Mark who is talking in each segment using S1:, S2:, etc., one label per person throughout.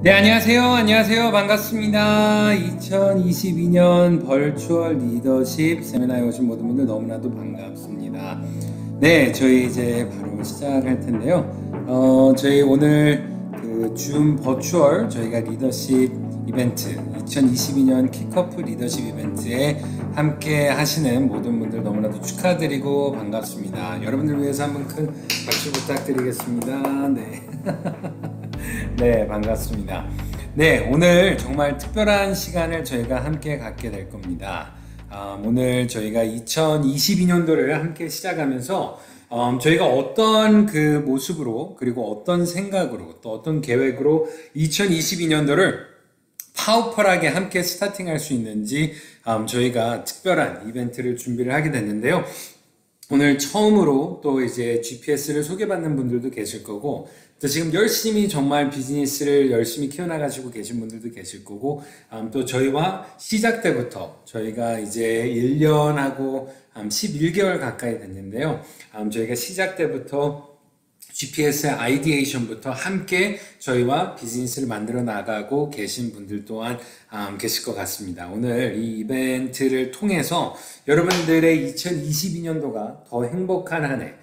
S1: 네, 안녕하세요. 안녕하세요. 반갑습니다. 2022년 벌추얼 리더십 세미나에 오신 모든 분들 너무나도 반갑습니다. 네, 저희 이제 바로 시작할 텐데요. 저희 오늘 줌 버추얼 저희가 리더십 이벤트 2022년 킥오프 리더십 이벤트에 함께 하시는 모든 분들 너무나도 축하드리고 반갑습니다. 여러분들 위해서 한번 큰 박수 부탁드리겠습니다. 네. 네, 반갑습니다. 네, 오늘 정말 특별한 시간을 저희가 함께 갖게 될 겁니다. 오늘 저희가 2022년도를 함께 시작하면서 저희가 어떤 그 모습으로 그리고 어떤 생각으로 또 어떤 계획으로 2022년도를 파워풀하게 함께 스타팅할 수 있는지 저희가 특별한 이벤트를 준비를 하게 됐는데요. 오늘 처음으로 또 이제 GPS를 소개받는 분들도 계실 거고, 또 지금 열심히 정말 비즈니스를 열심히 키워나가시고 계신 분들도 계실 거고, 또 저희와 시작 때부터 저희가 이제 1년하고 11개월 가까이 됐는데요. 저희가 시작 때부터 GPS의 아이디에이션부터 함께 저희와 비즈니스를 만들어 나가고 계신 분들 또한 계실 것 같습니다. 오늘 이 이벤트를 통해서 여러분들의 2022년도가 더 행복한 한 해,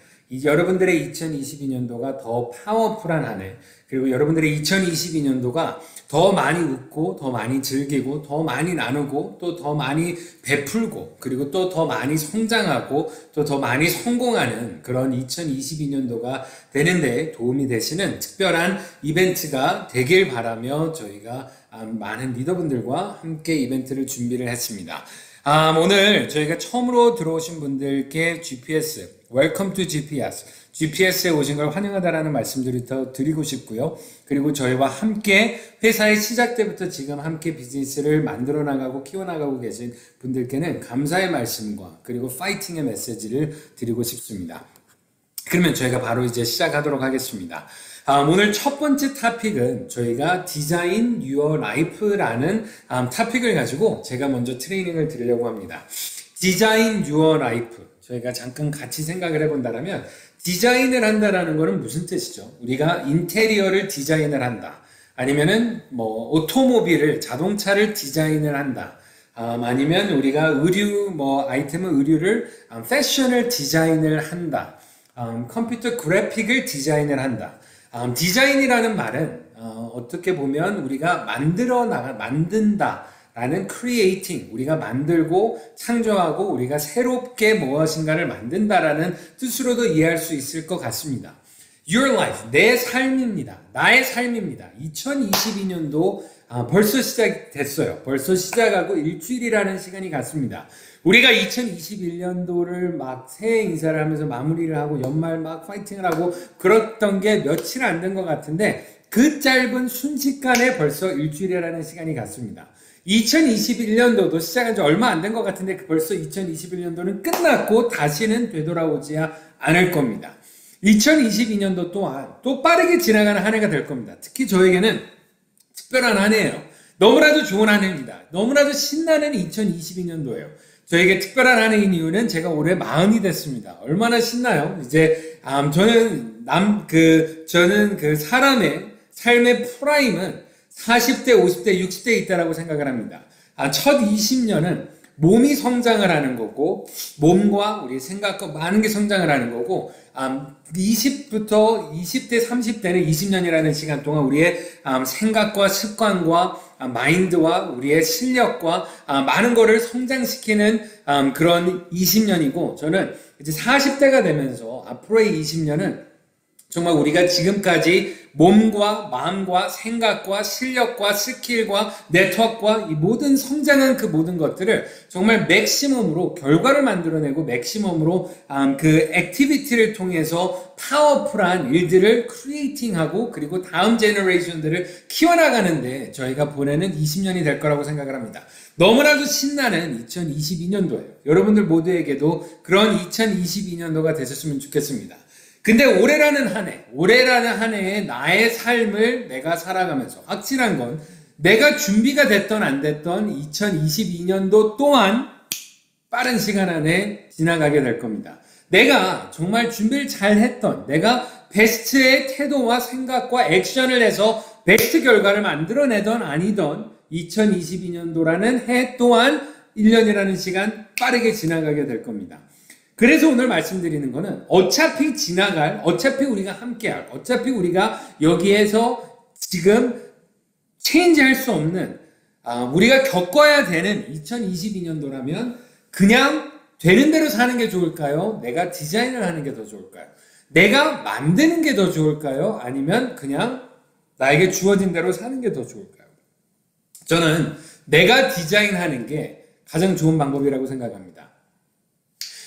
S1: 여러분들의 2022년도가 더 파워풀한 한 해, 그리고 여러분들의 2022년도가 더 많이 웃고 더 많이 즐기고 더 많이 나누고 또 더 많이 베풀고 그리고 또 더 많이 성장하고 또 더 많이 성공하는 그런 2022년도가 되는데 도움이 되시는 특별한 이벤트가 되길 바라며 저희가 많은 리더분들과 함께 이벤트를 준비를 했습니다. 오늘 저희가 처음으로 들어오신 분들께 GPS, Welcome to GPS에 오신 걸 환영하다라는 말씀들을 더 드리고 싶고요. 그리고 저희와 함께 회사의 시작 때부터 지금 함께 비즈니스를 만들어 나가고 키워나가고 계신 분들께는 감사의 말씀과 그리고 파이팅의 메시지를 드리고 싶습니다. 그러면 저희가 바로 이제 시작하도록 하겠습니다. 오늘 첫 번째 토픽은 저희가 디자인 유어 라이프라는 토픽을 가지고 제가 먼저 트레이닝을 드리려고 합니다. 디자인 유어 라이프. 저희가 잠깐 같이 생각을 해본다면 디자인을 한다라는 것은 무슨 뜻이죠? 우리가 인테리어를 디자인을 한다. 아니면은 뭐 오토모빌을 자동차를 디자인을 한다. 아니면 우리가 아이템은 의류를 패션을 디자인을 한다. 컴퓨터 그래픽을 디자인을 한다. 디자인이라는 말은 어떻게 보면 우리가 만든다 라는 creating, 우리가 만들고 창조하고 우리가 새롭게 무엇인가를 만든다라는 뜻으로도 이해할 수 있을 것 같습니다. Your life, 내 삶입니다. 나의 삶입니다. 2022년도 벌써 시작됐어요. 벌써 시작하고 일주일이라는 시간이 갔습니다. 우리가 2021년도를 막 새해 인사를 하면서 마무리를 하고 연말 막 파이팅을 하고 그랬던 게 며칠 안 된 것 같은데 그 짧은 순식간에 벌써 일주일이라는 시간이 갔습니다. 2021년도도 시작한 지 얼마 안 된 것 같은데 벌써 2021년도는 끝났고 다시는 되돌아오지 않을 겁니다. 2022년도 또한 또 빠르게 지나가는 한 해가 될 겁니다. 특히 저에게는 특별한 한 해예요. 너무나도 좋은 한 해입니다. 너무나도 신나는 2022년도예요. 저에게 특별한 한 해인 이유는 제가 올해 40이 됐습니다. 얼마나 신나요? 이제 저는 사람의 삶의 프라임은 40대, 50대, 60대에 있다라고 생각을 합니다. 첫 20년은 몸이 성장을 하는 거고, 몸과 우리 생각과 많은 게 성장을 하는 거고, 20부터 20대, 30대는 20년이라는 시간 동안 우리의 생각과 습관과 마인드와 우리의 실력과 많은 거를 성장시키는 그런 20년이고, 저는 이제 40대가 되면서 앞으로의 20년은 정말 우리가 지금까지 몸과 마음과 생각과 실력과 스킬과 네트워크와 이 모든 성장한 그 모든 것들을 정말 맥시멈으로 결과를 만들어내고 맥시멈으로 그 액티비티를 통해서 파워풀한 일들을 크리에이팅하고 그리고 다음 제너레이션들을 키워나가는데 저희가 보내는 20년이 될 거라고 생각을 합니다. 너무나도 신나는 2022년도예요. 여러분들 모두에게도 그런 2022년도가 되셨으면 좋겠습니다. 근데 올해라는 한 해에 나의 삶을 내가 살아가면서 확실한 건 내가 준비가 됐던 안 됐던 2022년도 또한 빠른 시간 안에 지나가게 될 겁니다. 내가 정말 준비를 잘 했던, 내가 베스트의 태도와 생각과 액션을 해서 베스트 결과를 만들어내던 아니던 2022년도라는 해 또한 1년이라는 시간 빠르게 지나가게 될 겁니다. 그래서 오늘 말씀드리는 거는 어차피 지나갈, 어차피 우리가 함께할, 어차피 우리가 여기에서 지금 체인지할 수 없는, 우리가 겪어야 되는 2022년도라면 그냥 되는 대로 사는 게 좋을까요? 내가 디자인을 하는 게 더 좋을까요? 내가 만드는 게 더 좋을까요? 아니면 그냥 나에게 주어진 대로 사는 게 더 좋을까요? 저는 내가 디자인하는 게 가장 좋은 방법이라고 생각합니다.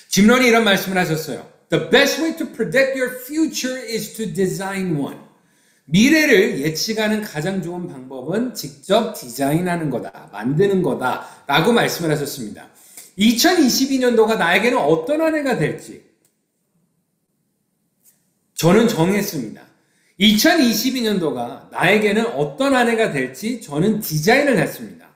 S1: 짐 런이 이런 말씀을 하셨어요. The best way to predict your future is to design one. 미래를 예측하는 가장 좋은 방법은 직접 디자인하는 거다, 만드는 거다 라고 말씀을 하셨습니다. 2022년도가 나에게는 어떤 한 해가 될지 저는 정했습니다. 2022년도가 나에게는 어떤 한 해가 될지 저는 디자인을 했습니다.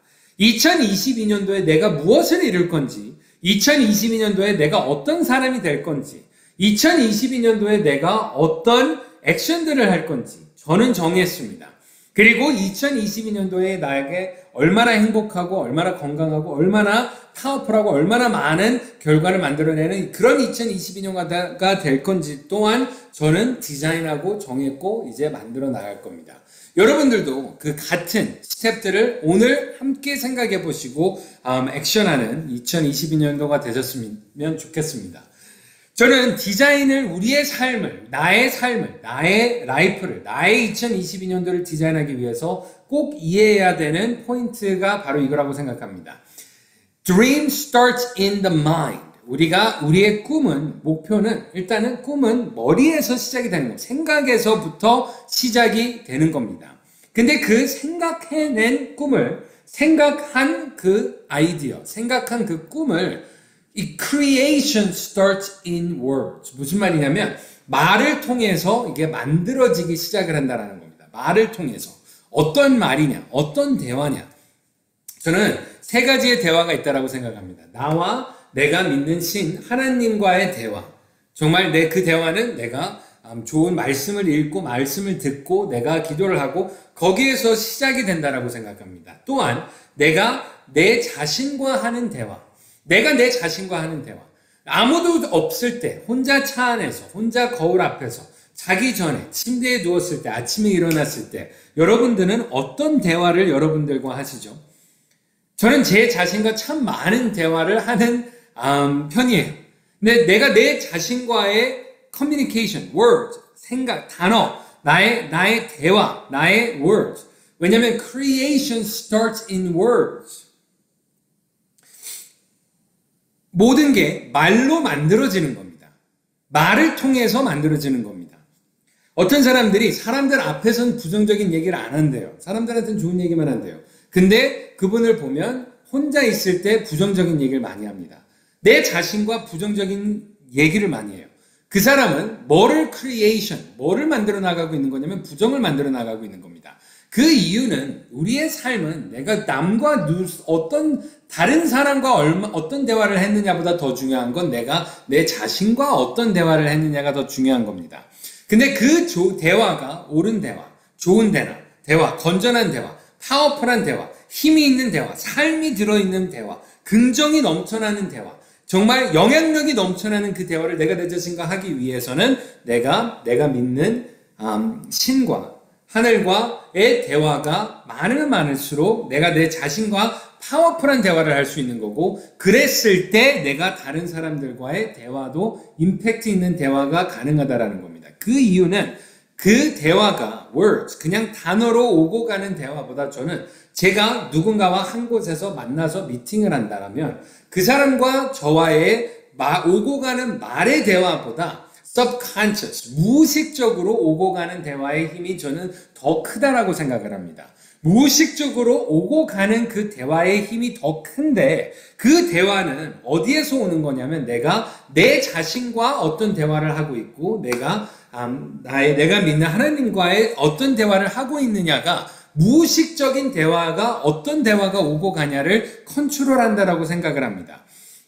S1: 2022년도에 내가 무엇을 이룰 건지, 2022년도에 내가 어떤 사람이 될 건지, 2022년도에 내가 어떤 액션들을 할 건지 저는 정했습니다. 그리고 2022년도에 나에게 얼마나 행복하고 얼마나 건강하고 얼마나 파워풀하고 얼마나 많은 결과를 만들어내는 그런 2022년가 될 건지 또한 저는 디자인하고 정했고 이제 만들어 나갈 겁니다. 여러분들도 그 같은 스텝들을 오늘 함께 생각해 보시고 액션하는 2022년도가 되셨으면 좋겠습니다. 저는 디자인을 우리의 삶을, 나의 라이프를, 나의 2022년도를 디자인하기 위해서 꼭 이해해야 되는 포인트가 바로 이거라고 생각합니다. Dream starts in the mind. 우리의 꿈은, 목표는, 일단은 꿈은 머리에서 시작이 되는 겁니다. 생각에서부터 시작이 되는 겁니다. 근데 그 생각해낸 꿈을, 생각한 그 아이디어, 생각한 그 꿈을 이 creation starts in words. 무슨 말이냐면 말을 통해서 이게 만들어지기 시작을 한다는 겁니다. 말을 통해서. 어떤 말이냐, 어떤 대화냐. 저는 세 가지의 대화가 있다고 생각합니다. 나와 내가 믿는 신, 하나님과의 대화. 정말 그 대화는 내가 좋은 말씀을 읽고 말씀을 듣고 내가 기도를 하고 거기에서 시작이 된다고 생각합니다. 또한 내가 내 자신과 하는 대화. 내가 내 자신과 하는 대화. 아무도 없을 때, 혼자 차 안에서, 혼자 거울 앞에서, 자기 전에, 침대에 누웠을 때, 아침에 일어났을 때, 여러분들은 어떤 대화를 여러분들과 하시죠? 저는 제 자신과 참 많은 대화를 하는 편이에요. 근데 내가 내 자신과의 communication, words, 생각, 단어, 나의 대화, 나의 words. 왜냐하면 creation starts in words. 모든 게 말로 만들어지는 겁니다. 말을 통해서 만들어지는 겁니다. 어떤 사람들이 사람들 앞에서는 부정적인 얘기를 안 한대요. 사람들한테는 좋은 얘기만 한대요. 근데 그분을 보면 혼자 있을 때 부정적인 얘기를 많이 합니다. 내 자신과 부정적인 얘기를 많이 해요. 그 사람은 뭐를 만들어 나가고 있는 거냐면 부정을 만들어 나가고 있는 겁니다. 그 이유는 우리의 삶은 내가 남과 다른 사람과 어떤 대화를 했느냐보다 더 중요한 건 내가 내 자신과 어떤 대화를 했느냐가 더 중요한 겁니다. 근데 그 대화가 옳은 대화, 좋은 대화, 건전한 대화, 파워풀한 대화, 힘이 있는 대화, 삶이 들어있는 대화, 긍정이 넘쳐나는 대화, 정말 영향력이 넘쳐나는 그 대화를 내가 내 자신과 하기 위해서는 내가 믿는 신과 하늘과의 대화가 많으면 많을수록 내가 내 자신과 파워풀한 대화를 할 수 있는 거고, 그랬을 때 내가 다른 사람들과의 대화도 임팩트 있는 대화가 가능하다라는 겁니다. 그 이유는 그 대화가 words, 그냥 단어로 오고 가는 대화보다 저는 제가 누군가와 한 곳에서 만나서 미팅을 한다면 그 사람과 저와의 오고 가는 말의 대화보다 subconscious, 무의식적으로 오고 가는 대화의 힘이 저는 더 크다라고 생각을 합니다. 무의식적으로 오고 가는 그 대화의 힘이 더 큰데 그 대화는 어디에서 오는 거냐면 내가 내 자신과 어떤 대화를 하고 있고 내가 믿는 하나님과의 어떤 대화를 하고 있느냐가 무의식적인 대화가 어떤 대화가 오고 가냐를 컨트롤한다라고 생각을 합니다.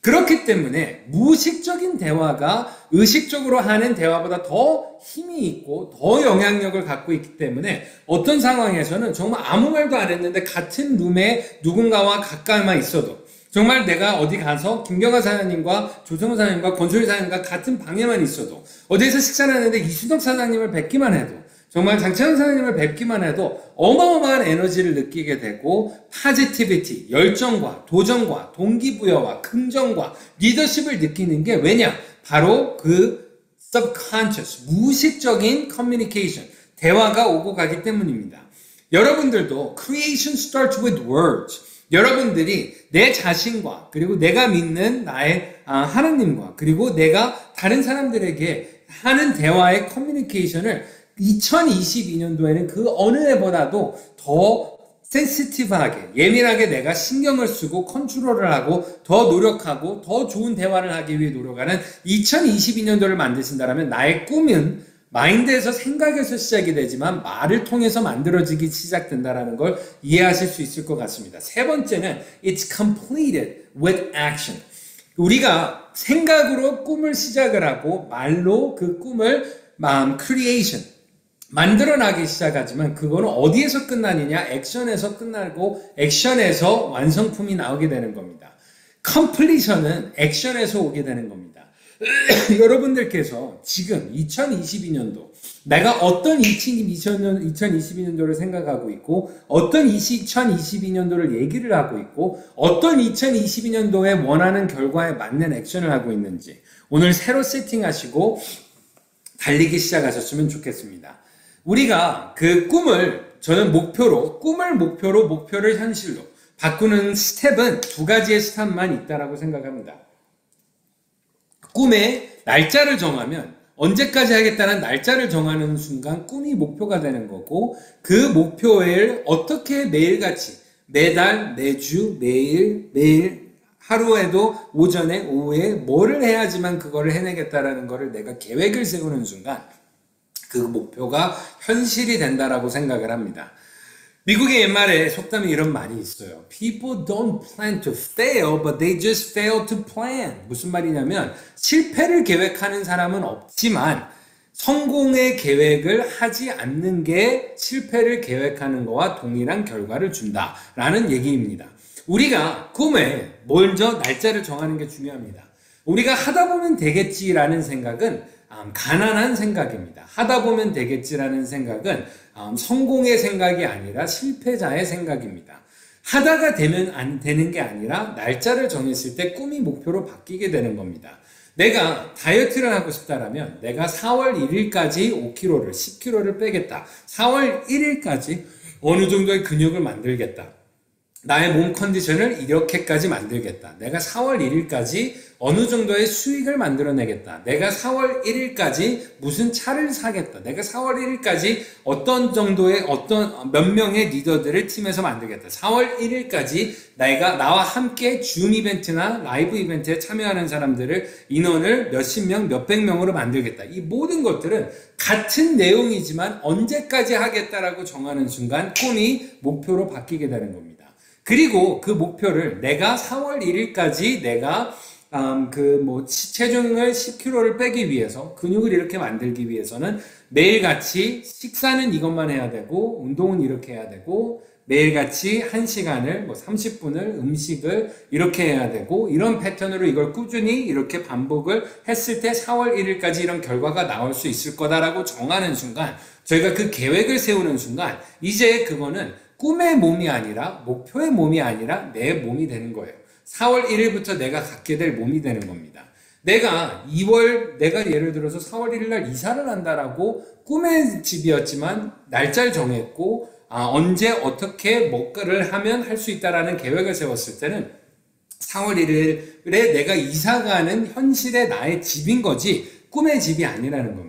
S1: 그렇기 때문에 무의식적인 대화가 의식적으로 하는 대화보다 더 힘이 있고 더 영향력을 갖고 있기 때문에 어떤 상황에서는 정말 아무 말도 안 했는데 같은 룸에 누군가와 가까이만 있어도 정말 내가 어디 가서 김경아 사장님과 조성호 사장님과 권소희 사장님과 같은 방에만 있어도 어디에서 식사를 하는데 이순덕 사장님을 뵙기만 해도 정말 장채영 사장님을 뵙기만 해도 어마어마한 에너지를 느끼게 되고 파지티비티, 열정과 도전과 동기부여와 긍정과 리더십을 느끼는 게 왜냐? 바로 그 subconscious, 무의식적인 커뮤니케이션, 대화가 오고 가기 때문입니다. 여러분들도 creation starts with words. 여러분들이 내 자신과 그리고 내가 믿는 나의 하나님과 그리고 내가 다른 사람들에게 하는 대화의 커뮤니케이션을 2022년도에는 그 어느 해보다도 더 센시티브하게 예민하게 내가 신경을 쓰고 컨트롤을 하고 더 노력하고 더 좋은 대화를 하기 위해 노력하는 2022년도를 만드신다면 나의 꿈은 마인드에서 생각에서 시작이 되지만 말을 통해서 만들어지기 시작된다는 걸 이해하실 수 있을 것 같습니다. 세 번째는 it's completed with action. 우리가 생각으로 꿈을 시작을 하고 말로 그 꿈을 creation 만들어나기 시작하지만 그거는 어디에서 끝나느냐? 액션에서 끝나고 액션에서 완성품이 나오게 되는 겁니다. completion은 액션에서 오게 되는 겁니다. 여러분들께서 지금 2022년도 내가 어떤 2022년도를 생각하고 있고 어떤 2022년도를 얘기를 하고 있고 어떤 2022년도에 원하는 결과에 맞는 액션을 하고 있는지 오늘 새로 세팅하시고 달리기 시작하셨으면 좋겠습니다. 우리가 그 저는 꿈을 목표로 목표를 현실로 바꾸는 스텝은 두 가지의 스텝만 있다라고 생각합니다. 꿈의 날짜를 정하면 언제까지 하겠다는 날짜를 정하는 순간 꿈이 목표가 되는 거고 그 목표를 어떻게 매일같이 매달, 매주, 매일 하루에도 오전에 오후에 뭐를 해야지만 그거를 해내겠다라는 거를 내가 계획을 세우는 순간 그 목표가 현실이 된다라고 생각을 합니다. 미국의 옛말에 속담에 이런 말이 있어요. People don't plan to fail, but they just fail to plan. 무슨 말이냐면 실패를 계획하는 사람은 없지만 성공의 계획을 하지 않는 게 실패를 계획하는 거와 동일한 결과를 준다라는 얘기입니다. 우리가 꿈에 먼저 날짜를 정하는 게 중요합니다. 우리가 하다 보면 되겠지라는 생각은 가난한 생각입니다. 하다 보면 되겠지라는 생각은 성공의 생각이 아니라 실패자의 생각입니다. 하다가 되면 안 되는 게 아니라 날짜를 정했을 때 꿈이 목표로 바뀌게 되는 겁니다. 내가 다이어트를 하고 싶다라면 내가 4월 1일까지 5kg를 10kg를 빼겠다. 4월 1일까지 어느 정도의 근육을 만들겠다. 나의 몸 컨디션을 이렇게까지 만들겠다. 내가 4월 1일까지 어느 정도의 수익을 만들어내겠다. 내가 4월 1일까지 무슨 차를 사겠다. 내가 4월 1일까지 어떤 정도의 몇 명의 리더들을 팀에서 만들겠다. 4월 1일까지 내가 나와 함께 줌 이벤트나 라이브 이벤트에 참여하는 사람들을 인원을 몇십 명, 몇백 명으로 만들겠다. 이 모든 것들은 같은 내용이지만 언제까지 하겠다라고 정하는 순간 꿈이 목표로 바뀌게 되는 겁니다. 그리고 그 목표를 내가 4월 1일까지 내가 체중을 10kg를 빼기 위해서 근육을 이렇게 만들기 위해서는 매일같이 식사는 이것만 해야 되고 운동은 이렇게 해야 되고 매일같이 1시간을 30분을 음식을 이렇게 해야 되고 이런 패턴으로 이걸 꾸준히 이렇게 반복을 했을 때 4월 1일까지 이런 결과가 나올 수 있을 거다라고 정하는 순간 저희가 그 계획을 세우는 순간 이제 그거는 꿈의 몸이 아니라 목표의 몸이 아니라 내 몸이 되는 거예요. 4월 1일부터 내가 갖게 될 몸이 되는 겁니다. 내가 예를 들어서 4월 1일 날 이사를 한다라고 꿈의 집이었지만 날짜를 정했고 언제 어떻게 뭐를 하면 할 수 있다라는 계획을 세웠을 때는 4월 1일에 내가 이사 가는 현실의 나의 집인 거지 꿈의 집이 아니라는 겁니다.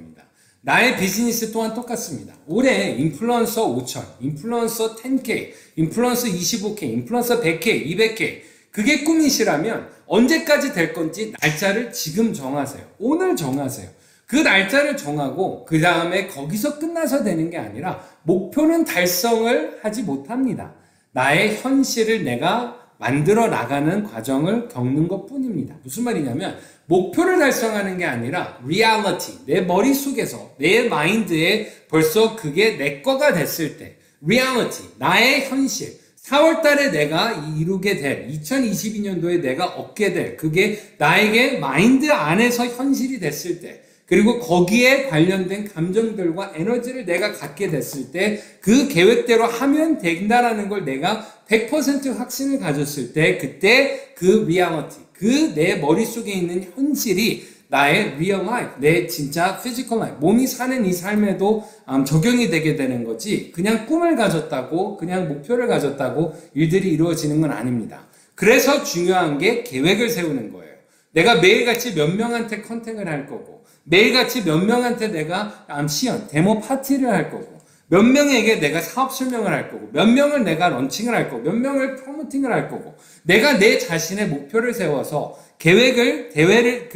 S1: 나의 비즈니스 또한 똑같습니다. 올해 인플루언서 5,000, 인플루언서 10K, 인플루언서 25K, 인플루언서 100K, 200K 그게 꿈이시라면 언제까지 될 건지 날짜를 지금 정하세요. 오늘 정하세요. 그 날짜를 정하고 그 다음에 거기서 끝나서 되는 게 아니라 목표는 달성을 하지 못합니다. 나의 현실을 내가 만들어 나가는 과정을 겪는 것 뿐입니다. 무슨 말이냐면 목표를 달성하는 게 아니라 reality, 내 머릿속에서 내 마인드에 벌써 그게 내 거가 됐을 때 reality, 나의 현실, 4월 달에 내가 이루게 될 2022년도에 내가 얻게 될 그게 나에게 마인드 안에서 현실이 됐을 때 그리고 거기에 관련된 감정들과 에너지를 내가 갖게 됐을 때 그 계획대로 하면 된다라는 걸 내가 100% 확신을 가졌을 때 그때 그 reality, 그 내 머릿속에 있는 현실이 나의 real life, 내 진짜 physical life, 몸이 사는 이 삶에도 적용이 되게 되는 거지 그냥 꿈을 가졌다고 그냥 목표를 가졌다고 일들이 이루어지는 건 아닙니다. 그래서 중요한 게 계획을 세우는 거예요. 내가 매일같이 몇 명한테 컨택을 할 거고 매일같이 몇 명한테 내가 시연, 데모 파티를 할 거고 몇 명에게 내가 사업 설명을 할 거고 몇 명을 내가 런칭을 할 거고 몇 명을 프로모팅을 할 거고 내가 내 자신의 목표를 세워서 계획을, 대회를,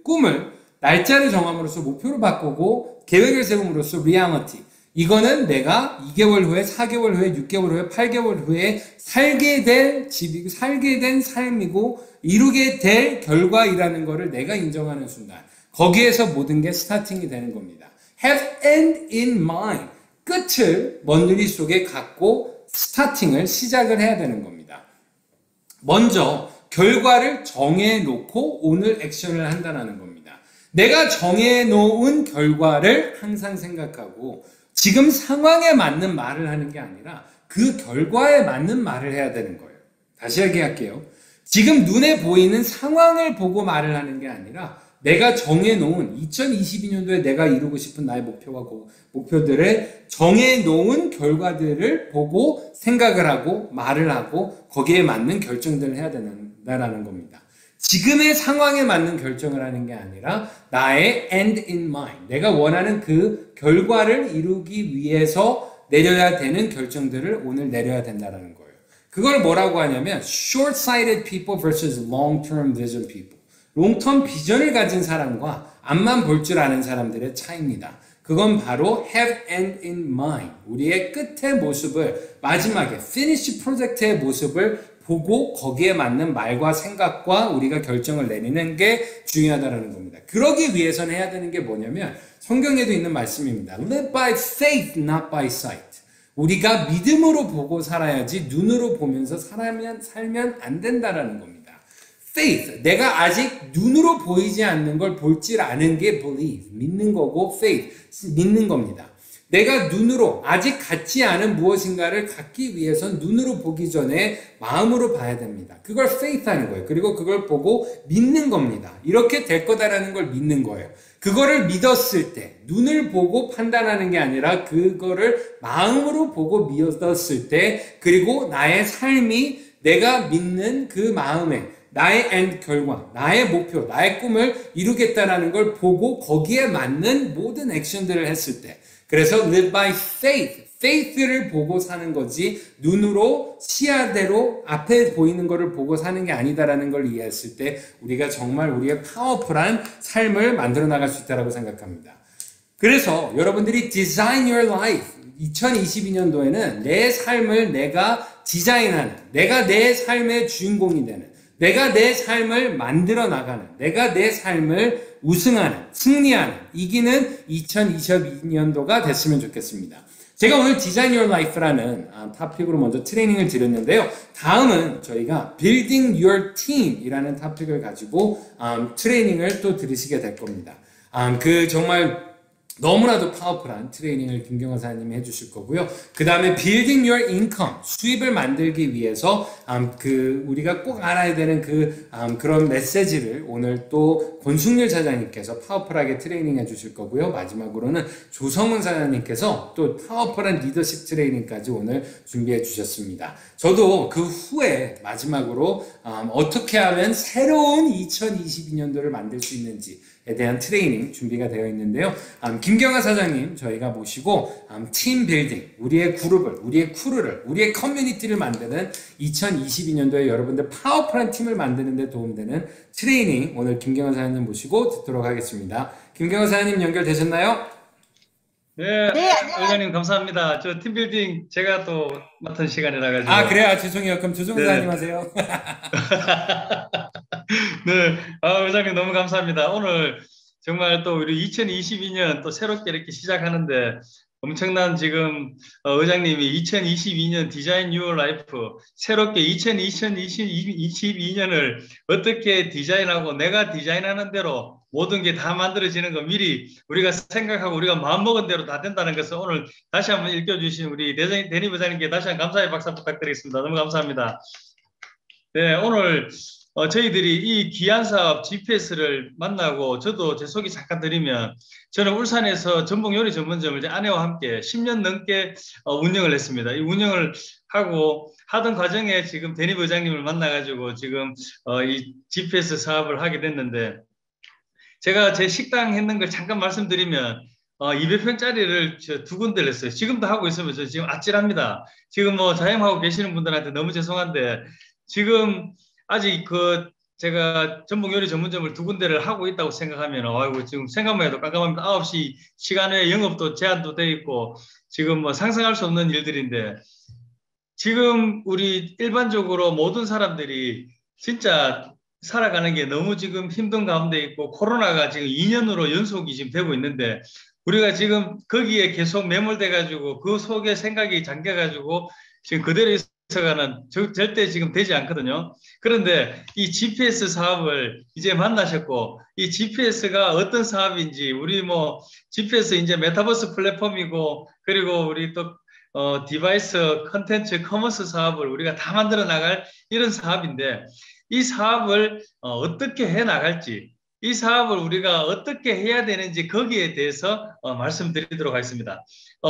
S1: 꿈을 날짜를 정함으로써 목표를 바꾸고 계획을 세움으로써 reality. 이거는 내가 2개월 후에, 4개월 후에, 6개월 후에, 8개월 후에 살게 될 집이고 살게 된 삶이고 이루게 될 결과이라는 거를 내가 인정하는 순간 거기에서 모든 게 스타팅이 되는 겁니다. Have end in mind. 끝을 머릿속에 갖고 스타팅을 시작을 해야 되는 겁니다. 먼저 결과를 정해놓고 오늘 액션을 한다는 겁니다. 내가 정해놓은 결과를 항상 생각하고 지금 상황에 맞는 말을 하는 게 아니라 그 결과에 맞는 말을 해야 되는 거예요. 다시 얘기할게요. 지금 눈에 보이는 상황을 보고 말을 하는 게 아니라 내가 정해놓은 2022년도에 내가 이루고 싶은 나의 목표와 목표들을 정해놓은 결과들을 보고 생각을 하고 말을 하고 거기에 맞는 결정들을 해야 된다는 겁니다. 지금의 상황에 맞는 결정을 하는 게 아니라 나의 end in mind, 내가 원하는 그 결과를 이루기 위해서 내려야 되는 결정들을 오늘 내려야 된다는 거예요. 그걸 뭐라고 하냐면 short-sighted people versus long-term vision people. 롱텀 비전을 가진 사람과 앞만 볼 줄 아는 사람들의 차이입니다. 그건 바로 have end in mind. 우리의 끝의 모습을 마지막에 finish 프로젝트의 모습을 보고 거기에 맞는 말과 생각과 우리가 결정을 내리는 게 중요하다는 겁니다. 그러기 위해서는 해야 되는 게 뭐냐면 성경에도 있는 말씀입니다. Live by faith, not by sight. 우리가 믿음으로 보고 살아야지 눈으로 보면서 살면 안 된다라는 겁니다. faith, 내가 아직 눈으로 보이지 않는 걸 볼 줄 아는 게 believe, 믿는 거고 faith, 믿는 겁니다. 내가 눈으로 아직 갖지 않은 무엇인가를 갖기 위해선 눈으로 보기 전에 마음으로 봐야 됩니다. 그걸 faith 하는 거예요. 그리고 그걸 보고 믿는 겁니다. 이렇게 될 거다라는 걸 믿는 거예요. 그거를 믿었을 때, 눈을 보고 판단하는 게 아니라 그거를 마음으로 보고 믿었을 때, 그리고 나의 삶이 내가 믿는 그 마음에 나의 end 결과, 나의 목표, 나의 꿈을 이루겠다라는 걸 보고 거기에 맞는 모든 액션들을 했을 때 그래서 live by faith, faith를 보고 사는 거지 눈으로 시야대로 앞에 보이는 거를 보고 사는 게 아니다라는 걸 이해했을 때 우리가 정말 우리의 파워풀한 삶을 만들어 나갈 수 있다고 생각합니다. 그래서 여러분들이 design your life 2022년도에는 내 삶을 내가 디자인하는, 내가 내 삶의 주인공이 되는, 내가 내 삶을 만들어 나가는, 내가 내 삶을 우승하는, 승리하는, 이기는 2022년도가 됐으면 좋겠습니다. 제가 오늘 Design Your Life라는 토픽으로 먼저 트레이닝을 드렸는데요. 다음은 저희가 Building Your Team 이라는 토픽을 가지고 트레이닝을 또 들으시게 될 겁니다. 정말 너무나도 파워풀한 트레이닝을 김경호 사장님이 해주실 거고요. 그 다음에 Building Your Income, 수입을 만들기 위해서 우리가 꼭 알아야 되는 그런 메시지를 오늘 또 권숙률 사장님께서 파워풀하게 트레이닝 해주실 거고요. 마지막으로는 조성훈 사장님께서 또 파워풀한 리더십 트레이닝까지 오늘 준비해 주셨습니다. 저도 그 후에 마지막으로 어떻게 하면 새로운 2022년도를 만들 수 있는지에 대한 트레이닝 준비가 되어 있는데요. 김경아 사장님 저희가 모시고 팀 빌딩, 우리의 그룹을, 우리의 크루를, 우리의 커뮤니티를 만드는 2022년도에 여러분들 파워풀한 팀을 만드는 데 도움되는 트레이닝 오늘 김경아 사장님 모시고 듣도록 하겠습니다. 김경아 사장님 연결되셨나요?
S2: 네,
S3: 네, 안녕하세요.
S2: 의장님 감사합니다. 저 팀빌딩 제가 또 맡은 시간이라
S1: 아,
S2: 가지고.
S1: 그래요? 아, 죄송해요. 그럼 조종사님
S2: 네.
S1: 하세요.
S2: 네. 의장님 너무 감사합니다. 오늘 정말 또 우리 2022년 또 새롭게 이렇게 시작하는데 엄청난 지금 의장님이 2022년 디자인 유어 라이프 새롭게 2022년을 어떻게 디자인하고 내가 디자인하는 대로 모든 게 다 만들어지는 거 미리 우리가 생각하고 우리가 마음먹은 대로 다 된다는 것을 오늘 다시 한번 읽어주신 우리 대니 부장님께 다시 한번 감사의 박수 부탁드리겠습니다. 너무 감사합니다. 네, 오늘 저희들이 이 귀한 사업 GPS를 만나고 저도 제 소개 잠깐 드리면 저는 울산에서 전복 요리 전문점을 이제 아내와 함께 10년 넘게 운영을 했습니다. 이 운영을 하고 하던 과정에 지금 대니 부장님을 만나가지고 지금 이 GPS 사업을 하게 됐는데 제가 제 식당 했는 걸 잠깐 말씀드리면 200평짜리를 두 군데를 했어요. 지금도 하고 있으면 저 지금 아찔합니다. 지금 뭐 자영하고 계시는 분들한테 너무 죄송한데 지금 아직 그 제가 전복 요리 전문점을 두 군데를 하고 있다고 생각하면 아이고 지금 생각만 해도 깜깜합니다. 9시 시간에 영업도 제한도 돼 있고 지금 뭐 상상할 수 없는 일들인데 지금 우리 일반적으로 모든 사람들이 진짜 살아가는 게 너무 지금 힘든 가운데 있고 코로나가 지금 2년으로 연속이 지금 되고 있는데 우리가 지금 거기에 계속 매몰돼 가지고 그 속에 생각이 잠겨 가지고 지금 그대로 있어가는 절대 지금 되지 않거든요. 그런데 이 GPS 사업을 이제 만나셨고 이 GPS가 어떤 사업인지 우리 뭐 GPS 이제 메타버스 플랫폼이고 그리고 우리 또 디바이스 컨텐츠 커머스 사업을 우리가 다 만들어 나갈 이런 사업인데 이 사업을 어떻게 해 나갈지 이 사업을 우리가 어떻게 해야 되는지 거기에 대해서 말씀드리도록 하겠습니다.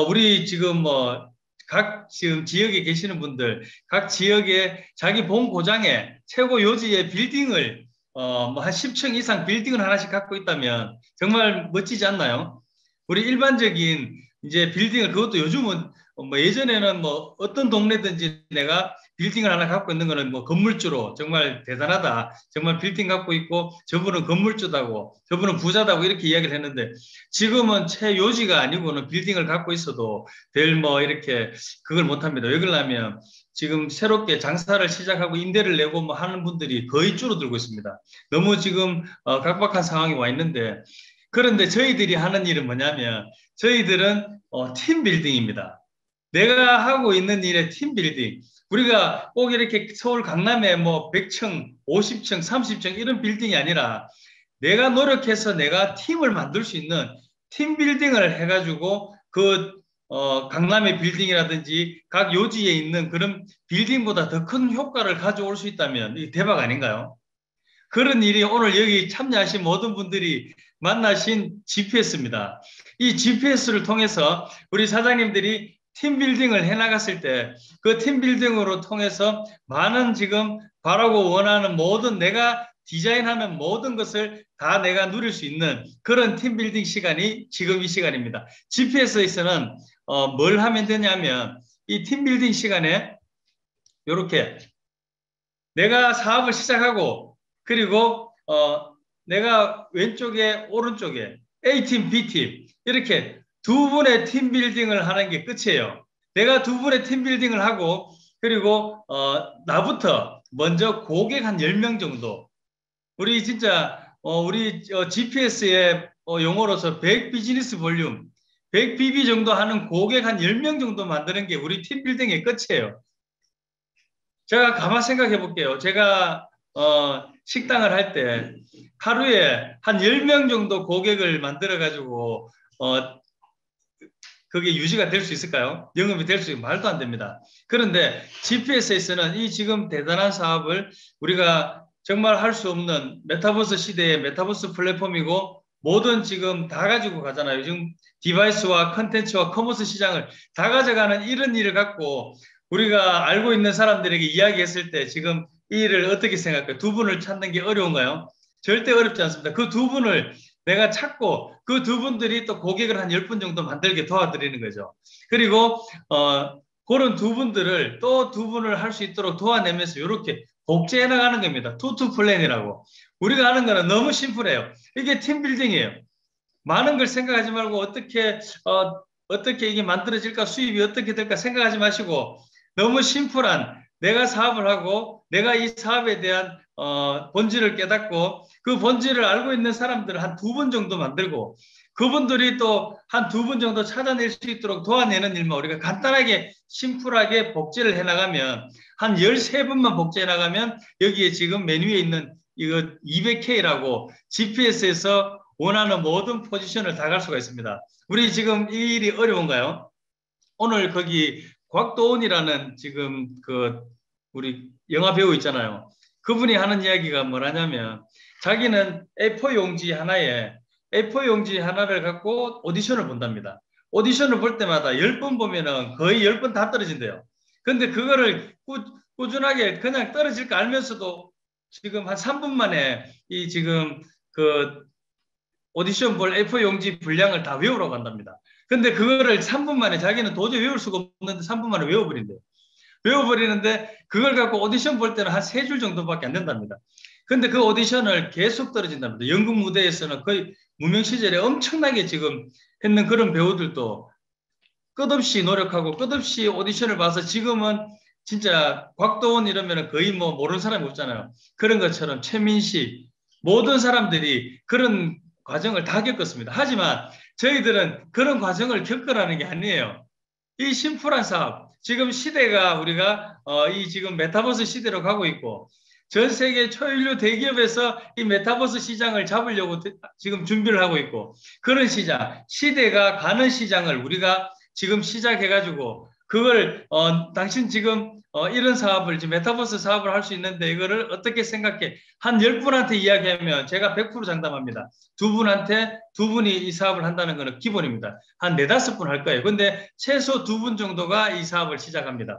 S2: 우리 지금 뭐 각 지금 지역에 계시는 분들, 각 지역에 자기 본 고장에 최고 요지의 빌딩을 뭐 한 10층 이상 빌딩을 하나씩 갖고 있다면 정말 멋지지 않나요? 우리 일반적인 이제 빌딩을 그것도 요즘은 뭐 예전에는 뭐 어떤 동네든지 내가 빌딩을 하나 갖고 있는 거는 뭐 건물주로 정말 대단하다. 정말 빌딩 갖고 있고 저분은 건물주다고 저분은 부자다고 이렇게 이야기를 했는데 지금은 최요지가 아니고는 빌딩을 갖고 있어도 별 뭐 이렇게 그걸 못합니다. 왜 그러냐면 지금 새롭게 장사를 시작하고 임대를 내고 뭐 하는 분들이 거의 줄어들고 있습니다. 너무 지금 각박한 상황이 와 있는데 그런데 저희들이 하는 일은 뭐냐면 저희들은 팀 빌딩입니다. 내가 하고 있는 일의 팀 빌딩. 우리가 꼭 이렇게 서울 강남에 뭐 100층, 50층, 30층 이런 빌딩이 아니라 내가 노력해서 내가 팀을 만들 수 있는 팀 빌딩을 해가지고 그 강남의 빌딩이라든지 각 요지에 있는 그런 빌딩보다 더 큰 효과를 가져올 수 있다면 이 대박 아닌가요? 그런 일이 오늘 여기 참여하신 모든 분들이 만나신 GPS입니다. 이 GPS를 통해서 우리 사장님들이 팀빌딩을 해나갔을 때 그 팀빌딩으로 통해서 많은 지금 바라고 원하는 모든 내가 디자인하는 모든 것을 다 내가 누릴 수 있는 그런 팀빌딩 시간이 지금 이 시간입니다. GPS에서는 뭘 하면 되냐면 이 팀빌딩 시간에 이렇게 내가 사업을 시작하고 그리고 내가 왼쪽에 오른쪽에 A팀, B팀 이렇게 두 분의 팀 빌딩을 하는 게 끝이에요. 내가 두 분의 팀 빌딩을 하고 그리고 나부터 먼저 고객 한 10명 정도 우리 진짜 우리 GPS의 용어로서 100 비즈니스 볼륨 100 BB 정도 하는 고객 한 10명 정도 만드는 게 우리 팀 빌딩의 끝이에요. 제가 가만 생각해 볼게요. 제가 식당을 할 때 하루에 한 10명 정도 고객을 만들어 가지고 그게 유지가 될 수 있을까요? 영업이 될 수 있는 말도 안 됩니다. 그런데 GPS에서는 이 지금 대단한 사업을 우리가 정말 할 수 없는 메타버스 시대의 메타버스 플랫폼이고 모든 지금 다 가지고 가잖아요. 지금 디바이스와 컨텐츠와 커머스 시장을 다 가져가는 이런 일을 갖고 우리가 알고 있는 사람들에게 이야기했을 때 지금 이 일을 어떻게 생각해요? 두 분을 찾는 게 어려운가요? 절대 어렵지 않습니다. 그 두 분을 내가 찾고 그 두 분들이 또 고객을 한 10분 정도 만들게 도와드리는 거죠. 그리고 그런 두 분들을 또 두 분을 할 수 있도록 도와내면서 이렇게 복제해 나가는 겁니다. 투투 플랜이라고. 우리가 하는 거는 너무 심플해요. 이게 팀 빌딩이에요. 많은 걸 생각하지 말고 어떻게 어떻게 이게 만들어질까, 수입이 어떻게 될까 생각하지 마시고 너무 심플한 내가 사업을 하고 내가 이 사업에 대한 본질을 깨닫고 그 본질을 알고 있는 사람들을 한 2분 정도 만들고 그분들이 또 한 2분 정도 찾아낼 수 있도록 도와내는 일만 우리가 간단하게 심플하게 복제를 해나가면 한 13분만 복제해 나가면 여기에 지금 메뉴에 있는 이거 200K라고 GPS에서 원하는 모든 포지션을 다 갈 수가 있습니다. 우리 지금 이 일이 어려운가요? 오늘 거기 곽도원이라는 지금 그 우리 영화 배우 있잖아요. 그분이 하는 이야기가 뭐라냐면 자기는 A4 용지 하나에 A4 용지 하나를 갖고 오디션을 본답니다. 오디션을 볼 때마다 10번 보면은 거의 10번 다 떨어진대요. 근데 그거를 꾸준하게 그냥 떨어질 거 알면서도 지금 한 3분 만에 이 지금 그 오디션 볼 A4 용지 분량을 다 외우라고 한답니다. 근데 그거를 3분 만에 자기는 도저히 외울 수가 없는데 3분 만에 외워버린대요. 외워버리는데 그걸 갖고 오디션 볼 때는 한 3줄 정도밖에 안 된답니다. 근데 그 오디션을 계속 떨어진답니다. 연극 무대에서는 거의 무명 시절에 엄청나게 지금 했는 그런 배우들도 끝없이 노력하고 끝없이 오디션을 봐서 지금은 진짜 곽도원 이러면 거의 뭐 모르는 사람이 없잖아요. 그런 것처럼 최민식 모든 사람들이 그런 과정을 다 겪었습니다. 하지만 저희들은 그런 과정을 겪으라는 게 아니에요. 이 심플한 사업, 지금 시대가 우리가 이 지금 메타버스 시대로 가고 있고 전 세계 초일류 대기업에서 이 메타버스 시장을 잡으려고 지금 준비를 하고 있고 그런 시장, 시대가 가는 시장을 우리가 지금 시작해가지고 그걸 당신 지금 이런 사업을 지금 메타버스 사업을 할 수 있는데 이거를 어떻게 생각해? 한 10분한테 이야기하면 제가 100% 장담합니다. 두 분이 이 사업을 한다는 것은 기본입니다. 한 4~5분 할 거예요. 근데 최소 2분 정도가 이 사업을 시작합니다.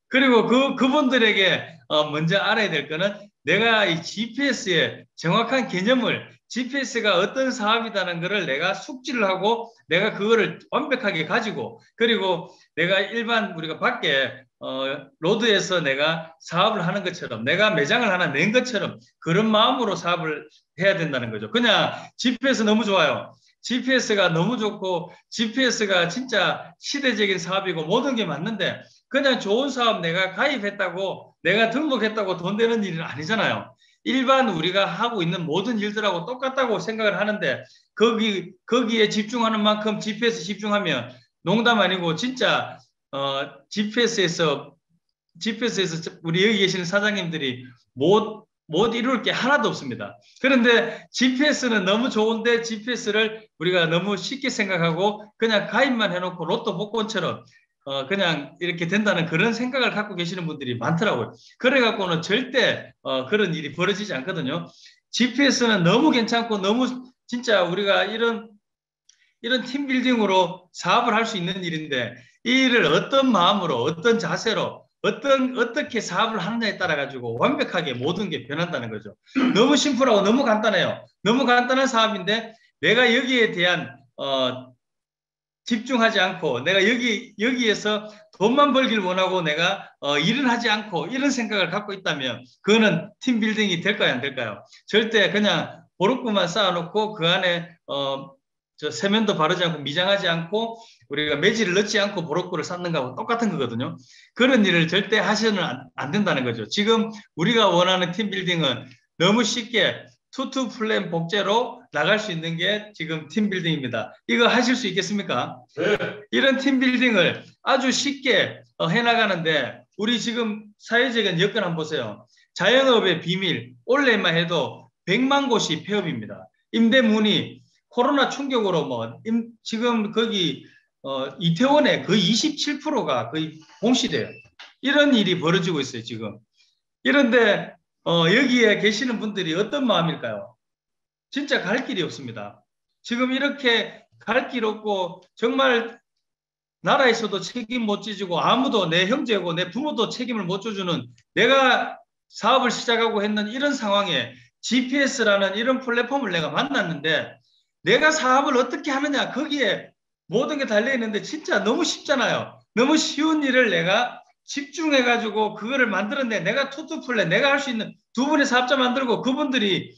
S2: 그리고 그분들에게 먼저 알아야 될 거는 내가 이 GPS의 정확한 개념을 GPS가 어떤 사업이라는 것을 내가 숙지를 하고 내가 그거를 완벽하게 가지고 그리고 내가 일반 우리가 밖에 로드에서 내가 사업을 하는 것처럼 내가 매장을 하나 낸 것처럼 그런 마음으로 사업을 해야 된다는 거죠. 그냥 GPS 너무 좋아요. GPS가 너무 좋고 GPS가 진짜 시대적인 사업이고 모든 게 맞는데 그냥 좋은 사업 내가 가입했다고 내가 등록했다고 돈 되는 일은 아니잖아요. 일반 우리가 하고 있는 모든 일들하고 똑같다고 생각을 하는데 거기에 집중하는 만큼 GPS 집중하면 농담 아니고 진짜 GPS에서 우리 여기 계시는 사장님들이 못 이룰 게 하나도 없습니다. 그런데 GPS는 너무 좋은데 GPS를 우리가 너무 쉽게 생각하고 그냥 가입만 해놓고 로또 복권처럼 그냥 이렇게 된다는 그런 생각을 갖고 계시는 분들이 많더라고요. 그래갖고는 절대 그런 일이 벌어지지 않거든요. GPS는 너무 괜찮고 너무 진짜 우리가 이런 팀빌딩으로 사업을 할 수 있는 일인데 이 일을 어떤 마음으로 어떤 자세로 어떻게 사업을 하느냐에 따라 가지고 완벽하게 모든 게 변한다는 거죠. 너무 심플하고 너무 간단해요. 너무 간단한 사업인데 내가 여기에 대한 집중하지 않고 내가 여기에서 돈만 벌길 원하고 내가 일을 하지 않고 이런 생각을 갖고 있다면 그거는 팀빌딩이 될까요? 안 될까요? 절대 그냥 보록구만 쌓아놓고 그 안에 저 세면도 바르지 않고 미장하지 않고 우리가 매질을 넣지 않고 보록구를 쌓는 거하고 똑같은 거거든요. 그런 일을 절대 하셔는 안 된다는 거죠. 지금 우리가 원하는 팀빌딩은 너무 쉽게 투투 플랜 복제로 나갈 수 있는 게 지금 팀빌딩입니다. 이거 하실 수 있겠습니까? 네. 이런 팀빌딩을 아주 쉽게 해나가는데 우리 지금 사회적인 여건 한번 보세요. 자영업의 비밀, 올해만 해도 100만 곳이 폐업입니다. 임대 문의, 코로나 충격으로 지금 거기 이태원에 거의 27%가 거의 공시돼요. 이런 일이 벌어지고 있어요, 지금. 이런데 여기에 계시는 분들이 어떤 마음일까요? 진짜 갈 길이 없습니다. 지금 이렇게 갈 길 없고 정말 나라에서도 책임 못 지지고 아무도 내 형제고 내 부모도 책임을 못 져주는 내가 사업을 시작하고 했는 이런 상황에 GPS라는 이런 플랫폼을 내가 만났는데 내가 사업을 어떻게 하느냐 거기에 모든 게 달려있는데 진짜 너무 쉽잖아요. 너무 쉬운 일을 내가 집중해가지고 그거를 만들었는데 내가 투투플랜 내가 할 수 있는 2분의 사업자 만들고 그분들이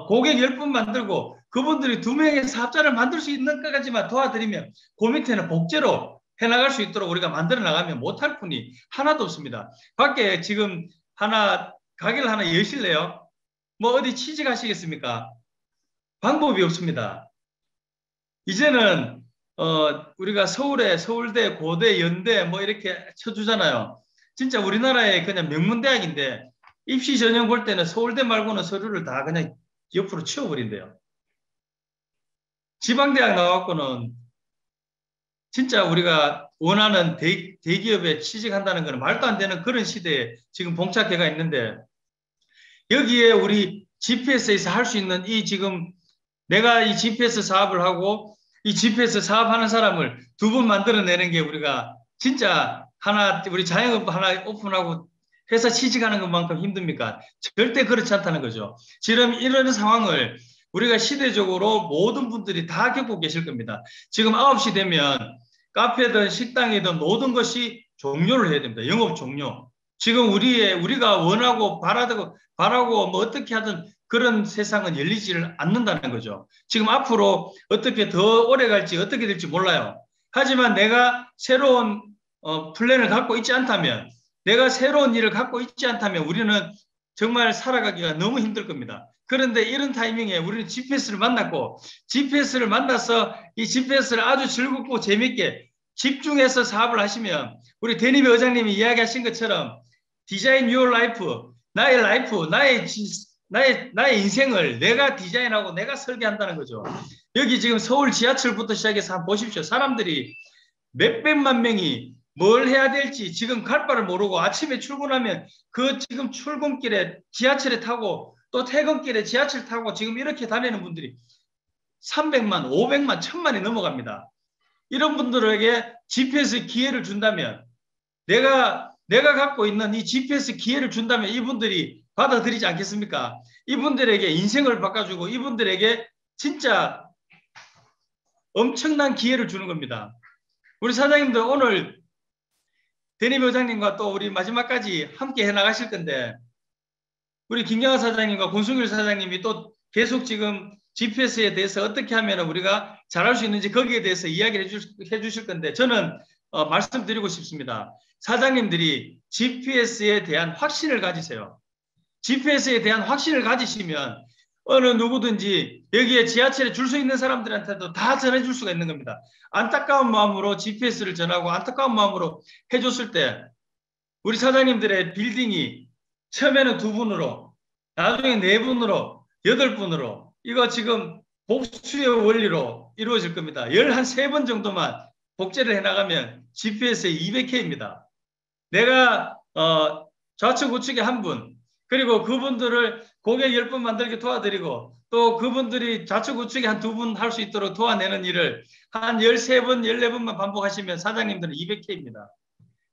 S2: 고객 10분 만들고 그분들이 2명의 사업자를 만들 수 있는 것까지만 도와드리면 그 밑에는 복제로 해나갈 수 있도록 우리가 만들어 나가면 못할 분이 하나도 없습니다. 밖에 지금 가게를 하나 여실래요? 뭐 어디 취직하시겠습니까? 방법이 없습니다. 이제는 우리가 서울대, 고대, 연대 뭐 이렇게 쳐주잖아요. 진짜 우리나라의 그냥 명문대학인데 입시 전형 볼 때는 서울대 말고는 서류를 다 그냥 옆으로 치워버린대요. 지방대학 나왔고는 진짜 우리가 원하는 대기업에 취직한다는 것은 말도 안 되는 그런 시대에 지금 봉착해가 있는데 여기에 우리 GPS에서 할 수 있는 지금 내가 이 GPS 사업을 하고 이 GPS 사업하는 사람을 2분 만들어내는 게 우리가 진짜 우리 자영업 하나 오픈하고 회사 취직하는 것만큼 힘듭니까? 절대 그렇지 않다는 거죠. 지금 이런 상황을 우리가 시대적으로 모든 분들이 다 겪고 계실 겁니다. 지금 9시 되면 카페든 식당이든 모든 것이 종료를 해야 됩니다. 영업 종료. 지금 우리가 원하고 바라고 뭐 어떻게 하든 그런 세상은 열리지를 않는다는 거죠. 지금 앞으로 어떻게 더 오래 갈지 어떻게 될지 몰라요. 하지만 내가 새로운 플랜을 갖고 있지 않다면 내가 새로운 일을 갖고 있지 않다면 우리는 정말 살아가기가 너무 힘들 겁니다. 그런데 이런 타이밍에 우리는 GPS를 만났고 GPS를 만나서 이 GPS를 아주 즐겁고 재밌게 집중해서 사업을 하시면 우리 데니비 의장님이 이야기하신 것처럼 디자인 유어 라이프, 나의 라이프, 나의 인생을 내가 디자인하고 내가 설계한다는 거죠. 여기 지금 서울 지하철부터 시작해서 한번 보십시오. 사람들이 몇백만 명이 뭘 해야 될지 지금 갈 바를 모르고 아침에 출근하면 그 지금 출근길에 지하철에 타고 또 퇴근길에 지하철 타고 지금 이렇게 다니는 분들이 300만, 500만, 1000만이 넘어갑니다. 이런 분들에게 GPS 기회를 준다면 내가 갖고 있는 이 GPS 기회를 준다면 이분들이 받아들이지 않겠습니까? 이분들에게 인생을 바꿔주고 이분들에게 진짜 엄청난 기회를 주는 겁니다. 우리 사장님들 오늘 데니비 회장님과 또 우리 마지막까지 함께 해나가실 건데 우리 김경화 사장님과 권순길 사장님이 또 계속 지금 GPS에 대해서 어떻게 하면 우리가 잘할 수 있는지 거기에 대해서 이야기를 해주실 건데 저는 말씀드리고 싶습니다. 사장님들이 GPS에 대한 확신을 가지세요. GPS에 대한 확신을 가지시면 어느 누구든지 여기에 지하철에 줄 수 있는 사람들한테도 다 전해줄 수가 있는 겁니다. 안타까운 마음으로 GPS를 전하고 안타까운 마음으로 해줬을 때 우리 사장님들의 빌딩이 처음에는 2분으로 나중에 4분으로 8분으로 이거 지금 복수의 원리로 이루어질 겁니다. 13번 정도만 복제를 해나가면 GPS에 200K입니다. 내가 좌측 우측에 1분 그리고 그분들을 고객 10분 만들게 도와드리고 또 그분들이 좌측 우측에 한 2분 할 수 있도록 도와내는 일을 한 13번, 14번만 반복하시면 사장님들은 200K입니다.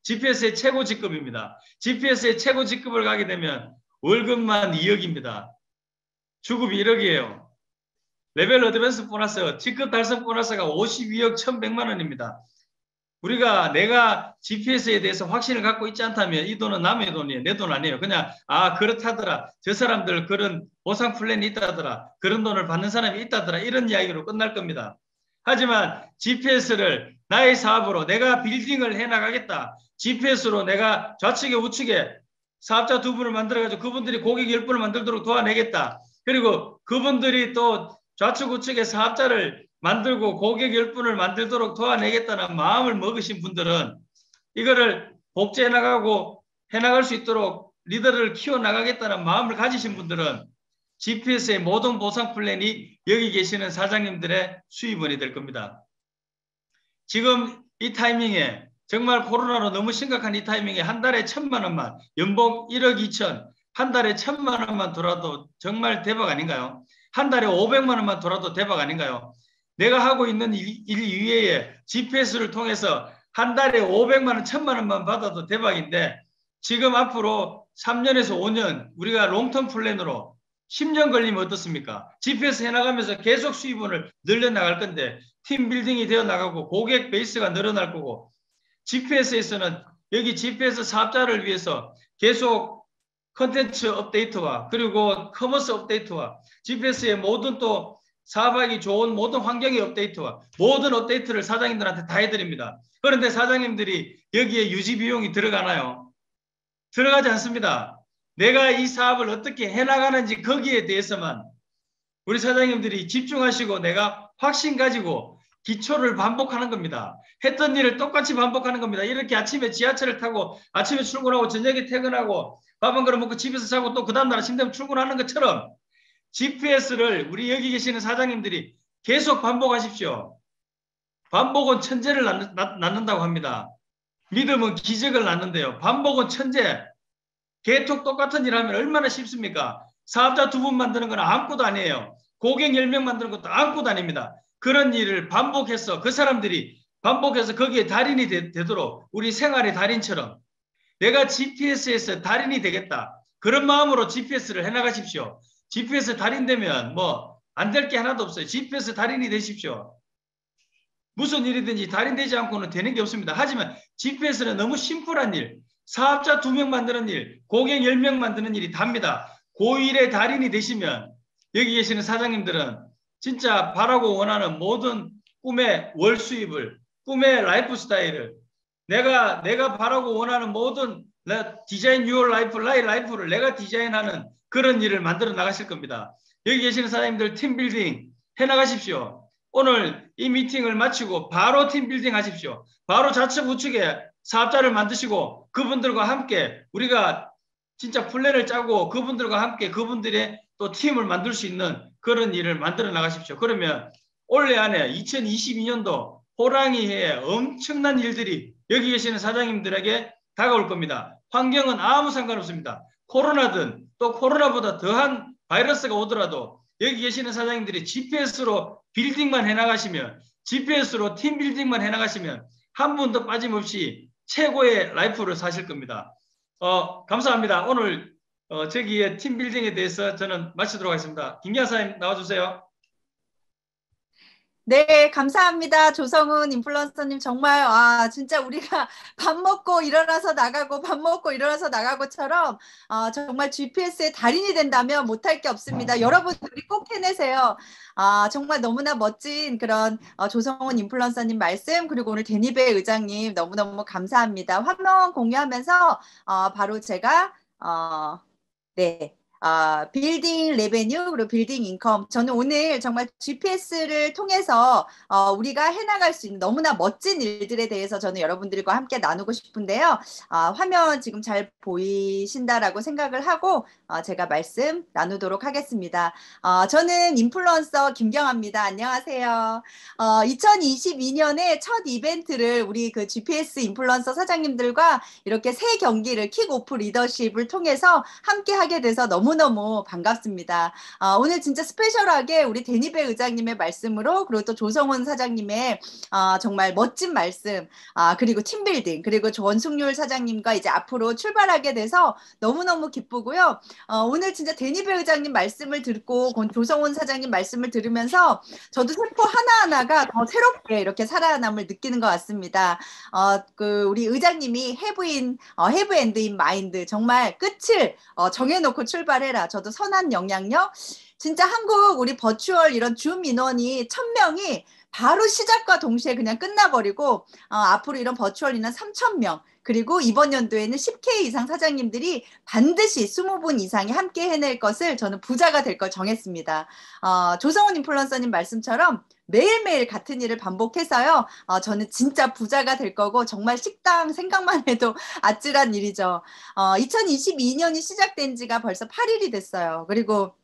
S2: GPS의 최고 직급입니다. GPS의 최고 직급을 가게 되면 월급만 2억입니다. 주급이 1억이에요. 레벨 어드밴스 보너스, 직급 달성 보너스가 52억 1,100만 원입니다. 내가 GPS에 대해서 확신을 갖고 있지 않다면 이 돈은 남의 돈이에요. 내 돈 아니에요. 그냥 그렇다더라. 저 사람들 그런 보상 플랜이 있다더라. 그런 돈을 받는 사람이 있다더라. 이런 이야기로 끝날 겁니다. 하지만 GPS를 나의 사업으로 내가 빌딩을 해나가겠다. GPS로 내가 좌측에 우측에 사업자 2분을 만들어가지고 그분들이 고객 10분을 만들도록 도와내겠다. 그리고 그분들이 또 좌측 우측에 사업자를 만들고 고객 10분을 만들도록 도와내겠다는 마음을 먹으신 분들은 이거를 복제해 나가고 해나갈 수 있도록 리더를 키워나가겠다는 마음을 가지신 분들은 GPS의 모든 보상 플랜이 여기 계시는 사장님들의 수입원이 될 겁니다. 지금 이 타이밍에 정말 코로나로 너무 심각한 이 타이밍에 한 달에 1,000만 원만 연봉 1억 2천 한 달에 1,000만 원만 돌아도 정말 대박 아닌가요? 한 달에 500만 원만 돌아도 대박 아닌가요? 내가 하고 있는 일 이외에 GPS를 통해서 한 달에 500만 원, 1,000만 원만 받아도 대박인데 지금 앞으로 3년에서 5년 우리가 롱텀 플랜으로 10년 걸리면 어떻습니까? GPS 해나가면서 계속 수입원을 늘려나갈 건데 팀 빌딩이 되어 나가고 고객 베이스가 늘어날 거고 GPS에서는 여기 GPS 사업자를 위해서 계속 컨텐츠 업데이트와 그리고 커머스 업데이트와 GPS의 모든 또 사업하기 좋은 모든 환경의 업데이트와 모든 업데이트를 사장님들한테 다 해드립니다. 그런데 사장님들이 여기에 유지 비용이 들어가나요? 들어가지 않습니다. 내가 이 사업을 어떻게 해나가는지 거기에 대해서만 우리 사장님들이 집중하시고 내가 확신 가지고 기초를 반복하는 겁니다. 했던 일을 똑같이 반복하는 겁니다. 이렇게 아침에 지하철을 타고 아침에 출근하고 저녁에 퇴근하고 밥 한 그릇 먹고 집에서 자고 또 그 다음날 아침 되면 출근하는 것처럼 GPS를 우리 여기 계시는 사장님들이 계속 반복하십시오. 반복은 천재를 낳는다고 합니다. 믿음은 기적을 낳는데요. 반복은 천재. 개톡 똑같은 일 하면 얼마나 쉽습니까? 사업자 2분 만드는 건 아무것도 아니에요. 고객 10명 만드는 것도 아무것도 아닙니다. 그런 일을 반복해서 그 사람들이 반복해서 거기에 달인이 되도록 우리 생활의 달인처럼 내가 GPS에서 달인이 되겠다. 그런 마음으로 GPS를 해나가십시오. GPS 달인 되면 뭐 안 될 게 하나도 없어요. GPS 달인이 되십시오. 무슨 일이든지 달인 되지 않고는 되는 게 없습니다. 하지만 GPS는 너무 심플한 일, 사업자 2명 만드는 일, 고객 10명 만드는 일이 답니다. 그 일의 달인이 되시면 여기 계시는 사장님들은 진짜 바라고 원하는 모든 꿈의 월 수입을, 꿈의 라이프 스타일을 내가 바라고 원하는 모든 디자인 유어 라이프, 나의 라이프를 내가 디자인하는 그런 일을 만들어 나가실 겁니다. 여기 계시는 사장님들 팀빌딩 해나가십시오. 오늘 이 미팅을 마치고 바로 팀빌딩 하십시오. 바로 좌측 우측에 사업자를 만드시고 그분들과 함께 우리가 진짜 플랜을 짜고 그분들과 함께 그분들의 또 팀을 만들 수 있는 그런 일을 만들어 나가십시오. 그러면 올해 안에 2022년도 호랑이 해에 엄청난 일들이 여기 계시는 사장님들에게 다가올 겁니다. 환경은 아무 상관없습니다. 코로나든 또 코로나보다 더한 바이러스가 오더라도 여기 계시는 사장님들이 GPS로 빌딩만 해나가시면 GPS로 팀 빌딩만 해나가시면 한 분도 빠짐없이 최고의 라이프를 사실 겁니다. 감사합니다. 오늘 저기의 팀 빌딩에 대해서 저는 마치도록 하겠습니다. 김기아 사장님 나와주세요.
S3: 네, 감사합니다. 조성은 인플루언서님 정말 진짜 우리가 밥 먹고 일어나서 나가고 밥 먹고 일어나서 나가고처럼 정말 GPS의 달인이 된다면 못할 게 없습니다. 여러분들이 꼭 해내세요. 정말 너무나 멋진 그런 조성은 인플루언서님 말씀 그리고 오늘 데니베 의장님 너무너무 감사합니다. 화면 공유하면서 바로 제가 네. 빌딩 레베뉴 그리고 빌딩 인컴 저는 오늘 정말 GPS를 통해서 우리가 해나갈 수 있는 너무나 멋진 일들에 대해서 저는 여러분들과 함께 나누고 싶은데요. 화면 지금 잘 보이신다라고 생각을 하고 제가 말씀 나누도록 하겠습니다. 저는 인플루언서 김경아입니다. 안녕하세요. 2022년에 첫 이벤트를 우리 그 GPS 인플루언서 사장님들과 이렇게 새 경기를 킥오프 리더십을 통해서 함께 하게 돼서 너무너무 반갑습니다. 오늘 진짜 스페셜하게 우리 데니베 의장님의 말씀으로 그리고 또 조성원 사장님의 정말 멋진 말씀 그리고 팀빌딩 그리고 원숙률 사장님과 이제 앞으로 출발하게 돼서 너무너무 기쁘고요. 오늘 진짜 데니베 의장님 말씀을 듣고 조성원 사장님 말씀을 들으면서 저도 세포 하나하나가 더 새롭게 이렇게 살아남을 느끼는 것 같습니다. 우리 의장님이 have and in mind 정말 끝을 정해놓고 출발해라. 저도 선한 영향력 진짜 한국 우리 버추얼 이런 줌 인원이 1000명이 바로 시작과 동시에 그냥 끝나버리고 앞으로 이런 버추얼 인원 3000명 그리고 이번 연도에는 10K 이상 사장님들이 반드시 20분 이상이 함께 해낼 것을 저는 부자가 될 걸 정했습니다. 조성훈 인플루언서님 말씀처럼 매일매일 같은 일을 반복해서요. 저는 진짜 부자가 될 거고 정말 식당 생각만 해도 아찔한 일이죠. 2022년이 시작된 지가 벌써 8일이 됐어요. 그리고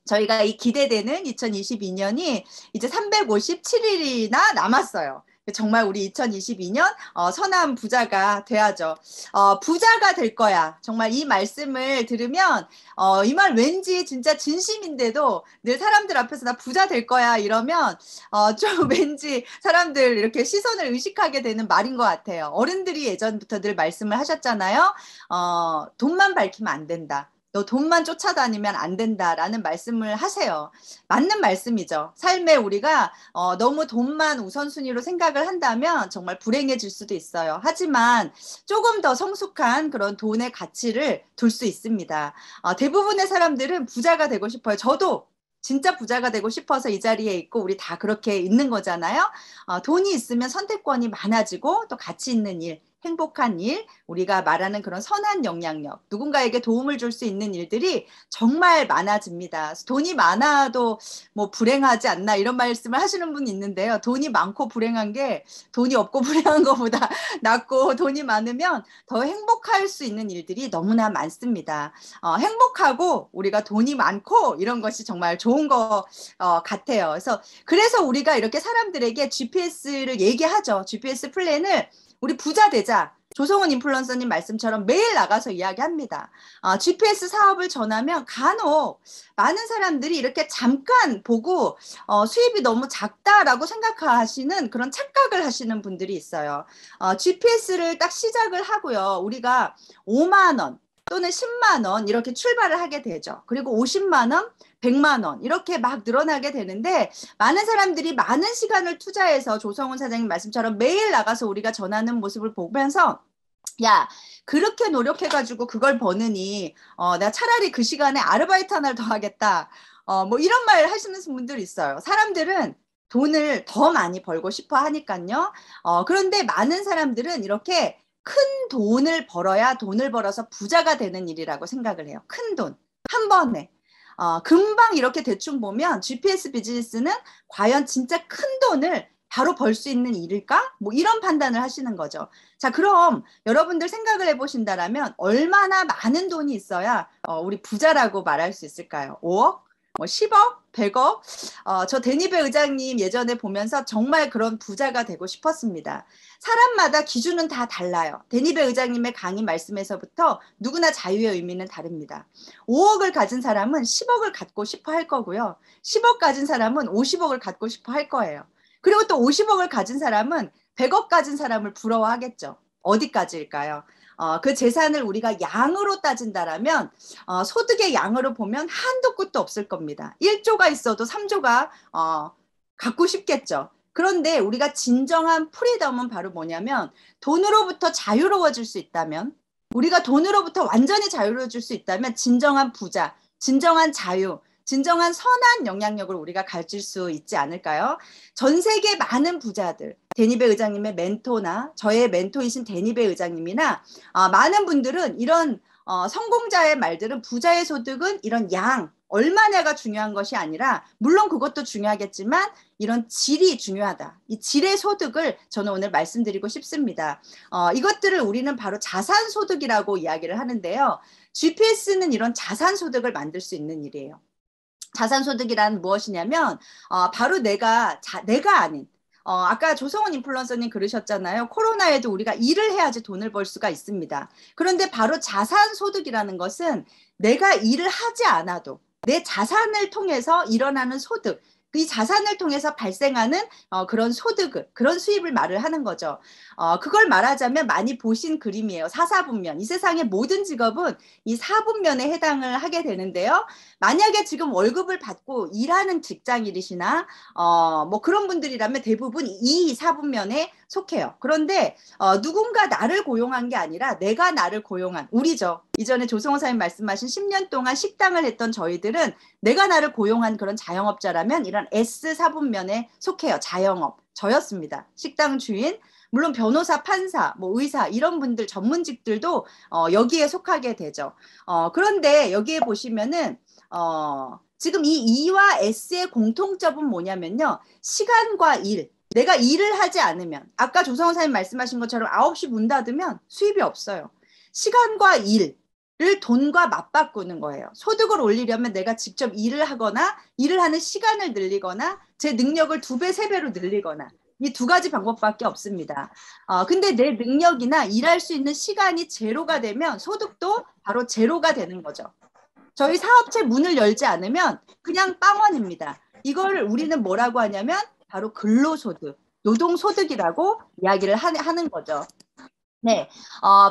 S3: 저희가 이 기대되는 2022년이 이제 357일이나 남았어요. 정말 우리 2022년 선한 부자가 돼야죠. 부자가 될 거야. 정말 이 말씀을 들으면 이 말 왠지 진짜 진심인데도 늘 사람들 앞에서 나 부자 될 거야 이러면 좀 왠지 사람들 이렇게 시선을 의식하게 되는 말인 것 같아요. 어른들이 예전부터 늘 말씀을 하셨잖아요. 돈만 밝히면 안 된다. 너 돈만 쫓아다니면 안 된다라는 말씀을 하세요. 맞는 말씀이죠. 삶에 우리가 너무 돈만 우선순위로 생각을 한다면 정말 불행해질 수도 있어요. 하지만 조금 더 성숙한 그런 돈의 가치를 둘 수 있습니다. 대부분의 사람들은 부자가 되고 싶어요. 저도 진짜 부자가 되고 싶어서 이 자리에 있고 우리 다 그렇게 있는 거잖아요. 돈이 있으면 선택권이 많아지고 또 가치 있는 일, 행복한 일, 우리가 말하는 그런 선한 영향력, 누군가에게 도움을 줄 수 있는 일들이 정말 많아집니다. 돈이 많아도 뭐 불행하지 않나 이런 말씀을 하시는 분이 있는데요. 돈이 많고 불행한 게 돈이 없고 불행한 것보다 낫고, 돈이 많으면 더 행복할 수 있는 일들이 너무나 많습니다. 행복하고 우리가 돈이 많고 이런 것이 정말 좋은 것 같아요. 그래서 우리가 이렇게 사람들에게 GPS를 얘기하죠. GPS 플랜을 우리 부자 되자. 조성은 인플루언서님 말씀처럼 매일 나가서 이야기합니다. GPS 사업을 전하면 간혹 많은 사람들이 이렇게 잠깐 보고 수입이 너무 작다라고 생각하시는 그런 착각을 하시는 분들이 있어요. GPS를 딱 시작을 하고요. 우리가 5만 원 또는 10만 원 이렇게 출발을 하게 되죠. 그리고 50만 원, 100만 원 이렇게 막 늘어나게 되는데, 많은 사람들이 많은 시간을 투자해서 조성훈 사장님 말씀처럼 매일 나가서 우리가 전하는 모습을 보면서, 야, 그렇게 노력해가지고 그걸 버느니 내가 차라리 그 시간에 아르바이트 하나를 더 하겠다. 뭐 이런 말 하시는 분들이 있어요. 사람들은 돈을 더 많이 벌고 싶어 하니까요. 그런데 많은 사람들은 이렇게 큰 돈을 벌어야 돈을 벌어서 부자가 되는 일이라고 생각을 해요. 큰 돈, 한 번에. 금방 이렇게 대충 보면 GPS 비즈니스는 과연 진짜 큰 돈을 바로 벌 수 있는 일일까? 뭐 이런 판단을 하시는 거죠. 자, 그럼 여러분들 생각을 해보신다라면 얼마나 많은 돈이 있어야 우리 부자라고 말할 수 있을까요? 5억? 뭐 10억? 100억? 저 데니베 의장님 예전에 보면서 정말 그런 부자가 되고 싶었습니다. 사람마다 기준은 다 달라요. 데니베 의장님의 강의 말씀에서부터 누구나 자유의 의미는 다릅니다. 5억을 가진 사람은 10억을 갖고 싶어 할 거고요. 10억 가진 사람은 50억을 갖고 싶어 할 거예요. 그리고 또 50억을 가진 사람은 100억 가진 사람을 부러워하겠죠. 어디까지일까요? 그 재산을 우리가 양으로 따진다라면 소득의 양으로 보면 한도 끝도 없을 겁니다. 1조가 있어도 3조가 갖고 싶겠죠. 그런데 우리가 진정한 프리덤은 바로 뭐냐면, 돈으로부터 자유로워질 수 있다면, 우리가 돈으로부터 완전히 자유로워질 수 있다면 진정한 부자, 진정한 자유, 진정한 선한 영향력을 우리가 가질 수 있지 않을까요? 전 세계 많은 부자들, 데니베 의장님의 멘토나 저의 멘토이신 데니베 의장님이나 많은 분들은 이런 성공자의 말들은, 부자의 소득은 이런 양, 얼마냐가 중요한 것이 아니라, 물론 그것도 중요하겠지만 이런 질이 중요하다. 이 질의 소득을 저는 오늘 말씀드리고 싶습니다. 이것들을 우리는 바로 자산 소득이라고 이야기를 하는데요. GPS는 이런 자산 소득을 만들 수 있는 일이에요. 자산소득이란 무엇이냐면 바로 내가 아닌, 아까 조성훈 인플루언서님 그러셨잖아요. 코로나에도 우리가 일을 해야지 돈을 벌 수가 있습니다. 그런데 바로 자산소득이라는 것은 내가 일을 하지 않아도 내 자산을 통해서 일어나는 소득, 이 자산을 통해서 발생하는 그런 소득을, 그런 수입을 말을 하는 거죠. 그걸 말하자면 많이 보신 그림이에요. 사사분면. 이 세상의 모든 직업은 이 사분면에 해당을 하게 되는데요. 만약에 지금 월급을 받고 일하는 직장인이시나 뭐 그런 분들이라면 대부분 이 사분면에 속해요. 그런데 누군가 나를 고용한 게 아니라 내가 나를 고용한, 우리죠. 이전에 조성호 사장님 말씀하신 10년 동안 식당을 했던 저희들은 내가 나를 고용한 그런 자영업자라면 이런 S 사분면에 속해요. 자영업. 저였습니다. 식당 주인, 물론 변호사, 판사, 뭐 의사 이런 분들 전문직들도 여기에 속하게 되죠. 그런데 여기에 보시면은 지금 이 E와 S의 공통점은 뭐냐면요. 시간과 일. 내가 일을 하지 않으면, 아까 조성호 사장님 말씀하신 것처럼 9시 문 닫으면 수입이 없어요. 시간과 일을 돈과 맞바꾸는 거예요. 소득을 올리려면 내가 직접 일을 하거나 일을 하는 시간을 늘리거나 제 능력을 2배, 3배로 늘리거나, 이 두 가지 방법밖에 없습니다. 근데 내 능력이나 일할 수 있는 시간이 제로가 되면 소득도 바로 제로가 되는 거죠. 저희 사업체 문을 열지 않으면 그냥 빵원입니다. 이걸 우리는 뭐라고 하냐면 바로 근로소득, 노동소득이라고 이야기를 하는 거죠. 네.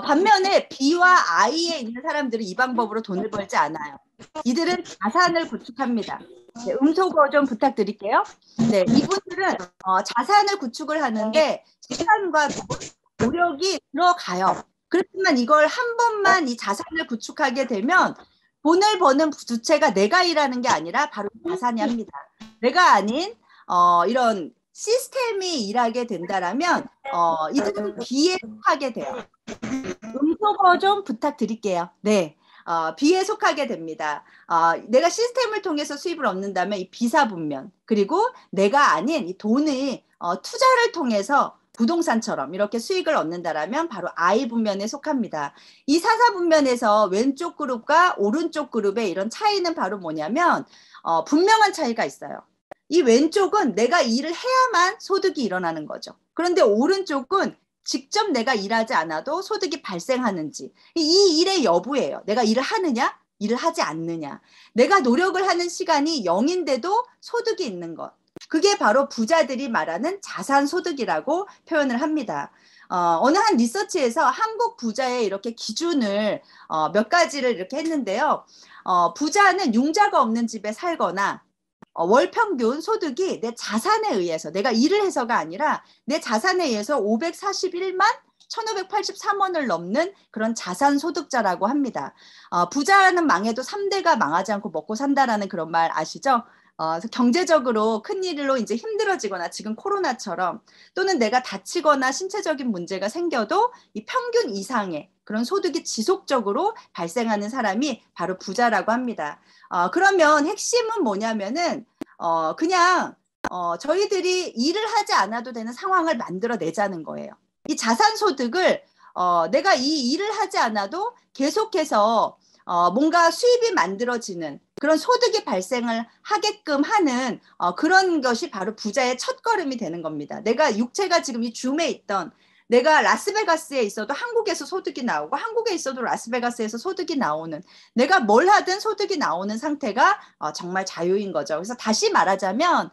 S3: 반면에 B와 I에 있는 사람들은 이 방법으로 돈을 벌지 않아요. 이들은 자산을 구축합니다. 네, 음소거 좀 부탁드릴게요. 네, 이분들은 자산을 구축을 하는데 시간과 노력이 들어가요. 그렇지만 이걸 한 번만 이 자산을 구축하게 되면 돈을 버는 주체가 내가 일하는 게 아니라 바로 자산이 합니다. 내가 아닌 이런 시스템이 일하게 된다라면 이들은 B에 속하게 돼요. 음소거 좀 부탁드릴게요. 네. B에 속하게 됩니다. 내가 시스템을 통해서 수입을 얻는다면 이 비사분면, 그리고 내가 아닌 이 돈을 투자를 통해서 부동산처럼 이렇게 수익을 얻는다라면 바로 I 분면에 속합니다. 이 사사분면에서 왼쪽 그룹과 오른쪽 그룹의 이런 차이는 바로 뭐냐면 분명한 차이가 있어요. 이 왼쪽은 내가 일을 해야만 소득이 일어나는 거죠. 그런데 오른쪽은 직접 내가 일하지 않아도 소득이 발생하는지, 이 일의 여부예요. 내가 일을 하느냐, 일을 하지 않느냐. 내가 노력을 하는 시간이 0인데도 소득이 있는 것. 그게 바로 부자들이 말하는 자산소득이라고 표현을 합니다. 어느 한 리서치에서 한국 부자의 이렇게 기준을 몇 가지를 이렇게 했는데요. 부자는 융자가 없는 집에 살거나 월 평균 소득이 내 자산에 의해서, 내가 일을 해서가 아니라 내 자산에 의해서 541만 1,583원을 넘는 그런 자산 소득자라고 합니다. 부자는 망해도 3대가 망하지 않고 먹고 산다라는 그런 말 아시죠? 경제적으로 큰일로 이제 힘들어지거나 지금 코로나처럼, 또는 내가 다치거나 신체적인 문제가 생겨도 이 평균 이상의 그런 소득이 지속적으로 발생하는 사람이 바로 부자라고 합니다. 그러면 핵심은 뭐냐면은 그냥 저희들이 일을 하지 않아도 되는 상황을 만들어내자는 거예요. 이 자산소득을 내가 이 일을 하지 않아도 계속해서 뭔가 수입이 만들어지는 그런 소득이 발생을 하게끔 하는 그런 것이 바로 부자의 첫걸음이 되는 겁니다. 내가 육체가 지금 이 줌에 있던, 내가 라스베가스에 있어도 한국에서 소득이 나오고 한국에 있어도 라스베가스에서 소득이 나오는, 내가 뭘 하든 소득이 나오는 상태가 정말 자유인 거죠. 그래서 다시 말하자면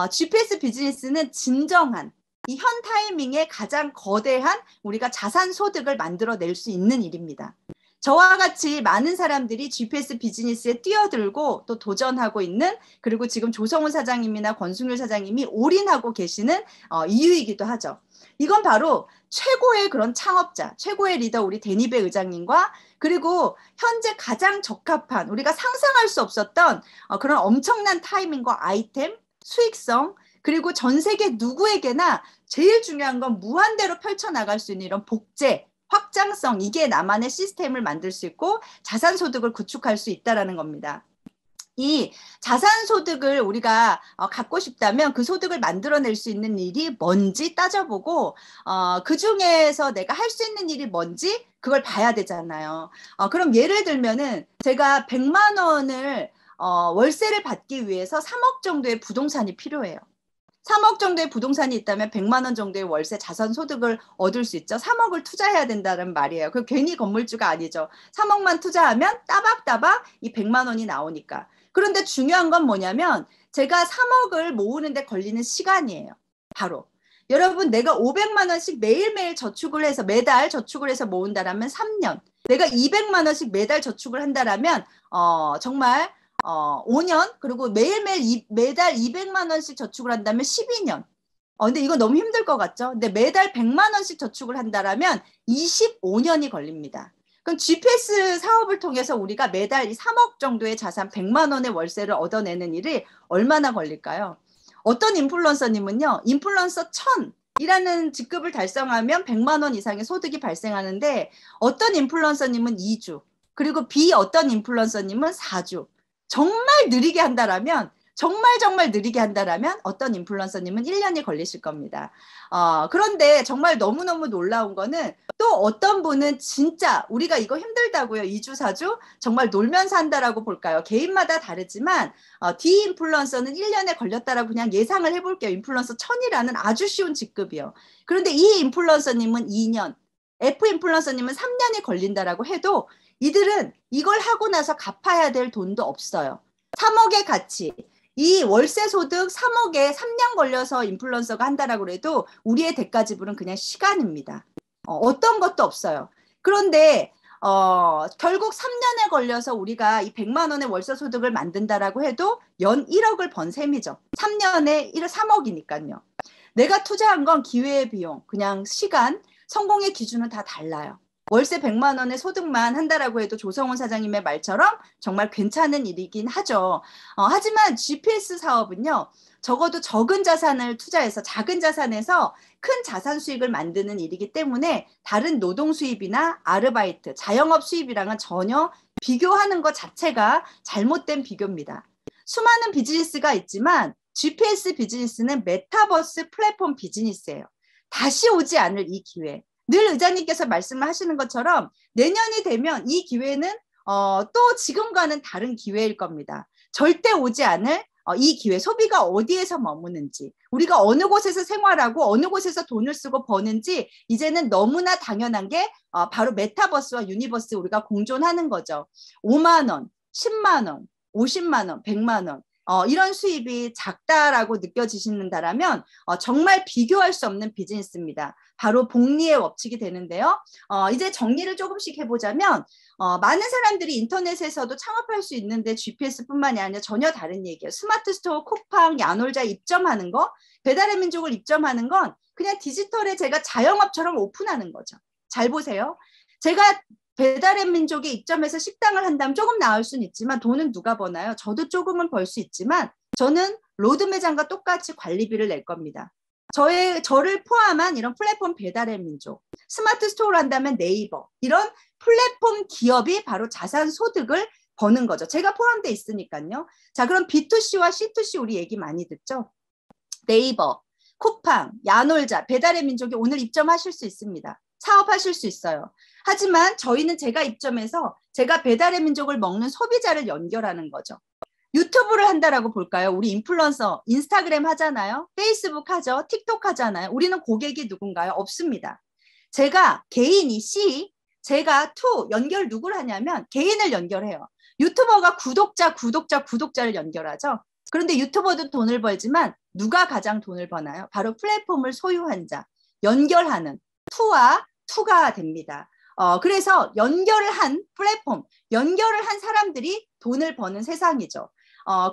S3: GPS 비즈니스는 진정한 이 현 타이밍에 가장 거대한 우리가 자산 소득을 만들어낼 수 있는 일입니다. 저와 같이 많은 사람들이 GPS 비즈니스에 뛰어들고 또 도전하고 있는, 그리고 지금 조성훈 사장님이나 권순율 사장님이 올인하고 계시는 이유이기도 하죠. 이건 바로 최고의 그런 창업자, 최고의 리더 우리 데니베 의장님과, 그리고 현재 가장 적합한, 우리가 상상할 수 없었던 그런 엄청난 타이밍과 아이템, 수익성, 그리고 전 세계 누구에게나 제일 중요한 건 무한대로 펼쳐나갈 수 있는 이런 복제, 확장성, 이게 나만의 시스템을 만들 수 있고 자산소득을 구축할 수 있다는 겁니다. 이 자산소득을 우리가 갖고 싶다면 그 소득을 만들어낼 수 있는 일이 뭔지 따져보고 그 중에서 내가 할 수 있는 일이 뭔지 그걸 봐야 되잖아요. 그럼 예를 들면은 제가 100만 원을 월세를 받기 위해서 3억 정도의 부동산이 필요해요. 3억 정도의 부동산이 있다면 100만 원 정도의 월세 자산 소득을 얻을 수 있죠. 3억을 투자해야 된다는 말이에요. 그 괜히 건물주가 아니죠. 3억만 투자하면 따박따박 이 100만 원이 나오니까. 그런데 중요한 건 뭐냐면 제가 3억을 모으는데 걸리는 시간이에요. 바로. 여러분, 내가 500만 원씩 매일매일 저축을 해서, 매달 저축을 해서 모은다라면 3년. 내가 200만 원씩 매달 저축을 한다라면 정말 5년, 그리고 매일매일 매달 200만 원씩 저축을 한다면 12년. 근데 이거 너무 힘들 것 같죠? 근데 매달 100만 원씩 저축을 한다라면 25년이 걸립니다. 그럼 GPS 사업을 통해서 우리가 매달 3억 정도의 자산 100만 원의 월세를 얻어내는 일이 얼마나 걸릴까요? 어떤 인플루언서님은요, 인플루언서 1000이라는 직급을 달성하면 100만 원 이상의 소득이 발생하는데, 어떤 인플루언서님은 2주, 그리고 어떤 인플루언서님은 4주. 정말 느리게 한다라면, 정말 느리게 한다라면 어떤 인플루언서님은 1년이 걸리실 겁니다. 그런데 정말 너무너무 놀라운 거는, 또 어떤 분은 진짜 우리가 이거 힘들다고요. 2주, 4주? 정말 놀면서 한다라고 볼까요? 개인마다 다르지만 D 인플루언서는 1년에 걸렸다라고 그냥 예상을 해볼게요. 인플루언서 1000이라는 아주 쉬운 직급이요. 그런데 이 인플루언서님은 2년, F 인플루언서님은 3년이 걸린다라고 해도 이들은 이걸 하고 나서 갚아야 될 돈도 없어요. 3억의 가치, 이 월세 소득 3억에 3년 걸려서 인플루언서가 한다라고 해도 우리의 대가 지불은 그냥 시간입니다. 어떤 것도 없어요. 그런데 결국 3년에 걸려서 우리가 이 100만 원의 월세 소득을 만든다라고 해도 연 1억을 번 셈이죠. 3년에 3억이니까요. 내가 투자한 건 기회의 비용, 그냥 시간, 성공의 기준은 다 달라요. 월세 100만 원의 소득만 한다라고 해도 조성훈 사장님의 말처럼 정말 괜찮은 일이긴 하죠. 하지만 GPS 사업은요. 적어도 적은 자산을 투자해서 작은 자산에서 큰 자산 수익을 만드는 일이기 때문에 다른 노동 수입이나 아르바이트, 자영업 수입이랑은 전혀 비교하는 것 자체가 잘못된 비교입니다. 수많은 비즈니스가 있지만 GPS 비즈니스는 메타버스 플랫폼 비즈니스예요. 다시 오지 않을 이 기회. 늘 의장님께서 말씀을 하시는 것처럼 내년이 되면 이 기회는 또 지금과는 다른 기회일 겁니다. 절대 오지 않을 이 기회, 소비가 어디에서 머무는지, 우리가 어느 곳에서 생활하고 어느 곳에서 돈을 쓰고 버는지 이제는 너무나 당연한 게 바로 메타버스와 유니버스 우리가 공존하는 거죠. 5만 원, 10만 원, 50만 원, 100만 원. 이런 수입이 작다라고 느껴지신다라면 정말 비교할 수 없는 비즈니스입니다. 바로 복리의 법칙이 되는데요. 이제 정리를 조금씩 해보자면 많은 사람들이 인터넷에서도 창업할 수 있는데 GPS뿐만이 아니라 전혀 다른 얘기예요. 스마트 스토어, 쿠팡, 야놀자 입점하는 거, 배달의 민족을 입점하는 건 그냥 디지털에 제가 자영업처럼 오픈하는 거죠. 잘 보세요. 제가 배달의 민족에 입점해서 식당을 한다면 조금 나을 수는 있지만 돈은 누가 버나요? 저도 조금은 벌 수 있지만 저는 로드 매장과 똑같이 관리비를 낼 겁니다. 저를 포함한 이런 플랫폼 배달의 민족, 스마트 스토어를 한다면 네이버, 이런 플랫폼 기업이 바로 자산 소득을 버는 거죠. 제가 포함되어 있으니까요. 자, 그럼 B2C와 C2C 우리 얘기 많이 듣죠? 네이버, 쿠팡, 야놀자, 배달의 민족이 오늘 입점하실 수 있습니다. 사업하실 수 있어요. 하지만 저희는 제가 입점해서 제가 배달의 민족을 먹는 소비자를 연결하는 거죠. 유튜브를 한다라고 볼까요? 우리 인플루언서 인스타그램 하잖아요. 페이스북 하죠. 틱톡 하잖아요. 우리는 고객이 누군가요? 없습니다. 제가 개인이 C, 제가 투 연결 누구를 하냐면 개인을 연결해요. 유튜버가 구독자를 연결하죠. 그런데 유튜버도 돈을 벌지만 누가 가장 돈을 버나요? 바로 플랫폼을 소유한 자, 연결하는 투가 됩니다. 그래서 연결을 한 플랫폼, 연결을 한 사람들이 돈을 버는 세상이죠.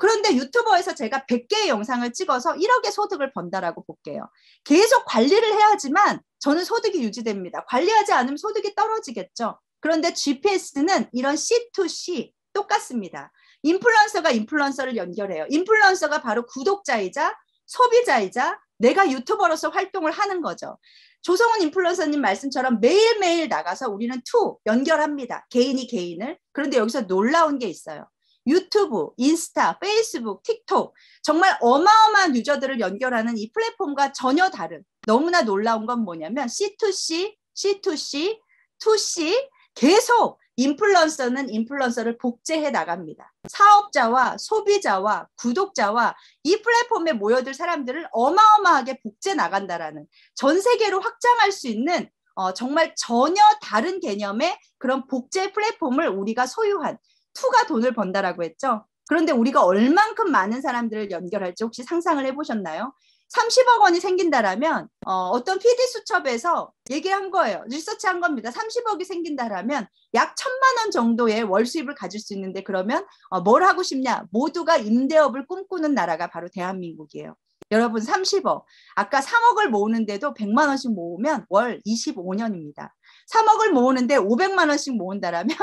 S3: 그런데 유튜버에서 제가 100개의 영상을 찍어서 1억의 소득을 번다라고 볼게요. 계속 관리를 해야 하지만 저는 소득이 유지됩니다. 관리하지 않으면 소득이 떨어지겠죠. 그런데 GPS는 이런 C2C 똑같습니다. 인플루언서가 인플루언서를 연결해요. 인플루언서가 바로 구독자이자 소비자이자 내가 유튜버로서 활동을 하는 거죠. 조성훈 인플루언서님 말씀처럼 매일매일 나가서 우리는 연결합니다. 개인이 개인을. 그런데 여기서 놀라운 게 있어요. 유튜브, 인스타, 페이스북, 틱톡 정말 어마어마한 유저들을 연결하는 이 플랫폼과 전혀 다른 너무나 놀라운 건 뭐냐면 C2C, C2C, 2C 계속 인플루언서는 인플루언서를 복제해 나갑니다. 사업자와 소비자와 구독자와 이 플랫폼에 모여들 사람들을 어마어마하게 복제 나간다라는 전 세계로 확장할 수 있는 정말 전혀 다른 개념의 그런 복제 플랫폼을 우리가 소유한 투가 돈을 번다라고 했죠. 그런데 우리가 얼만큼 많은 사람들을 연결할지 혹시 상상을 해보셨나요? 30억 원이 생긴다라면 어떤 PD 수첩에서 얘기한 거예요. 리서치한 겁니다. 30억이 생긴다라면 약 1,000만 원 정도의 월 수입을 가질 수 있는데 그러면 뭘 하고 싶냐? 모두가 임대업을 꿈꾸는 나라가 바로 대한민국이에요. 여러분 30억. 아까 3억을 모으는데도 100만 원씩 모으면 월 25년입니다. 3억을 모으는데 500만 원씩 모은다라면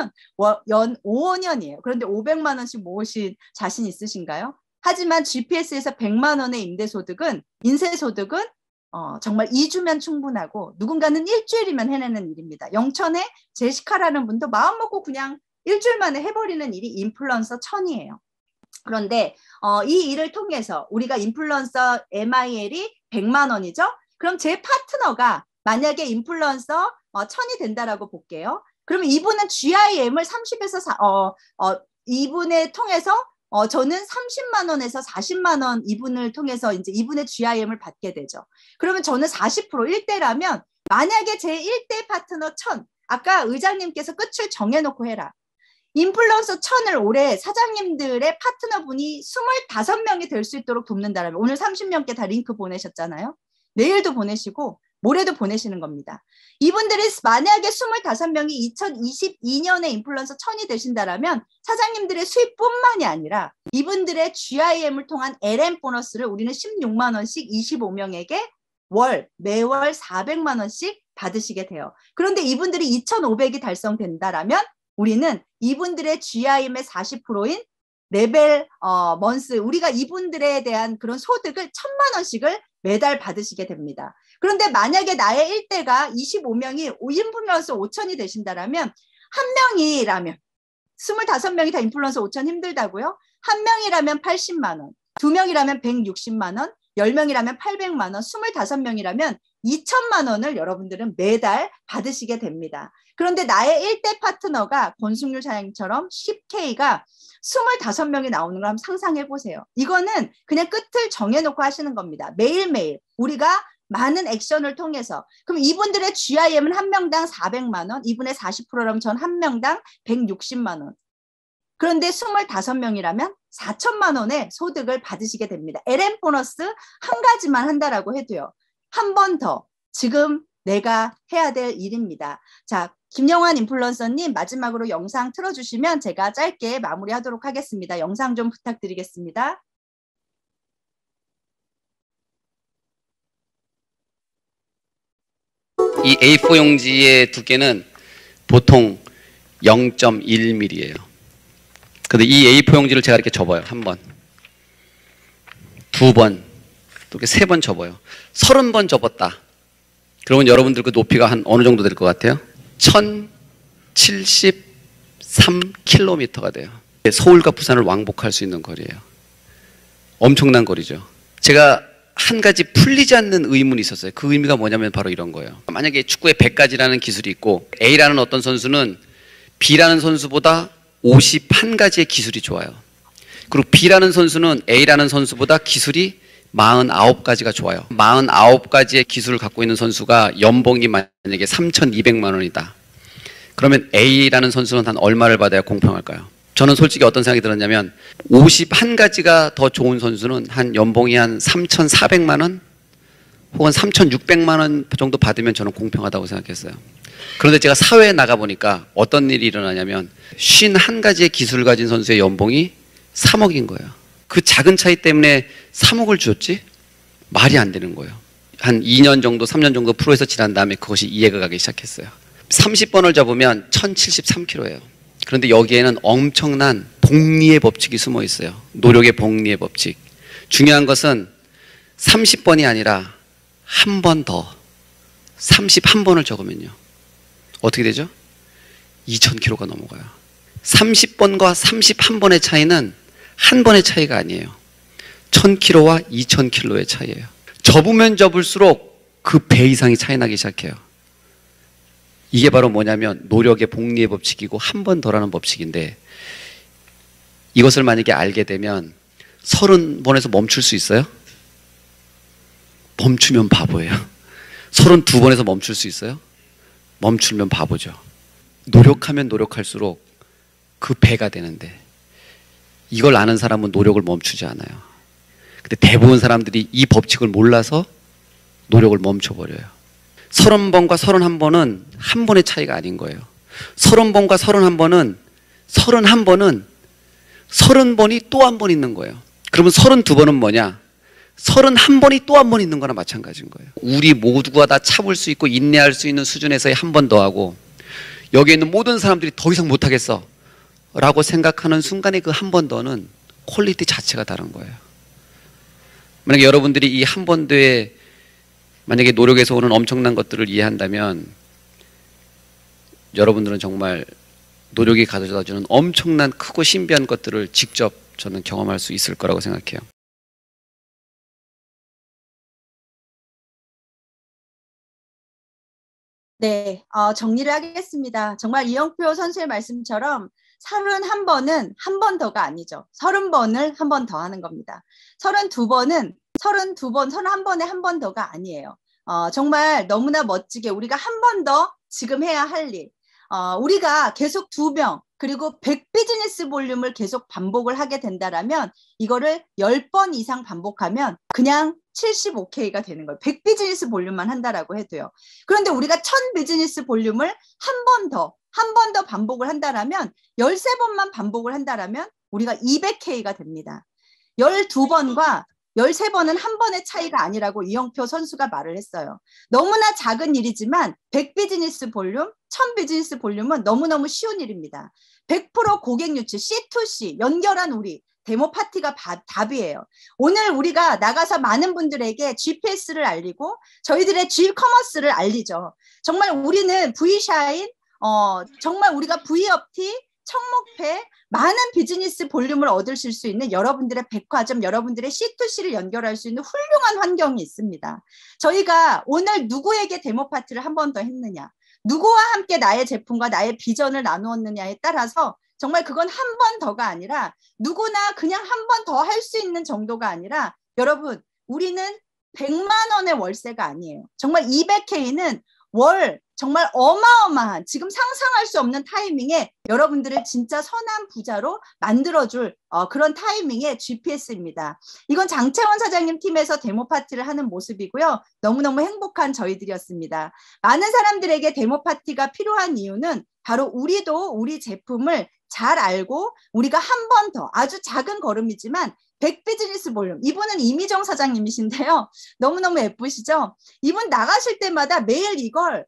S3: 연 5년이에요. 그런데 500만 원씩 모으실 자신 있으신가요? 하지만 GPS에서 100만 원의 인세소득은 정말 2주면 충분하고 누군가는 일주일이면 해내는 일입니다. 영천에 제시카라는 분도 마음 먹고 그냥 일주일 만에 해버리는 일이 인플루언서 천이에요. 그런데 이 일을 통해서 우리가 인플루언서 MIL이 100만 원이죠. 그럼 제 파트너가 만약에 인플루언서 1000이 된다라고 볼게요. 그러면 이분은 GIM을 30에서 이분을 통해서 저는 30만 원에서 40만 원 이분을 통해서 이제 이분의 GIM을 받게 되죠. 그러면 저는 40% 1대라면 만약에 제 1대 파트너 1000, 아까 의장님께서 끝을 정해놓고 해라. 인플루언서 1000을 올해 사장님들의 파트너분이 25명이 될 수 있도록 돕는다라면 오늘 30명께 다 링크 보내셨잖아요. 내일도 보내시고 모레도 보내시는 겁니다. 이분들이 만약에 25명이 2022년에 인플루언서 1000이 되신다라면 사장님들의 수입뿐만이 아니라 이분들의 GIM을 통한 LM 보너스를 우리는 16만 원씩 25명에게 매월 400만 원씩 받으시게 돼요. 그런데 이분들이 2,500이 달성된다라면 우리는 이분들의 GIM의 40%인 레벨 먼스, 우리가 이분들에 대한 그런 소득을 1,000만 원씩을 매달 받으시게 됩니다. 그런데 만약에 나의 일대가 25명이 인플루언서 5,000이 되신다라면 한 명이라면 25명이 다 인플루언서 5,000 힘들다고요? 한 명이라면 80만 원, 두 명이라면 160만 원, 10명이라면 800만 원, 25명이라면 2천만 원을 여러분들은 매달 받으시게 됩니다. 그런데 나의 일대 파트너가 권숙률 사장님처럼 10K가 25명이 나오는 걸 한번 상상해 보세요. 이거는 그냥 끝을 정해놓고 하시는 겁니다. 매일매일 우리가 많은 액션을 통해서. 그럼 이분들의 GIM은 한 명당 400만 원, 이분의 40%라면 전 한 명당 160만 원. 그런데 25명이라면 4천만 원의 소득을 받으시게 됩니다. LM 보너스 한 가지만 한다라고 해도요. 한 번 더 지금 내가 해야 될 일입니다. 자, 김영환 인플루언서님 마지막으로 영상 틀어주시면 제가 짧게 마무리하도록 하겠습니다. 영상 좀 부탁드리겠습니다.
S4: 이 A4 용지의 두께는 보통 0.1mm예요. 근데 이 A4 용지를 제가 이렇게 접어요. 한 번, 두 번, 또 이렇게 세 번 접어요. 30번 접었다. 그러면 여러분들 그 높이가 한 어느 정도 될 것 같아요? 1,073km가 돼요. 서울과 부산을 왕복할 수 있는 거리예요. 엄청난 거리죠. 제가 한 가지 풀리지 않는 의문이 있었어요. 그 의미가 뭐냐면 바로 이런 거예요. 만약에 축구에 100가지라는 기술이 있고 A라는 어떤 선수는 B라는 선수보다 51가지의 기술이 좋아요. 그리고 B라는 선수는 A라는 선수보다 기술이 49가지가 좋아요. 49가지의 기술을 갖고 있는 선수가 연봉이 만약에 3,200만 원이다. 그러면 A라는 선수는 한 얼마를 받아야 공평할까요? 저는 솔직히 어떤 생각이 들었냐면 51가지가 더 좋은 선수는 한 연봉이 한 3,400만 원 혹은 3,600만 원 정도 받으면 저는 공평하다고 생각했어요. 그런데 제가 사회에 나가보니까 어떤 일이 일어나냐면 51가지의 기술을 가진 선수의 연봉이 3억인 거예요. 그 작은 차이 때문에 3억을 줬지? 말이 안 되는 거예요. 한 2년 정도, 3년 정도 프로에서 지난 다음에 그것이 이해가 가기 시작했어요. 30번을 접으면 1,073kg예요. 그런데 여기에는 엄청난 복리의 법칙이 숨어 있어요. 노력의 복리의 법칙. 중요한 것은 30번이 아니라 한 번 더 31번을 적으면요. 어떻게 되죠? 2,000kg가 넘어가요. 30번과 31번의 차이는 한 번의 차이가 아니에요. 1,000kg와 2,000kg의 차이예요. 접으면 접을수록 그 배 이상이 차이 나기 시작해요. 이게 바로 뭐냐면 노력의 복리의 법칙이고 한 번 더라는 법칙인데, 이것을 만약에 알게 되면 30번에서 멈출 수 있어요? 멈추면 바보예요. 32번에서 멈출 수 있어요? 멈추면 바보죠. 노력하면 노력할수록 그 배가 되는데, 이걸 아는 사람은 노력을 멈추지 않아요. 근데 대부분 사람들이 이 법칙을 몰라서 노력을 멈춰버려요. 30번과 31번은 한 번의 차이가 아닌 거예요. 30번과 31번은 30번이 또 한 번 있는 거예요. 그러면 32번은 뭐냐? 31번이 또 한 번 있는 거나 마찬가지인 거예요. 우리 모두가 다 참을 수 있고 인내할 수 있는 수준에서의 한 번 더 하고, 여기에 있는 모든 사람들이 더 이상 못하겠어 라고 생각하는 순간에 그 한 번 더는 퀄리티 자체가 다른 거예요. 만약에 여러분들이 이 한 번 더에 만약에 노력에서 오는 엄청난 것들을 이해한다면, 여러분들은 정말 노력이 가져다주는 엄청난 크고 신비한 것들을 직접 저는 경험할 수 있을 거라고 생각해요.
S3: 네, 정리를 하겠습니다. 정말 이영표 선수의 말씀처럼 31번은 한 번 더가 아니죠. 30번을 한 번 더 하는 겁니다. 32번은 31번에 한 번 더가 아니에요. 정말 너무나 멋지게 우리가 한 번 더 지금 해야 할 일. 우리가 계속 2명, 그리고 100 비즈니스 볼륨을 계속 반복을 하게 된다라면, 이거를 10번 이상 반복하면 그냥 75K가 되는 거예요. 100 비즈니스 볼륨만 한다라고 해도요. 그런데 우리가 1000 비즈니스 볼륨을 한 번 더 반복을 한다라면, 13번만 반복을 한다라면 우리가 200K가 됩니다. 12번과 13번은 한 번의 차이가 아니라고 이영표 선수가 말을 했어요. 너무나 작은 일이지만 100 비즈니스 볼륨, 1000 비즈니스 볼륨은 너무너무 쉬운 일입니다. 100% 고객 유치, C2C 연결한 우리 데모 파티가 답이에요. 오늘 우리가 나가서 많은 분들에게 GPS를 알리고 저희들의 G커머스를 알리죠. 정말 우리는 V샤인, 정말 우리가 V업티, 청목패 많은 비즈니스 볼륨을 얻으실 수 있는 여러분들의 백화점, 여러분들의 C2C를 연결할 수 있는 훌륭한 환경이 있습니다. 저희가 오늘 누구에게 데모 파티를 한 번 더 했느냐, 누구와 함께 나의 제품과 나의 비전을 나누었느냐에 따라서 정말 그건 한 번 더가 아니라 누구나 그냥 한 번 더 할 수 있는 정도가 아니라 여러분 우리는 100만 원의 월세가 아니에요. 정말 200K는 월 정말 어마어마한 지금 상상할 수 없는 타이밍에 여러분들을 진짜 선한 부자로 만들어줄 그런 타이밍의 GPS입니다. 이건 장채원 사장님 팀에서 데모 파티를 하는 모습이고요. 너무너무 행복한 저희들이었습니다. 많은 사람들에게 데모 파티가 필요한 이유는 바로 우리도 우리 제품을 잘 알고 우리가 한 번 더 아주 작은 걸음이지만 100 비즈니스 볼륨. 이분은 이미정 사장님이신데요. 너무너무 예쁘시죠? 이분 나가실 때마다 매일 이걸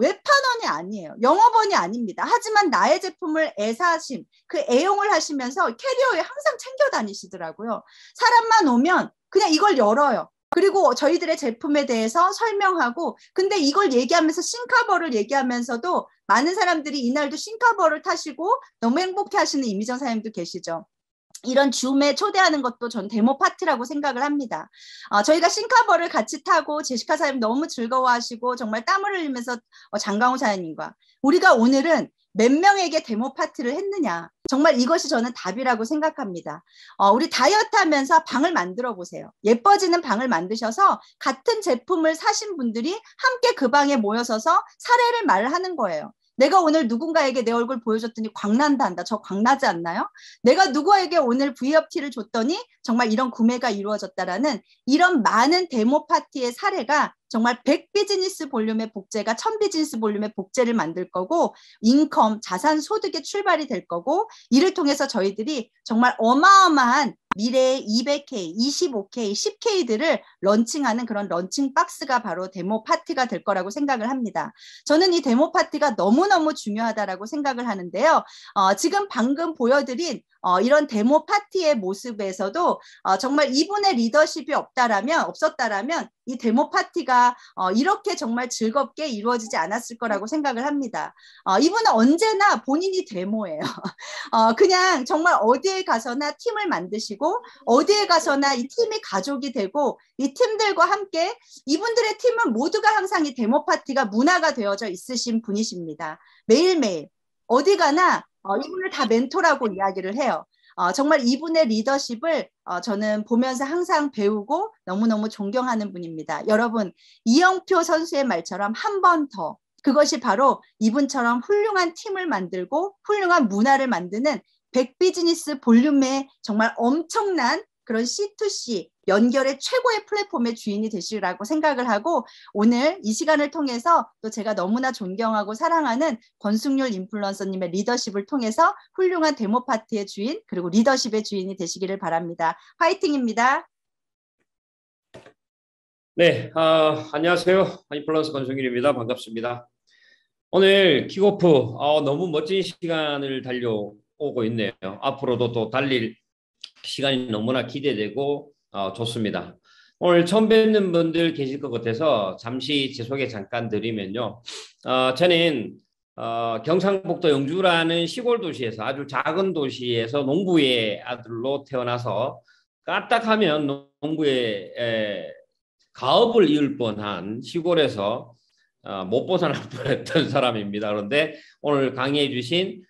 S3: 웹판원이 아니에요. 영업원이 아닙니다. 하지만 나의 제품을 애사심, 그 애용을 하시면서 캐리어에 항상 챙겨 다니시더라고요. 사람만 오면 그냥 이걸 열어요. 그리고 저희들의 제품에 대해서 설명하고 근데 이걸 얘기하면서 싱카버를 얘기하면서도 많은 사람들이 이날도 싱카버를 타시고 너무 행복해 하시는 이미정 사장님도 계시죠. 이런 줌에 초대하는 것도 전 데모 파티라고 생각을 합니다. 저희가 싱카버를 같이 타고 제시카 사장님 너무 즐거워하시고 정말 땀을 흘리면서 장강호 사장님과 우리가 오늘은 몇 명에게 데모 파티를 했느냐. 정말 이것이 저는 답이라고 생각합니다. 우리 다이어트 하면서 방을 만들어 보세요. 예뻐지는 방을 만드셔서 같은 제품을 사신 분들이 함께 그 방에 모여서서 사례를 말하는 거예요. 내가 오늘 누군가에게 내 얼굴 보여줬더니 광난다 한다. 저 광나지 않나요? 내가 누구에게 오늘 V업티를 줬더니 정말 이런 구매가 이루어졌다라는 이런 많은 데모 파티의 사례가 정말 100 비즈니스 볼륨의 복제가 1000 비즈니스 볼륨의 복제를 만들 거고 인컴, 자산 소득의 출발이 될 거고 이를 통해서 저희들이 정말 어마어마한 미래의 200K, 25K, 10K들을 런칭하는 그런 런칭 박스가 바로 데모 파티가 될 거라고 생각을 합니다. 저는 이 데모 파티가 너무너무 중요하다라고 생각을 하는데요. 지금 방금 보여드린 이런 데모 파티의 모습에서도 정말 이분의 리더십이 없었다라면 이 데모 파티가 이렇게 정말 즐겁게 이루어지지 않았을 거라고 생각을 합니다. 이분은 언제나 본인이 데모예요. 그냥 정말 어디에 가서나 팀을 만드시고 어디에 가서나 이 팀이 가족이 되고 이 팀들과 함께 이분들의 팀은 모두가 항상 이 데모 파티가 문화가 되어져 있으신 분이십니다. 매일매일 어디 가나 이분을 다 멘토라고 이야기를 해요. 정말 이분의 리더십을 저는 보면서 항상 배우고 너무너무 존경하는 분입니다. 여러분 이영표 선수의 말처럼 한 번 더 그것이 바로 이분처럼 훌륭한 팀을 만들고 훌륭한 문화를 만드는 100 비즈니스 볼륨의 정말 엄청난 그런 C2C 연결의 최고의 플랫폼의 주인이 되시라고 생각을 하고 오늘 이 시간을 통해서 또 제가 너무나 존경하고 사랑하는 권숙률 인플루언서님의 리더십을 통해서 훌륭한 데모 파티의 주인 그리고 리더십의 주인이 되시기를 바랍니다. 화이팅입니다.
S5: 네, 안녕하세요. 인플루언서 권숙률입니다. 반갑습니다. 오늘 킥오프 너무 멋진 시간을 달려오고 있네요. 앞으로도 또 달릴 시간이 너무나 기대되고 좋습니다. 오늘 처음 뵙는 분들 계실 것 같아서 잠시 제 소개 잠깐 드리면요. 저는 경상북도 영주라는 시골 도시에서 아주 작은 도시에서 농부의 아들로 태어나서 까딱하면 농부의 가업을 이을 뻔한 시골에서 못 벗어날 뻔했던 사람입니다. 그런데 오늘 강의해 주신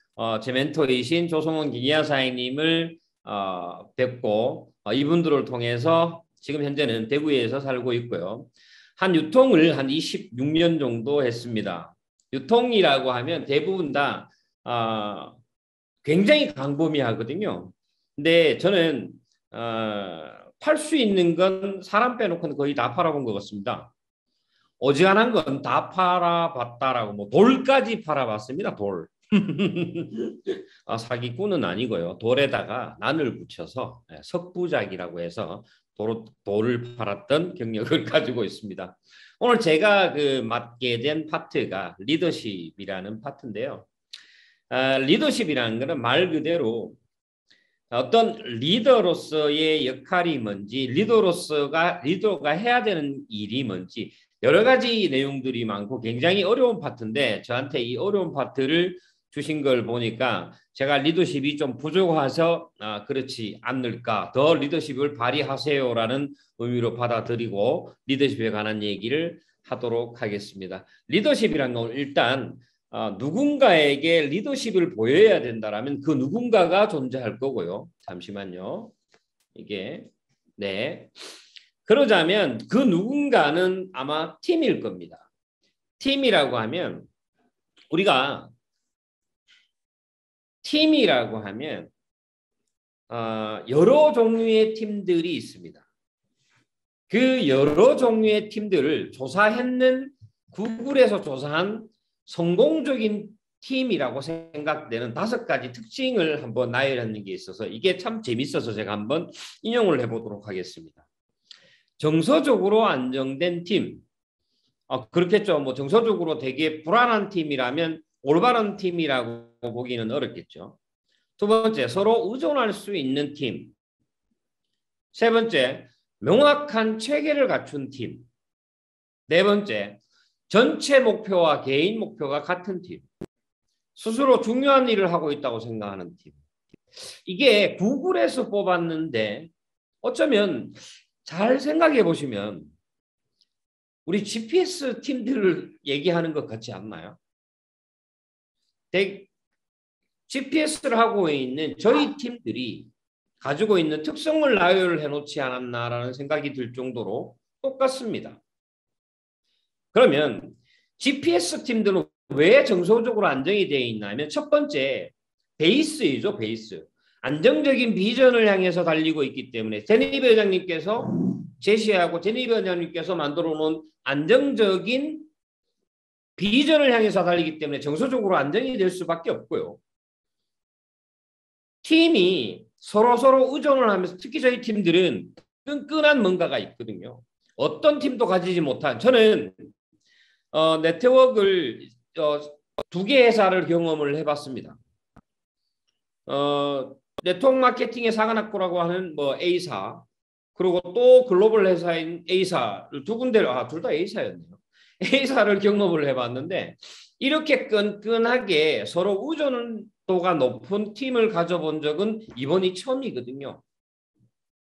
S5: 제 멘토이신 조성원 기기야 사장님을 뵙고 이분들을 통해서 지금 현재는 대구에서 살고 있고요. 한 유통을 한 26년 정도 했습니다. 유통이라고 하면 대부분 다 굉장히 광범위하거든요. 근데 저는 팔 수 있는 건 사람 빼놓고는 거의 다 팔아본 것 같습니다. 어지간한 건 다 팔아봤다라고 뭐 돌까지 팔아봤습니다. 돌. 사기꾼은 아니고요. 돌에다가 난을 붙여서 석부작이라고 해서 돌을 팔았던 경력을 가지고 있습니다. 오늘 제가 맡게 된 파트가 리더십이라는 파트인데요. 리더십이라는 것은 말 그대로 어떤 리더로서의 역할이 뭔지, 리더가 해야 되는 일이 뭔지 여러 가지 내용들이 많고 굉장히 어려운 파트인데 저한테 이 어려운 파트를 주신 걸 보니까 제가 리더십이 좀 부족해서 그렇지 않을까, 더 리더십을 발휘하세요라는 의미로 받아들이고 리더십에 관한 얘기를 하도록 하겠습니다. 리더십이란 건 일단 누군가에게 리더십을 보여야 된다라면 그 누군가가 존재할 거고요. 잠시만요. 이게 네. 그러자면 그 누군가는 아마 팀일 겁니다. 팀이라고 하면 우리가 팀이라고 하면 여러 종류의 팀들이 있습니다. 그 여러 종류의 팀들을 구글에서 조사한 성공적인 팀이라고 생각되는 5가지 특징을 한번 나열하는 게 있어서 이게 참 재밌어서 제가 한번 인용을 해보도록 하겠습니다. 정서적으로 안정된 팀. 그렇겠죠. 뭐 정서적으로 되게 불안한 팀이라면 올바른 팀이라고 보기는 어렵겠죠. 두 번째, 서로 의존할 수 있는 팀. 세 번째, 명확한 체계를 갖춘 팀. 네 번째, 전체 목표와 개인 목표가 같은 팀. 스스로 중요한 일을 하고 있다고 생각하는 팀. 이게 구글에서 뽑았는데 어쩌면 잘 생각해 보시면 우리 GPS 팀들을 얘기하는 것 같지 않나요? GPS를 하고 있는 저희 팀들이 가지고 있는 특성을 나열해 놓지 않았나라는 생각이 들 정도로 똑같습니다. 그러면 GPS 팀들은 왜 정서적으로 안정이 되어 있냐면 첫 번째 베이스이죠. 베이스. 안정적인 비전을 향해서 달리고 있기 때문에 제니비 회장님께서 제시하고 제니비 회장님께서 만들어 놓은 안정적인 비전을 향해서 달리기 때문에 정서적으로 안정이 될 수밖에 없고요. 팀이 서로 의존을 하면서 특히 저희 팀들은 끈끈한 뭔가가 있거든요. 어떤 팀도 가지지 못한 저는 네트워크를 2개 회사를 경험을 해봤습니다. 네트워크 마케팅의 사관학교라고 하는 A사 그리고 또 글로벌 회사인 A사를 2군데를 둘 다 A사였네요. A사를 경험을 해봤는데 이렇게 끈끈하게 서로 의존도가 높은 팀을 가져본 적은 이번이 처음이거든요.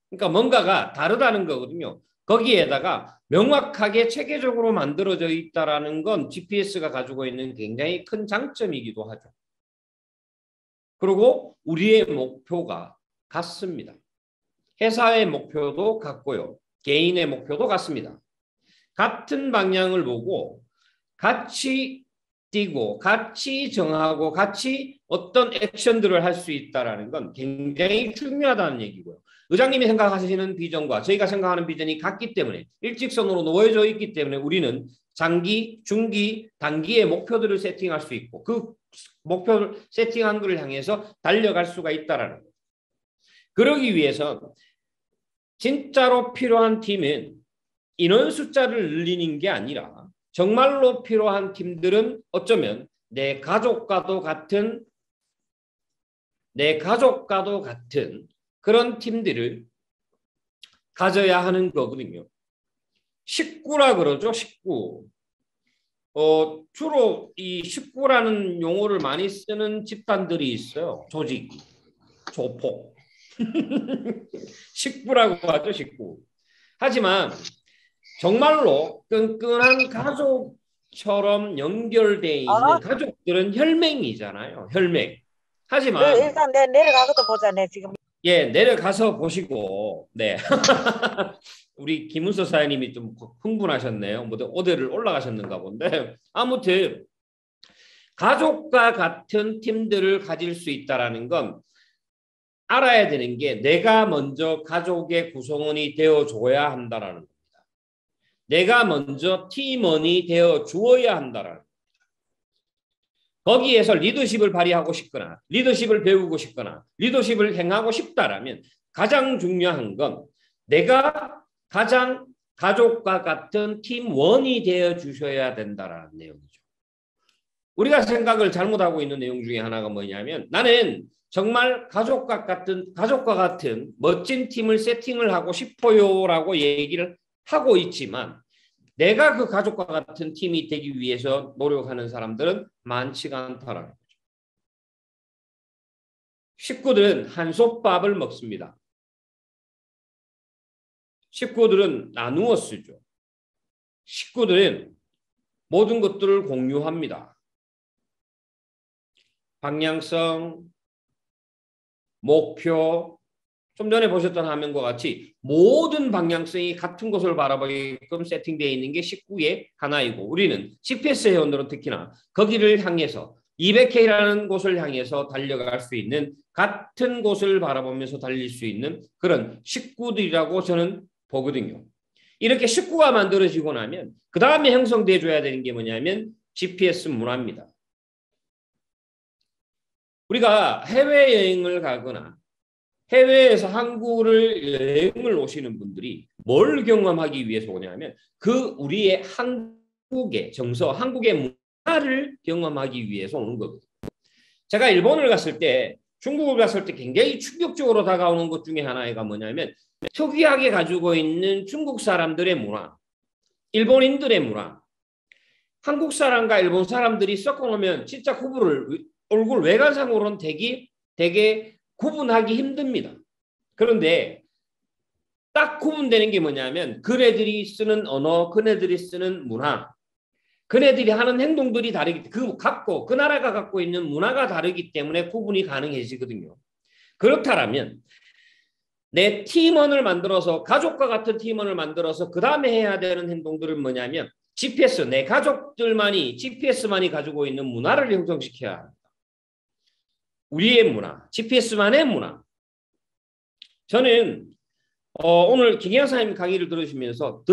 S5: 그러니까 뭔가가 다르다는 거거든요. 거기에다가 명확하게 체계적으로 만들어져 있다는 건 GPS가 가지고 있는 굉장히 큰 장점이기도 하죠. 그리고 우리의 목표가 같습니다. 회사의 목표도 같고요. 개인의 목표도 같습니다. 같은 방향을 보고 같이 뛰고 같이 정하고 같이 어떤 액션들을 할 수 있다는 건 굉장히 중요하다는 얘기고요. 의장님이 생각하시는 비전과 저희가 생각하는 비전이 같기 때문에 일직선으로 놓여져 있기 때문에 우리는 장기, 중기, 단기의 목표들을 세팅할 수 있고 그 목표를 세팅한 것을 향해서 달려갈 수가 있다는 거예요. 그러기 위해서 진짜로 필요한 팀은 인원 숫자를 늘리는 게 아니라 정말로 필요한 팀들은 어쩌면 내 가족과도 같은 그런 팀들을 가져야 하는 거거든요. 식구라 그러죠. 식구. 주로 이 식구라는 용어를 많이 쓰는 집단들이 있어요. 조직, 조폭. 식구라고 하죠. 식구. 하지만 정말로 끈끈한 가족처럼 연결되어 있는 가족들은 혈맹이잖아요. 혈맹. 하지만
S6: 일단 내려가고도 보자. 네, 지금.
S5: 예, 내려가서 보시고 네. 우리 김은서 사장님이 좀 흥분하셨네요. 뭐 어디를 올라가셨는가 본데 아무튼 가족과 같은 팀들을 가질 수 있다는 건 알아야 되는 게 내가 먼저 가족의 구성원이 되어줘야 한다는 겁니다. 내가 먼저 팀원이 되어 주어야 한다는 겁니다. 거기에서 리더십을 발휘하고 싶거나 리더십을 배우고 싶거나 리더십을 행하고 싶다라면 가장 중요한 건 내가 가장 가족과 같은 팀원이 되어 주셔야 된다라는 내용이죠. 우리가 생각을 잘못하고 있는 내용 중에 하나가 뭐냐면 나는 정말 가족과 같은 멋진 팀을 세팅을 하고 싶어요라고 얘기를 하고 있지만 내가 그 가족과 같은 팀이 되기 위해서 노력하는 사람들은 많지가 않다라는 거죠. 식구들은 한솥밥을 먹습니다. 식구들은 나누어 쓰죠. 식구들은 모든 것들을 공유합니다. 방향성, 목표, 좀 전에 보셨던 화면과 같이 모든 방향성이 같은 곳을 바라보게끔 세팅되어 있는 게 식구의 하나이고 우리는 GPS 회원들은 특히나 거기를 향해서 200K라는 곳을 향해서 달려갈 수 있는 같은 곳을 바라보면서 달릴 수 있는 그런 식구들이라고 저는 보거든요. 이렇게 식구가 만들어지고 나면 그 다음에 형성돼 줘야 되는 게 뭐냐면 GPS 문화입니다. 우리가 해외여행을 가거나 해외에서 한국을 여행을 오시는 분들이 뭘 경험하기 위해서 오냐면 그 우리의 한국의 정서, 한국의 문화를 경험하기 위해서 오는 거거든요. 제가 일본을 갔을 때, 중국을 갔을 때 굉장히 충격적으로 다가오는 것 중에 하나가 뭐냐면 특이하게 가지고 있는 중국 사람들의 문화, 일본인들의 문화, 한국 사람과 일본 사람들이 섞어놓으면 진짜 얼굴 외관상으로는 되게 구분하기 힘듭니다. 그런데 딱 구분되는 게 뭐냐면 그네들이 쓰는 언어, 그네들이 쓰는 문화, 그네들이 하는 행동들이 다르기 때문에 그 나라가 갖고 있는 문화가 다르기 때문에 구분이 가능해지거든요. 그렇다면 내 팀원을 만들어서 가족과 같은 팀원을 만들어서 그 다음에 해야 되는 행동들은 뭐냐면 GPS, 내 가족들만이 GPS만이 가지고 있는 문화를 형성시켜야 합니다. 우리의 문화, GPS만의 문화. 저는 오늘 김혜영 선생님 강의를 들으면서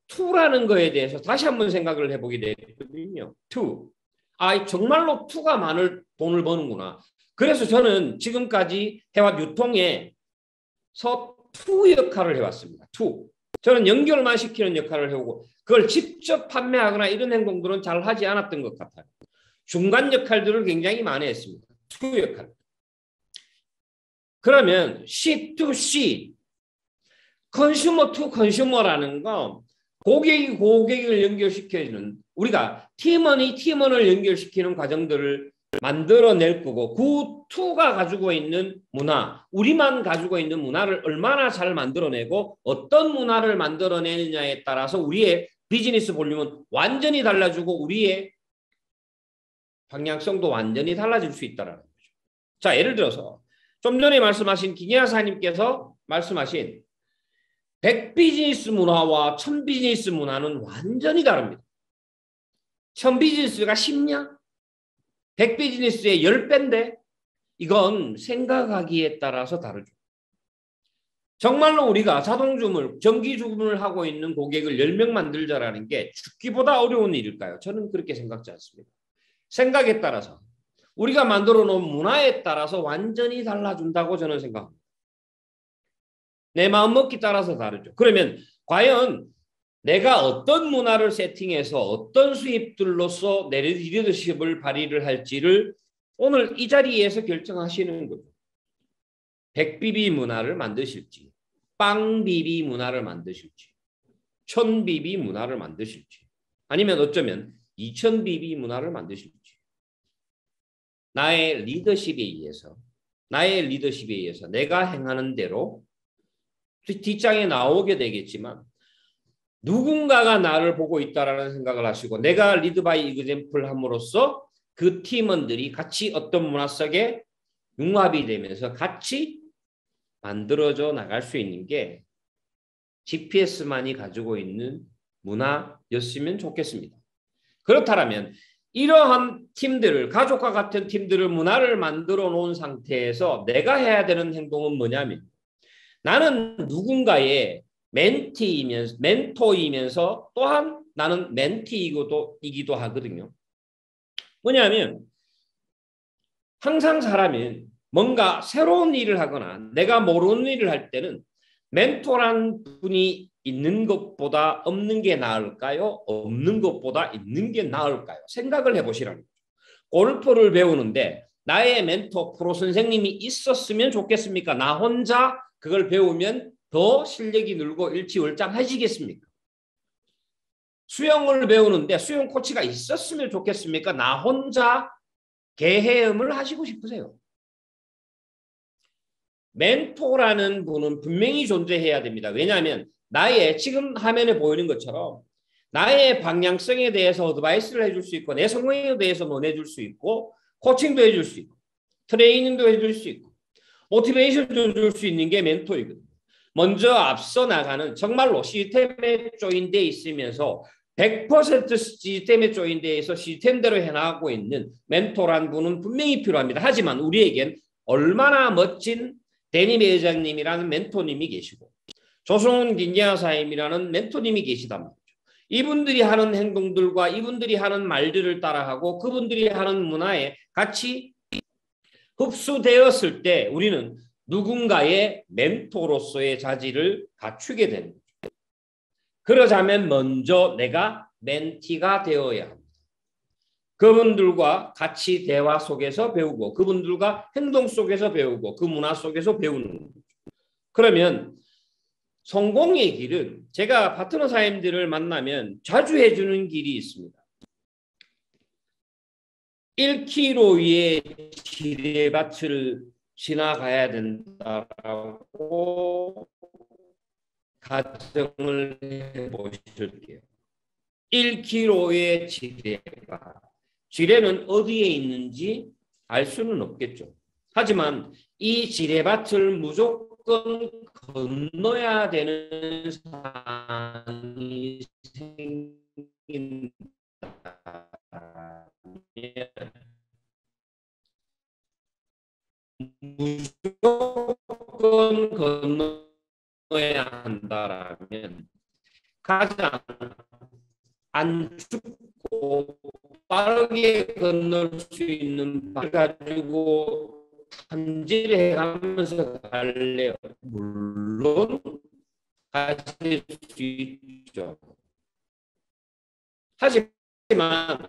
S5: 투라는 거에 대해서 다시 한번 생각을 해보게 됐거든요. 투. 정말로 투가 많은 돈을 버는구나. 그래서 저는 지금까지 해왔 유통에서 투 역할을 해왔습니다. 투. 저는 연결만 시키는 역할을 해오고 그걸 직접 판매하거나 이런 행동들은 잘 하지 않았던 것 같아요. 중간 역할들을 굉장히 많이 했습니다. 투 역할. 그러면 C2C, 컨슈머 투 컨슈머라는 건 고객이 고객을 연결시켜주는 우리가 팀원이 팀원을 연결시키는 과정들을 만들어낼 거고 그 투가 가지고 있는 문화, 우리만 가지고 있는 문화를 얼마나 잘 만들어내고 어떤 문화를 만들어내느냐에 따라서 우리의 비즈니스 볼륨은 완전히 달라지고 우리의 방향성도 완전히 달라질 수 있다는 거죠. 자, 예를 들어서 좀 전에 말씀하신 김혜아 사님께서 말씀하신 100 비즈니스 문화와 1000 비즈니스 문화는 완전히 다릅니다. 1000 비즈니스가 10냐? 100 비즈니스의 10배인데 이건 생각하기에 따라서 다르죠. 정말로 우리가 자동주문, 정기주문을 하고 있는 고객을 10명 만들자라는 게 죽기보다 어려운 일일까요? 저는 그렇게 생각지 않습니다. 생각에 따라서 우리가 만들어 놓은 문화에 따라서 완전히 달라준다고 저는 생각합니다. 내 마음먹기 따라서 다르죠. 그러면 과연 내가 어떤 문화를 세팅해서 어떤 수입들로서 내 리더십을 발휘를 할지를 오늘 이 자리에서 결정하시는 거죠. 100BB 문화를 만드실지, 빵BB 문화를 만드실지, 1000BB 문화를 만드실지, 아니면 어쩌면 2000BB 문화를 만드실지. 나의 리더십에 의해서 내가 행하는 대로 뒷장에 나오게 되겠지만 누군가가 나를 보고 있다라는 생각을 하시고 내가 리드 바이 이그젬플 함으로써 그 팀원들이 같이 어떤 문화 속에 융합이 되면서 같이 만들어져 나갈 수 있는 게 GPS만이 가지고 있는 문화였으면 좋겠습니다. 그렇다면 이러한 팀들을 가족과 같은 팀들을 문화를 만들어 놓은 상태에서 내가 해야 되는 행동은 뭐냐면 나는 누군가의 멘토이면서 또한 나는 멘티이기도 하거든요. 뭐냐면 항상 사람은 뭔가 새로운 일을 하거나 내가 모르는 일을 할 때는 멘토란 분이 있는 것보다 없는 게 나을까요? 없는 것보다 있는 게 나을까요? 생각을 해보시라는 거죠. 골프를 배우는데 나의 멘토 프로 선생님이 있었으면 좋겠습니까? 나 혼자 그걸 배우면 더 실력이 늘고 일취월장해지겠습니까? 수영을 배우는데 수영 코치가 있었으면 좋겠습니까? 나 혼자 개헤엄을 하시고 싶으세요? 멘토라는 분은 분명히 존재해야 됩니다. 왜냐하면 나의 지금 화면에 보이는 것처럼 나의 방향성에 대해서 어드바이스를 해줄 수 있고 내 성공에 대해서 논해줄 수 있고 코칭도 해줄 수 있고 트레이닝도 해줄 수 있고 모티베이션도 줄 수 있는 게 멘토이거든요. 먼저 앞서 나가는 정말로 시스템에 조인되어 있으면서 100% 시스템에 조인되어서 시스템대로 해나가고 있는 멘토란 분은 분명히 필요합니다. 하지만 우리에겐 얼마나 멋진 데니 회장님이라는 멘토님이 계시고 조성훈 김기하사님이라는 멘토님이 계시단 말이죠. 이분들이 하는 행동들과 이분들이 하는 말들을 따라하고 그분들이 하는 문화에 같이 흡수되었을 때 우리는 누군가의 멘토로서의 자질을 갖추게 되는 거죠. 그러자면 먼저 내가 멘티가 되어야 합니다. 그분들과 같이 대화 속에서 배우고 그분들과 행동 속에서 배우고 그 문화 속에서 배우는 거죠. 그러면 성공의 길은 제가 파트너 사님들을 만나면 자주 해주는 길이 있습니다. 1km의 지뢰밭을 지나가야 된다라고 가정을 해보실게요. 1km의 지뢰밭. 지뢰는 어디에 있는지 알 수는 없겠죠. 하지만 이 지뢰밭을 무조건 건너야 되는 상황이 생긴다. 무조건 건너야 한다라면 가장 안 춥고 빠르게 건널 수 있는 발 가지고 탐지를 해가면서 갈래요. 물론 가실 수 있죠. 하지만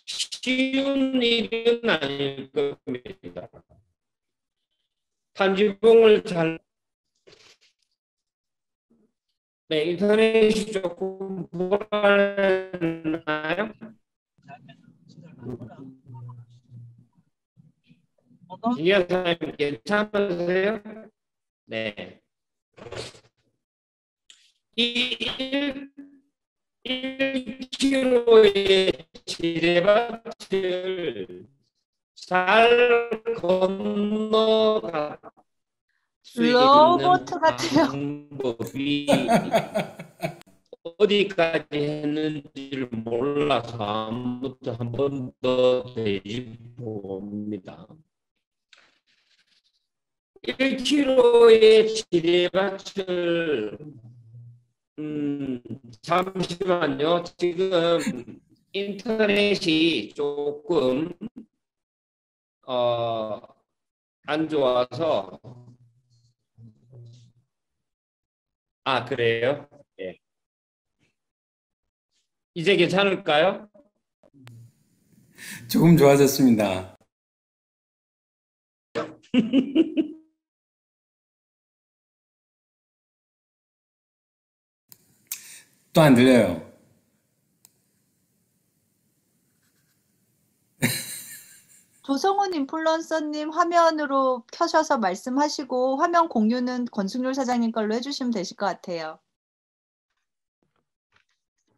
S5: 쉬운 일은 아닐 겁니다. 탄지봉을 잘 네, 인터넷이 조금 불안하나요? 김기하사님 괜찮으세요? 네. 이 1km의 지뢰밭을 잘 건너가 수 있는
S3: 로봇 같아요.
S5: 방법이 어디까지 했는지를 몰라서 아무튼 한 번 더 되짚어봅니다. 1km의 지뢰밭을 잠시만요. 지금 인터넷이 조금 안 좋아서 그래요? 네. 이제 괜찮을까요?
S1: 조금 좋아졌습니다. 또 안 들려요.
S3: 조성훈 인플루언서님 화면으로 켜셔서 말씀하시고 화면 공유는 권승률 사장님 걸로 해주시면 되실 것 같아요.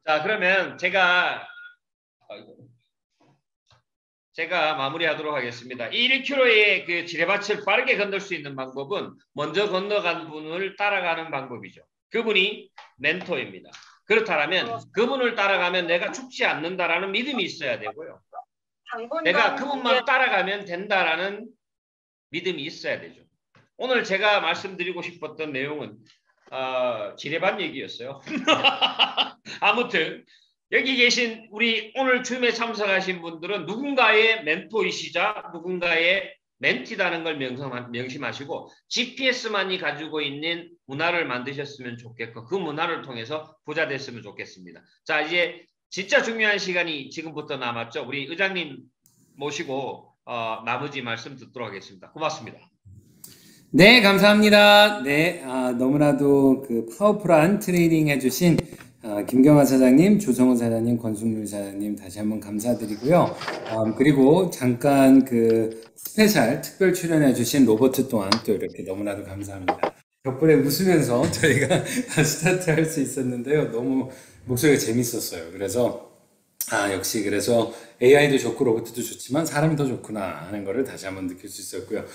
S5: 자, 그러면 제가 마무리하도록 하겠습니다. 이 1km의 그 지뢰밭을 빠르게 건널 수 있는 방법은 먼저 건너간 분을 따라가는 방법이죠. 그분이 멘토입니다. 그렇다면 그분을 따라가면 내가 죽지 않는다라는 믿음이 있어야 되고요. 내가 그분만 따라가면 된다라는 믿음이 있어야 되죠. 오늘 제가 말씀드리고 싶었던 내용은 지뢰밭 얘기였어요. 아무튼 여기 계신 우리 오늘 줌에 참석하신 분들은 누군가의 멘토이시자 누군가의 멘티다는 걸 명심하시고 GPS만이 가지고 있는 문화를 만드셨으면 좋겠고 그 문화를 통해서 부자 됐으면 좋겠습니다. 자, 이제 진짜 중요한 시간이 지금부터 남았죠. 우리 의장님 모시고 나머지 말씀 듣도록 하겠습니다. 고맙습니다.
S1: 네, 감사합니다. 네, 너무나도 그 파워풀한 트레이닝 해주신 김경화 사장님, 조성훈 사장님, 권순률 사장님 다시 한번 감사드리고요. 그리고 잠깐 그 스페셜 특별 출연해주신 로버트 또한 또 이렇게 너무나도 감사합니다. 덕분에 웃으면서 저희가 스타트할 수 있었는데요. 너무 목소리가 재밌었어요. 그래서 역시 그래서 AI도 좋고 로봇도 좋지만 사람이 더 좋구나 하는 거를 다시 한번 느낄 수 있었고요.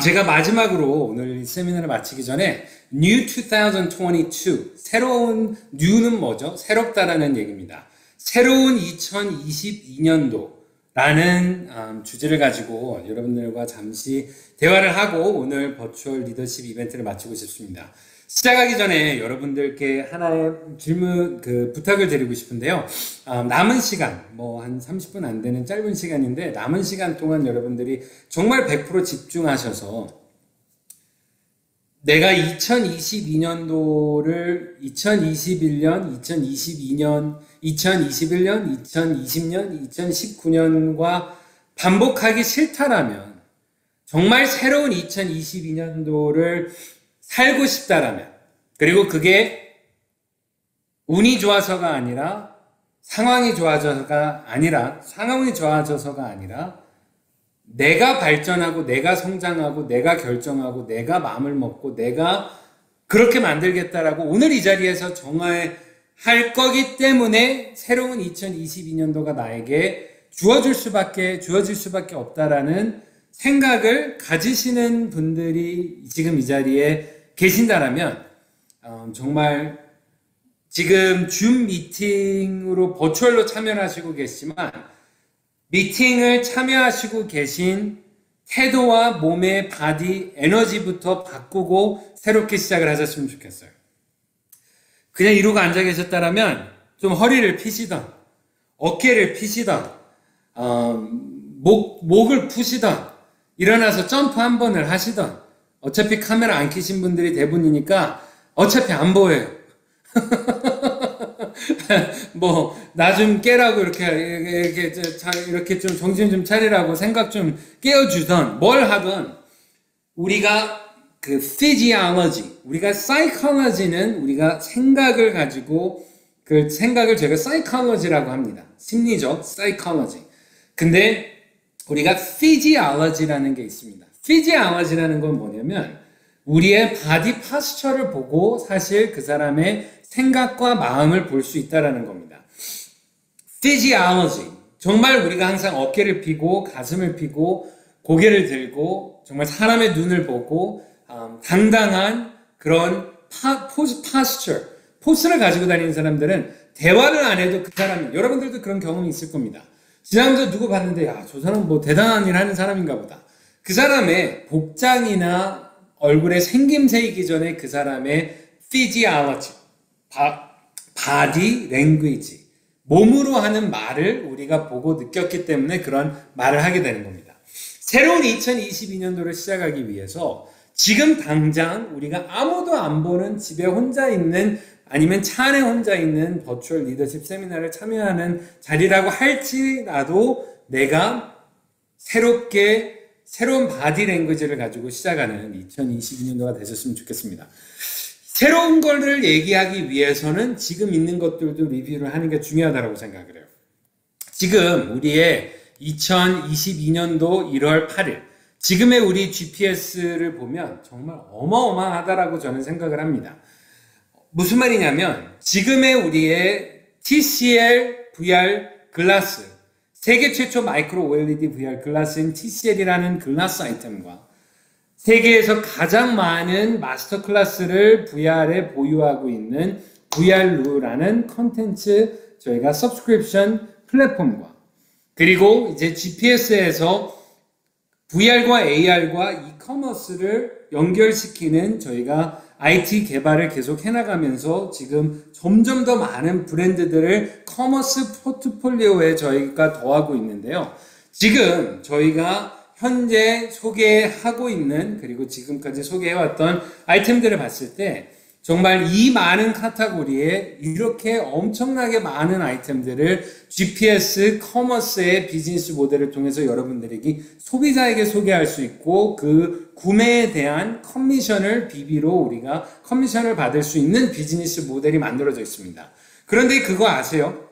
S1: 제가 마지막으로 오늘 이 세미나를 마치기 전에 New 2022 새로운 New는 뭐죠? 새롭다라는 얘기입니다. 새로운 2022년도라는 주제를 가지고 여러분들과 잠시 대화를 하고 오늘 버추얼 리더십 이벤트를 마치고 싶습니다. 시작하기 전에 여러분들께 하나의 질문, 부탁을 드리고 싶은데요. 남은 시간, 한 30분 안 되는 짧은 시간인데, 남은 시간 동안 여러분들이 정말 100% 집중하셔서 내가 2022년도를 2021년, 2022년, 2021년, 2020년, 2019년과 반복하기 싫다라면, 정말 새로운 2022년도를 살고 싶다라면, 그리고 그게 운이 좋아서가 아니라 상황이 좋아져서가 아니라 내가 발전하고 내가 성장하고 내가 결정하고 내가 마음을 먹고 내가 그렇게 만들겠다라고 오늘 이 자리에서 정할 거기 때문에 새로운 2022년도가 나에게 주어질 수밖에 없다라는 생각을 가지시는 분들이 지금 이 자리에 계신다라면 정말 지금 줌 미팅으로 버추얼로 참여하시고 계시지만 미팅을 참여하시고 계신 태도와 몸의 바디 에너지부터 바꾸고 새롭게 시작을 하셨으면 좋겠어요. 그냥 이러고 앉아 계셨다라면 좀 허리를 피시던 어깨를 피시던 목을 푸시던 일어나서 점프 한 번을 하시던 어차피 카메라 안 켜신 분들이 대부분이니까 어차피 안 보여요. 나 좀 깨라고 이렇게 좀 정신 좀 차리라고 생각 좀 깨워주던 뭘 하던 우리가 그 physiology, 우리가 psychology는 우리가 생각을 가지고 그 생각을 제가 psychology라고 합니다. 심리적 psychology. 근데 우리가 physiology라는 게 있습니다. physiology라는 건 뭐냐면 우리의 바디 파스처를 보고 사실 그 사람의 생각과 마음을 볼 수 있다는 겁니다. physiology. 정말 우리가 항상 어깨를 펴고 가슴을 펴고 고개를 들고 정말 사람의 눈을 보고 당당한 그런 포스를 가지고 다니는 사람들은 대화를 안 해도 그 사람이, 여러분들도 그런 경험이 있을 겁니다. 지난주에 누구 봤는데 저 사람 대단한 일 하는 사람인가 보다. 그 사람의 복장이나 얼굴의 생김새이기 전에 그 사람의 physiology, body language, 몸으로 하는 말을 우리가 보고 느꼈기 때문에 그런 말을 하게 되는 겁니다. 새로운 2022년도를 시작하기 위해서 지금 당장 우리가 아무도 안 보는 집에 혼자 있는 아니면 차 안에 혼자 있는 버추얼 리더십 세미나를 참여하는 자리라고 할지라도 내가 새로운 바디 랭귀지를 가지고 시작하는 2022년도가 되셨으면 좋겠습니다. 새로운 거를 얘기하기 위해서는 지금 있는 것들도 리뷰를 하는 게 중요하다고 생각을 해요. 지금 우리의 2022년도 1월 8일 지금의 우리 GPS를 보면 정말 어마어마하다라고 저는 생각을 합니다. 무슨 말이냐면 지금의 우리의 TCL VR 글라스, 세계 최초 마이크로 OLED VR 글라스인 TCL이라는 글라스 아이템과 세계에서 가장 많은 마스터 클래스를 VR에 보유하고 있는 VR루라는 컨텐츠 저희가 서브스크립션 플랫폼과 그리고 이제 GPS에서 VR과 AR과 이 커머스를 연결시키는 저희가 IT 개발을 계속 해나가면서 지금 점점 더 많은 브랜드들을 커머스 포트폴리오에 저희가 더하고 있는데요. 지금 저희가 현재 소개하고 있는 그리고 지금까지 소개해왔던 아이템들을 봤을 때 정말 이 많은 카테고리에 이렇게 엄청나게 많은 아이템들을 GPS 커머스의 비즈니스 모델을 통해서 여러분들에게 소비자에게 소개할 수 있고 그 구매에 대한 커미션을 비비로 우리가 커미션을 받을 수 있는 비즈니스 모델이 만들어져 있습니다. 그런데 그거 아세요?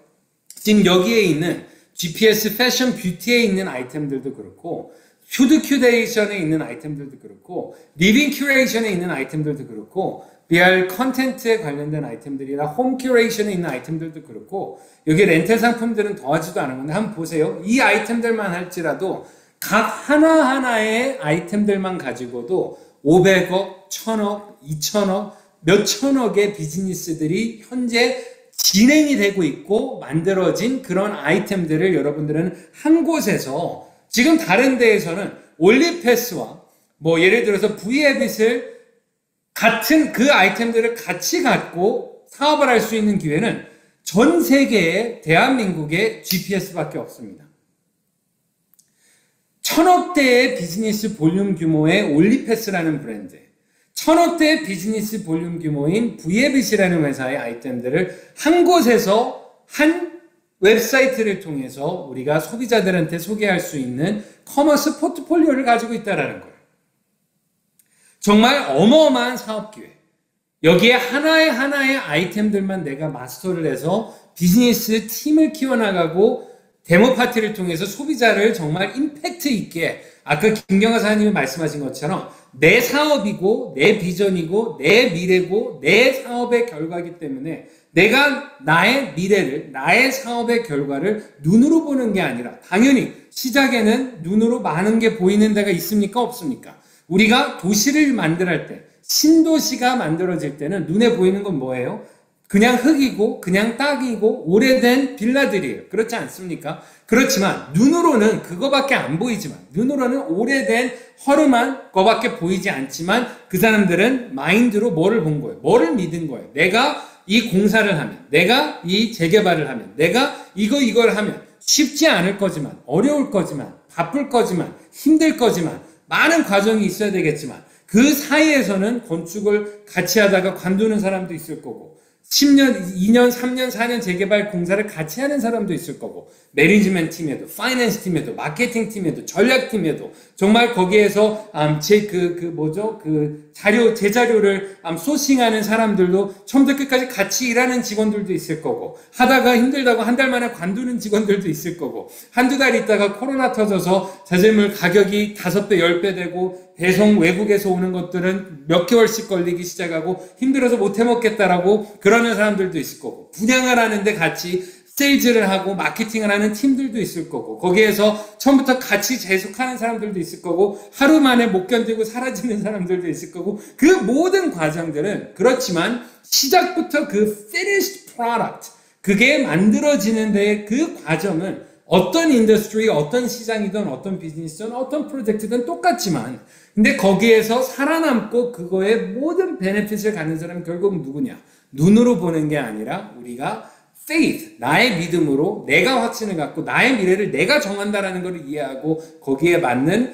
S1: 지금 여기에 있는 GPS 패션 뷰티에 있는 아이템들도 그렇고 푸드 큐레이션에 있는 아이템들도 그렇고 리빙 큐레이션에 있는 아이템들도 그렇고 BR 컨텐츠에 관련된 아이템들이나 홈 큐레이션에 있는 아이템들도 그렇고 여기 렌탈 상품들은 더하지도 않은 건데 한번 보세요. 이 아이템들만 할지라도 각 하나하나의 아이템들만 가지고도 500억, 1000억, 2000억, 몇천억의 비즈니스들이 현재 진행이 되고 있고 만들어진 그런 아이템들을 여러분들은 한 곳에서 지금 다른 데에서는 올리패스와 뭐 예를 들어서 V앱잇을 같은 그 아이템들을 같이 갖고 사업을 할 수 있는 기회는 전 세계의 대한민국의 GPS밖에 없습니다. 1000억대의 비즈니스 볼륨 규모의 올리패스라는 브랜드, 1000억대의 비즈니스 볼륨 규모인 V앱잇이라는 회사의 아이템들을 한 곳에서 한 웹사이트를 통해서 우리가 소비자들한테 소개할 수 있는 커머스 포트폴리오를 가지고 있다는 거예요. 정말 어마어마한 사업 기회. 여기에 하나의 아이템들만 내가 마스터를 해서 비즈니스 팀을 키워나가고 데모 파티를 통해서 소비자를 정말 임팩트 있게 아까 김경아 사장님이 말씀하신 것처럼 내 사업이고 내 비전이고 내 미래고 내 사업의 결과이기 때문에 내가 나의 미래를 나의 사업의 결과를 눈으로 보는 게 아니라 당연히 시작에는 눈으로 많은 게 보이는 데가 있습니까? 없습니까? 우리가 도시를 만들할 때 신도시가 만들어질 때는 눈에 보이는 건 뭐예요? 그냥 흙이고 그냥 땅이고 오래된 빌라들이에요. 그렇지 않습니까? 그렇지만 눈으로는 그거밖에 안 보이지만 눈으로는 오래된 허름한 거밖에 보이지 않지만 그 사람들은 마인드로 뭐를 본 거예요? 뭐를 믿은 거예요? 내가 이 공사를 하면 내가 이 재개발을 하면 내가 이걸 하면 쉽지 않을 거지만 어려울 거지만 바쁠 거지만 힘들 거지만 많은 과정이 있어야 되겠지만 그 사이에서는 건축을 같이 하다가 관두는 사람도 있을 거고 10년, 2년, 3년, 4년 재개발 공사를 같이 하는 사람도 있을 거고 매니지먼트 팀에도, 파이낸스 팀에도, 마케팅 팀에도, 전략 팀에도 정말 거기에서 제자료를 소싱하는 사람들도 처음부터 끝까지 같이 일하는 직원들도 있을 거고 하다가 힘들다고 한 달 만에 관두는 직원들도 있을 거고 한두 달 있다가 코로나 터져서 자재물 가격이 5배, 10배 되고 배송 외국에서 오는 것들은 몇 개월씩 걸리기 시작하고 힘들어서 못 해먹겠다라고 그러는 사람들도 있을 거고 분양을 하는데 같이 세일즈를 하고 마케팅을 하는 팀들도 있을 거고 거기에서 처음부터 같이 재속하는 사람들도 있을 거고 하루 만에 못 견디고 사라지는 사람들도 있을 거고 그 모든 과정들은 그렇지만 시작부터 그 finished product 그게 만들어지는 데의 그 과정은 어떤 인더스트리, 어떤 시장이든 어떤 비즈니스든 어떤 프로젝트든 똑같지만 근데 거기에서 살아남고 그거의 모든 베네핏을 갖는 사람은 결국 누구냐? 눈으로 보는 게 아니라 우리가 faith, 나의 믿음으로 내가 확신을 갖고 나의 미래를 내가 정한다라는 것을 이해하고 거기에 맞는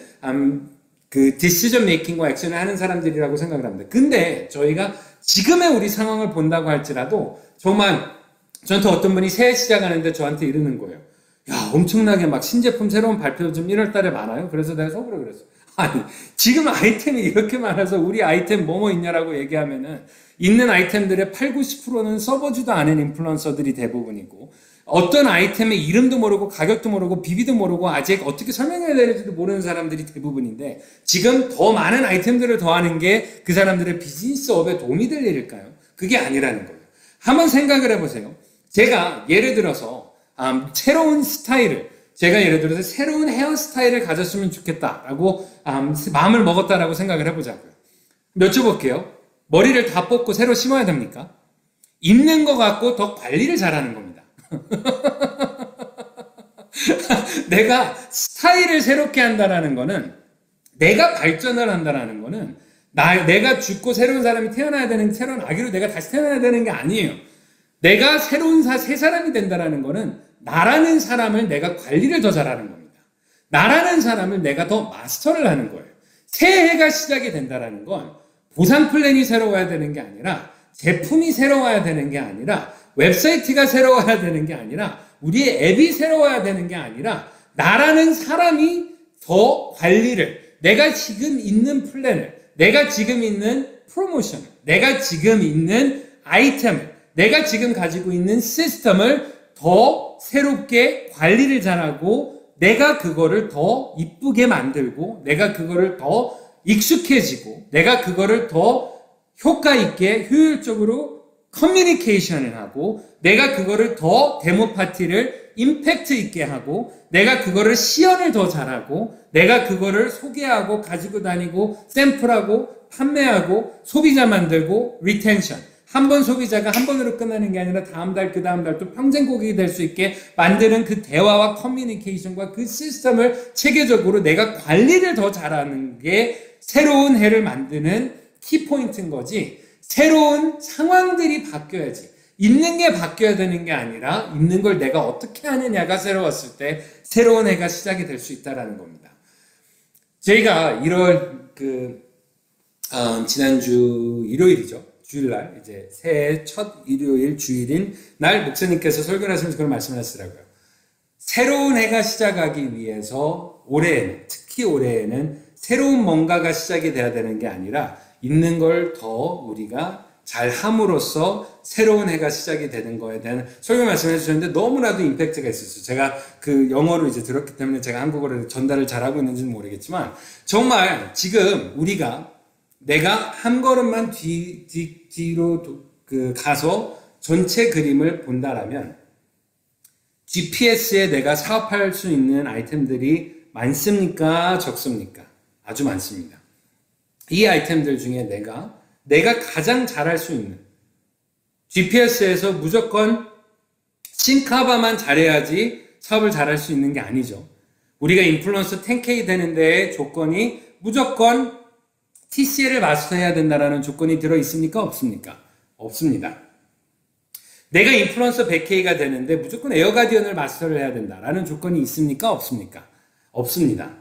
S1: 그 decision making과 액션을 하는 사람들이라고 생각을 합니다. 근데 저희가 지금의 우리 상황을 본다고 할지라도 정말 저한테 어떤 분이 새해 시작하는데 저한테 이러는 거예요. 야, 엄청나게 막 신제품 새로운 발표 좀 1월 달에 많아요. 그래서 내가 속으로 그랬어. 아니, 지금 아이템이 이렇게 많아서 우리 아이템 뭐뭐 있냐라고 얘기하면은 있는 아이템들의 8, 90%는 써보지도 않은 인플루언서들이 대부분이고 어떤 아이템의 이름도 모르고 가격도 모르고 비비도 모르고 아직 어떻게 설명해야 되는지도 모르는 사람들이 대부분인데 지금 더 많은 아이템들을 더하는 게 그 사람들의 비즈니스업에 도움이 될 일일까요? 그게 아니라는 거예요. 한번 생각을 해보세요. 제가 예를 들어서 새로운 스타일을 제가 예를 들어서 새로운 헤어스타일을 가졌으면 좋겠다라고 마음을 먹었다라고 생각을 해보자고요. 여쭤볼게요. 머리를 다 뽑고 새로 심어야 됩니까? 있는 거 갖고 더 관리를 잘하는 겁니다. 내가 스타일을 새롭게 한다라는 거는 내가 발전을 한다라는 거는 내가 죽고 새로운 사람이 태어나야 되는, 새로운 아기로 내가 다시 태어나야 되는 게 아니에요. 내가 새로운 새 사람이 된다라는 거는 나라는 사람을 내가 관리를 더 잘하는 겁니다. 나라는 사람을 내가 더 마스터를 하는 거예요. 새해가 시작이 된다라는 건 보상 플랜이 새로워야 되는 게 아니라, 제품이 새로워야 되는 게 아니라, 웹사이트가 새로워야 되는 게 아니라, 우리의 앱이 새로워야 되는 게 아니라, 나라는 사람이 더 관리를, 내가 지금 있는 플랜을, 내가 지금 있는 프로모션을, 내가 지금 있는 아이템을, 내가 지금 가지고 있는 시스템을 더 새롭게 관리를 잘하고, 내가 그거를 더 이쁘게 만들고, 내가 그거를 더 익숙해지고, 내가 그거를 더 효과 있게 효율적으로 커뮤니케이션을 하고, 내가 그거를 더 데모 파티를 임팩트 있게 하고, 내가 그거를 시연을 더 잘하고, 내가 그거를 소개하고 가지고 다니고 샘플하고 판매하고 소비자 만들고 리텐션, 한 번 소비자가 한 번으로 끝나는 게 아니라 다음 달, 그 다음 달 또 평생 고객이 될 수 있게 만드는 그 대화와 커뮤니케이션과 그 시스템을 체계적으로 내가 관리를 더 잘하는 게 새로운 해를 만드는 키포인트인 거지, 새로운 상황들이 바뀌어야지, 있는 게 바뀌어야 되는 게 아니라 있는 걸 내가 어떻게 하느냐가 새로웠을 때 새로운 해가 시작이 될 수 있다는 겁니다. 저희가 1월 지난주 일요일이죠. 주일날, 이제 새해 첫 일요일 주일인 날 목사님께서 설교를 하시면서 그런 말씀을 하시더라고요. 새로운 해가 시작하기 위해서 올해에는, 특히 올해에는 새로운 뭔가가 시작이 돼야 되는 게 아니라 있는 걸 더 우리가 잘 함으로써 새로운 해가 시작이 되는 거에 대한 설교 말씀해 주셨는데 너무나도 임팩트가 있었어요. 제가 그 영어로 이제 들었기 때문에 제가 한국어로 전달을 잘하고 있는지는 모르겠지만, 정말 지금 우리가 내가 한 걸음만 뒤로 가서 전체 그림을 본다라면 GPS에 내가 사업할 수 있는 아이템들이 많습니까? 적습니까? 아주 많습니다. 이 아이템들 중에 내가 가장 잘할 수 있는, GPS에서 무조건 싱카바만 잘해야지 사업을 잘할 수 있는 게 아니죠. 우리가 인플루언서 10K 되는 데에 조건이 무조건 TCL을 마스터해야 된다는 조건이 들어있습니까? 없습니까? 없습니다. 내가 인플루언서 100K가 되는데 무조건 에어가디언을 마스터를 해야 된다라는 조건이 있습니까? 없습니까? 없습니다.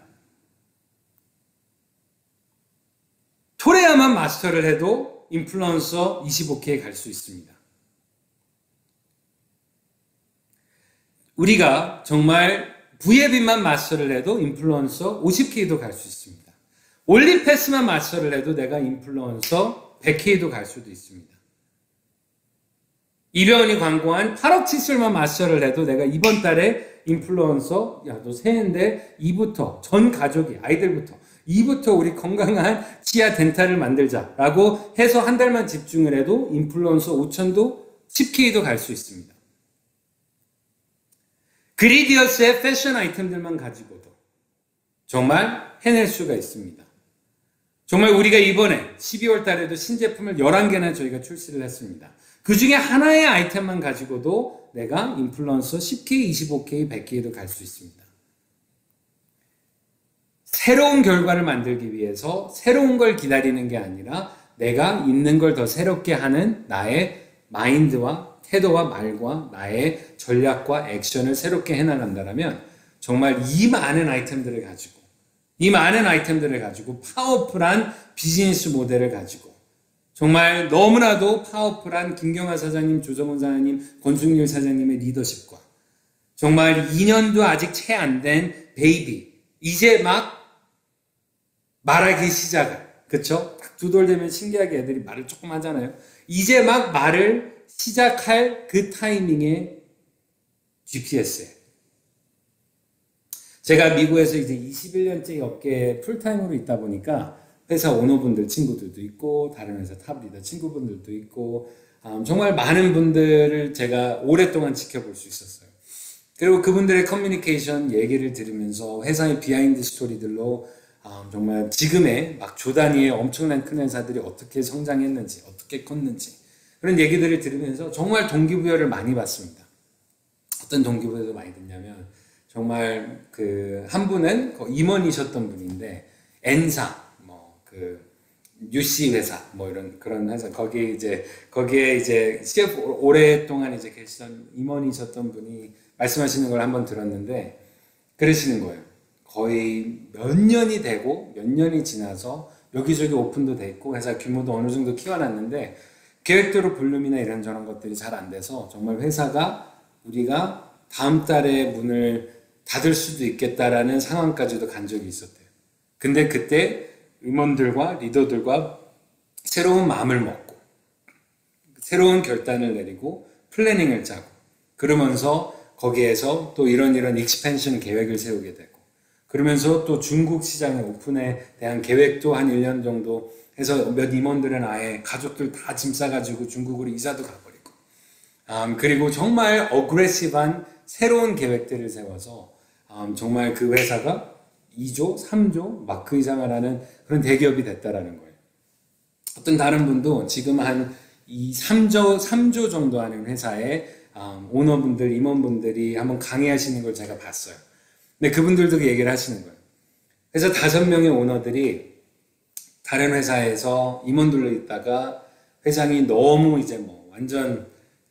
S1: 토레야만 마스터를 해도 인플루언서 25K에 갈 수 있습니다. 우리가 정말 V앱만 마스터를 해도 인플루언서 50K도 갈 수 있습니다. 올리패스만 마스터를 해도 내가 인플루언서 100K도 갈 수도 있습니다. 이병헌이 광고한 8억 칫솔만 마스터를 해도 내가 이번 달에 인플루언서, 야, 너 새해인데 이부터 전 가족이, 아이들부터 이부터 우리 건강한 치아 덴탈을 만들자 라고 해서 한 달만 집중을 해도 인플루언서 5천도 10K도 갈 수 있습니다. 그리디어스의 패션 아이템들만 가지고도 정말 해낼 수가 있습니다. 정말 우리가 이번에 12월 달에도 신제품을 11개나 저희가 출시를 했습니다. 그 중에 하나의 아이템만 가지고도 내가 인플루언서 10K, 25K, 100K도 갈 수 있습니다. 새로운 결과를 만들기 위해서 새로운 걸 기다리는 게 아니라 내가 있는 걸 더 새롭게 하는 나의 마인드와 태도와 말과 나의 전략과 액션을 새롭게 해나간다면 정말 이 많은 아이템들을 가지고 파워풀한 비즈니스 모델을 가지고 정말 너무나도 파워풀한 김경아 사장님, 조정훈 사장님, 권순일 사장님의 리더십과 정말 2년도 아직 채 안 된 베이비, 이제 막 말하기 시작한, 그쵸? 딱 두 돌 되면 신기하게 애들이 말을 조금 하잖아요. 이제 막 말을 시작할 그 타이밍에 GPS에 제가 미국에서 이제 21년째 이 업계에 풀타임으로 있다 보니까 회사 오너분들 친구들도 있고 다른 회사 탑리더 친구분들도 있고 정말 많은 분들을 제가 오랫동안 지켜볼 수 있었어요. 그리고 그분들의 커뮤니케이션 얘기를 들으면서 회사의 비하인드 스토리들로 정말 지금의 막 조단위의 엄청난 큰 회사들이 어떻게 성장했는지 어떻게 컸는지 그런 얘기들을 들으면서 정말 동기부여를 많이 받습니다. 어떤 동기부여를 많이 듣냐면 정말 그 한 분은 임원이셨던 분인데 N사, 뭐 그 UC 회사, 뭐 이런 그런 회사 거기에 이제 CFO 오랫동안 이제 계시던 임원이셨던 분이 말씀하시는 걸 한번 들었는데 그러시는 거예요. 거의 몇 년이 되고 몇 년이 지나서 여기저기 오픈도 돼 있고 회사 규모도 어느 정도 키워놨는데 계획대로 볼륨이나 이런저런 것들이 잘 안 돼서 정말 회사가 우리가 다음 달에 문을 닫을 수도 있겠다라는 상황까지도 간 적이 있었대요. 근데 그때 임원들과 리더들과 새로운 마음을 먹고 새로운 결단을 내리고 플래닝을 짜고 그러면서 거기에서 또 이런 익스펜션 계획을 세우게 되고 그러면서 또 중국 시장의 오픈에 대한 계획도 한 1년 정도 해서 몇 임원들은 아예 가족들 다 짐 싸가지고 중국으로 이사도 가버리고 그리고 정말 어그레시브한 새로운 계획들을 세워서 정말 그 회사가 2조, 3조 막 그 이상을 하는 그런 대기업이 됐다라는 거예요. 어떤 다른 분도 지금 한 3조 정도 하는 회사의 오너분들, 임원분들이 한번 강의하시는 걸 제가 봤어요. 근데 그분들도 그 얘기를 하시는 거예요. 그래서 5명의 오너들이 다른 회사에서 임원들로 있다가 회장이 너무 이제 뭐 완전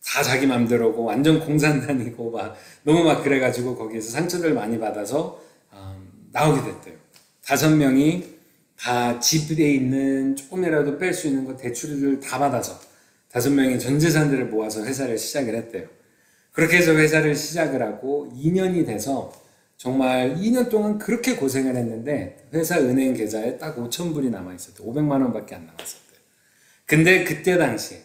S1: 다 자기 맘대로고 완전 공산당이고 막 너무 막 그래가지고 거기에서 상처를 많이 받아서 나오게 됐대요. 5명이 다 집에 있는 조금이라도 뺄 수 있는 거 대출을 다 받아서 5명이 전 재산들을 모아서 회사를 시작을 했대요. 그렇게 해서 회사를 시작을 하고 2년이 돼서 정말 2년 동안 그렇게 고생을 했는데 회사 은행 계좌에 딱 5,000불이 남아있었대요. 500만 원밖에 안 남았었대요. 근데 그때 당시에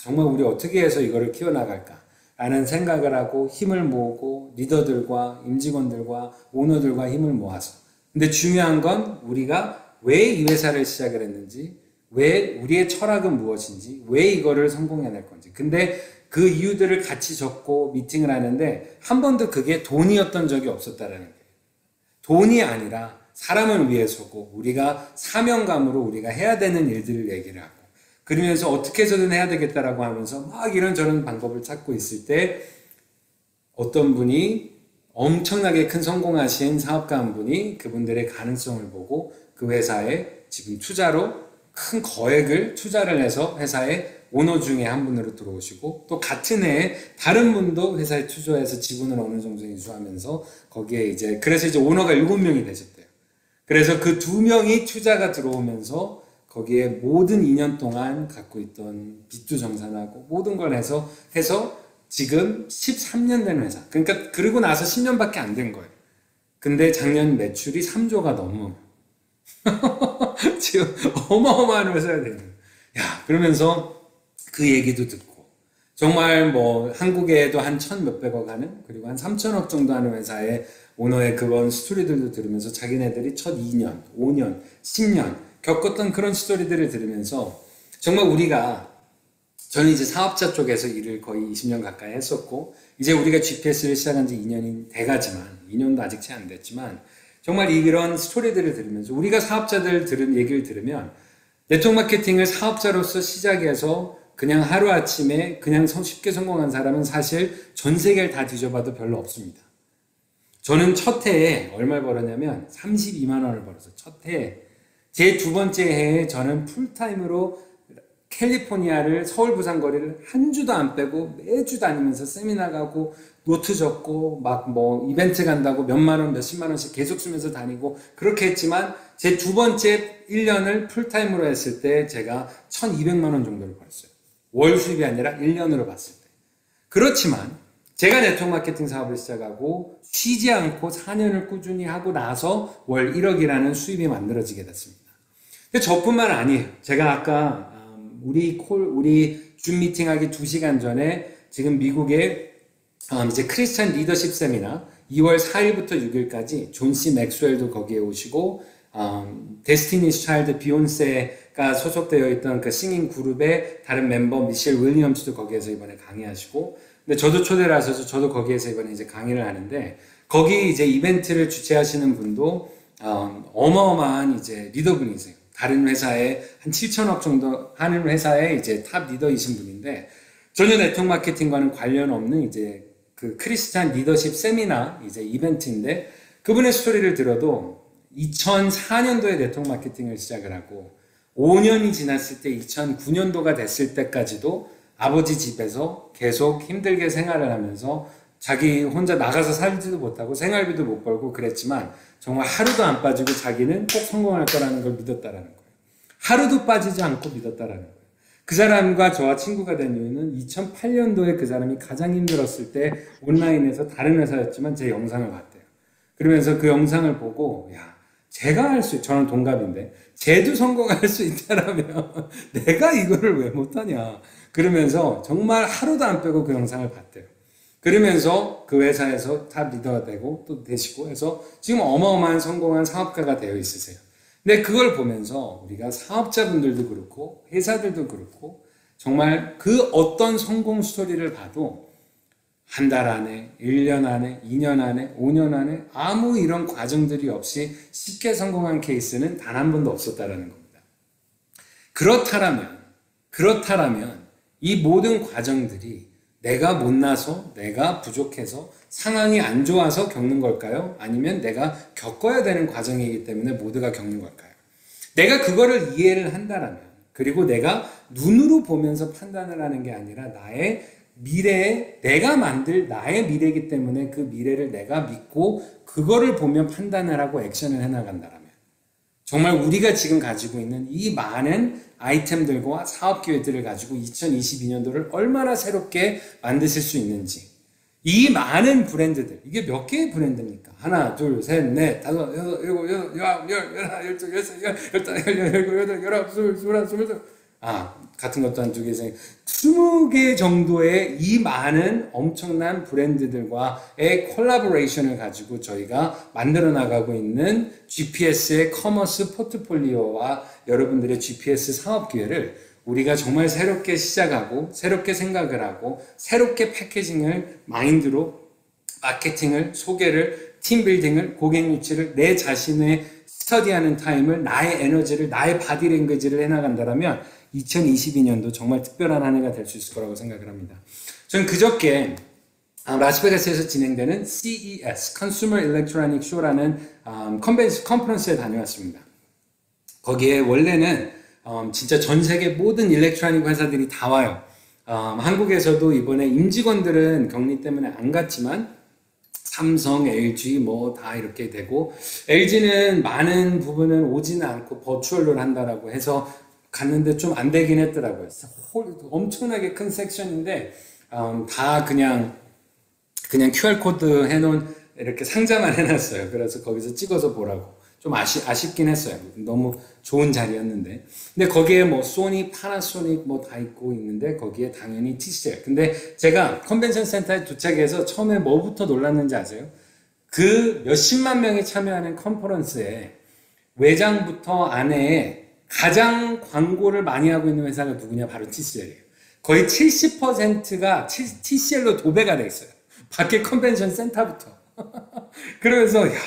S1: 정말 우리 어떻게 해서 이거를 키워나갈까 라는 생각을 하고 힘을 모으고 리더들과 임직원들과 오너들과 힘을 모아서 근데 중요한 건 우리가 왜 이 회사를 시작을 했는지 왜 우리의 철학은 무엇인지 왜 이거를 성공해낼 건지 근데 그 이유들을 같이 적고 미팅을 하는데 한 번도 그게 돈이었던 적이 없었다라는 거예요. 돈이 아니라 사람을 위해서고 우리가 사명감으로 우리가 해야 되는 일들을 얘기를 하고 그러면서 어떻게 해서든 해야 되겠다라고 하면서 막 이런저런 방법을 찾고 있을 때 어떤 분이 엄청나게 큰 성공하신 사업가 한 분이 그분들의 가능성을 보고 그 회사에 지금 투자로 큰 거액을 투자를 해서 회사에 오너 중에 한 분으로 들어오시고 또 같은 해에 다른 분도 회사에 투자해서 지분을 어느 정도 인수하면서 거기에 이제 그래서 이제 오너가 7명이 되셨대요. 그래서 그 2명이 투자가 들어오면서 거기에 모든 2년 동안 갖고 있던 빚도 정산하고 모든 걸 해서 지금 13년 된 회사. 그러니까 그러고 나서 10년밖에 안 된 거예요. 근데 작년 매출이 3조가 넘어. 지금 어마어마한 회사가 되는 거예요. 야, 그러면서 그 얘기도 듣고 정말 뭐 한국에도 한 1,000몇백억 하는 그리고 한 3천억 정도 하는 회사의 오너의 그런 스토리들도 들으면서 자기네들이 첫 2년, 5년, 10년 겪었던 그런 스토리들을 들으면서 정말 저는 이제 사업자 쪽에서 일을 거의 20년 가까이 했었고 이제 우리가 GPS를 시작한 지 2년이 돼가지만 2년도 아직 채 안 됐지만 정말 이런 스토리들을 들으면서 우리가 사업자들 얘기를 들으면 네트워크 마케팅을 사업자로서 시작해서 그냥 하루아침에 그냥 쉽게 성공한 사람은 사실 전 세계를 다 뒤져봐도 별로 없습니다. 저는 첫 해에 얼마를 벌었냐면 32만 원을 벌었어요. 첫 해에. 제 2번째 해에 저는 풀타임으로 캘리포니아를 서울 부산 거리를 한 주도 안 빼고 매주 다니면서 세미나 가고 노트 적고 막 뭐 이벤트 간다고 몇만 원 몇십만 원씩 계속 쓰면서 다니고 그렇게 했지만 제 2번째 1년을 풀타임으로 했을 때 제가 1,200만 원 정도를 벌었어요. 월 수입이 아니라 1년으로 봤을 때. 그렇지만 제가 네트워크 마케팅 사업을 시작하고 쉬지 않고 4년을 꾸준히 하고 나서 월 1억이라는 수입이 만들어지게 됐습니다. 근데 저뿐만 아니에요. 제가 아까 우리 줌 미팅하기 2시간 전에 지금 미국에 이제 크리스찬 리더십 세미나 2월 4일부터 6일까지 존 씨 맥스웰도 거기에 오시고 데스티니스 차일드 비욘세가 소속되어 있던 그 싱잉 그룹의 다른 멤버 미셸 윌리엄스도 거기에서 이번에 강의하시고 근데 저도 초대를 하셔서 저도 거기에서 이번에 이제 강의를 하는데 거기 이제 이벤트를 주최하시는 분도 어마어마한 이제 리더분이세요. 다른 회사에 한 7천억 정도 하는 회사의 이제 탑 리더이신 분인데 전혀 네트워크 마케팅과는 관련 없는 이제 그 크리스찬 리더십 세미나 이제 이벤트인데 그분의 스토리를 들어도 2004년도에 네트워크 마케팅을 시작을 하고 5년이 지났을 때 2009년도가 됐을 때까지도 아버지 집에서 계속 힘들게 생활을 하면서 자기 혼자 나가서 살지도 못하고 생활비도 못 벌고 그랬지만 정말 하루도 안 빠지고 자기는 꼭 성공할 거라는 걸 믿었다라는 거예요. 하루도 빠지지 않고 믿었다라는 거예요. 그 사람과 저와 친구가 된 이유는 2008년도에 그 사람이 가장 힘들었을 때 온라인에서 다른 회사였지만 제 영상을 봤대요. 그러면서 그 영상을 보고 야, 제가 할 수, 저는 동갑인데 쟤도 성공할 수 있다라면 내가 이거를 왜 못하냐 그러면서 정말 하루도 안 빼고 그 영상을 봤대요. 그러면서 그 회사에서 탑 리더가 되고 또 되시고 해서 지금 어마어마한 성공한 사업가가 되어 있으세요. 근데 그걸 보면서 우리가 사업자분들도 그렇고 회사들도 그렇고 정말 그 어떤 성공 스토리를 봐도 한 달 안에, 1년 안에, 2년 안에, 5년 안에 아무 이런 과정들이 없이 쉽게 성공한 케이스는 단 한 번도 없었다라는 겁니다. 그렇다라면 이 모든 과정들이 내가 못나서, 내가 부족해서, 상황이 안 좋아서 겪는 걸까요? 아니면 내가 겪어야 되는 과정이기 때문에 모두가 겪는 걸까요? 내가 그거를 이해를 한다라면, 그리고 내가 눈으로 보면서 판단을 하는 게 아니라 나의 미래에 내가 만들 나의 미래이기 때문에 그 미래를 내가 믿고 그거를 보면 판단을 하고 액션을 해나간다라면 정말 우리가 지금 가지고 있는 이 많은 아이템들과 사업 기회들을 가지고 2022년도를 얼마나 새롭게 만드실 수 있는지 이 많은 브랜드들 이게 몇 개의 브랜드입니까? 하나, 둘, 셋, 넷, 다섯, 여섯, 일곱, 여덟, 열한, 열둘, 열셋, 열다, 열여덟, 여덟, 열아홉, 스물, 같은 것도 한 두 개, 20개 정도의 이 많은 엄청난 브랜드들과의 콜라보레이션을 가지고 저희가 만들어 나가고 있는 GPS의 커머스 포트폴리오와 여러분들의 GPS 사업 기회를 우리가 정말 새롭게 시작하고 새롭게 생각을 하고 새롭게 패키징을 마인드로 마케팅을 소개를 팀빌딩을 고객 유치를 내 자신의 스터디하는 타임을 나의 에너지를 나의 바디 랭귀지를 해나간다면 2022년도 정말 특별한 한 해가 될 수 있을 거라고 생각을 합니다. 저는 그저께 라스베가스에서 진행되는 CES, Consumer Electronic Show라는 컨퍼런스에 다녀왔습니다. 거기에 원래는 진짜 전 세계 모든 일렉트로닉 회사들이 다 와요. 한국에서도 이번에 임직원들은 격리 때문에 안 갔지만 삼성, LG 뭐 다 이렇게 되고 LG는 많은 부분은 오지는 않고 버추얼로 한다라고 해서 갔는데 좀 안 되긴 했더라고요. 엄청나게 큰 섹션인데 다 그냥 QR코드 해놓은 이렇게 상자만 해놨어요. 그래서 거기서 찍어서 보라고. 좀 아쉽긴 했어요. 너무 좋은 자리였는데. 근데 거기에 뭐 소니, 파나소닉 뭐 다 있고 있는데 거기에 당연히 TCL. 근데 제가 컨벤션 센터에 도착해서 처음에 뭐부터 놀랐는지 아세요? 그 몇십만 명이 참여하는 컨퍼런스에 외장부터 안에 가장 광고를 많이 하고 있는 회사가 누구냐? 바로 TCL이에요. 거의 70%가 TCL로 도배가 돼 있어요. 밖에 컨벤션 센터부터. 그러면서 야,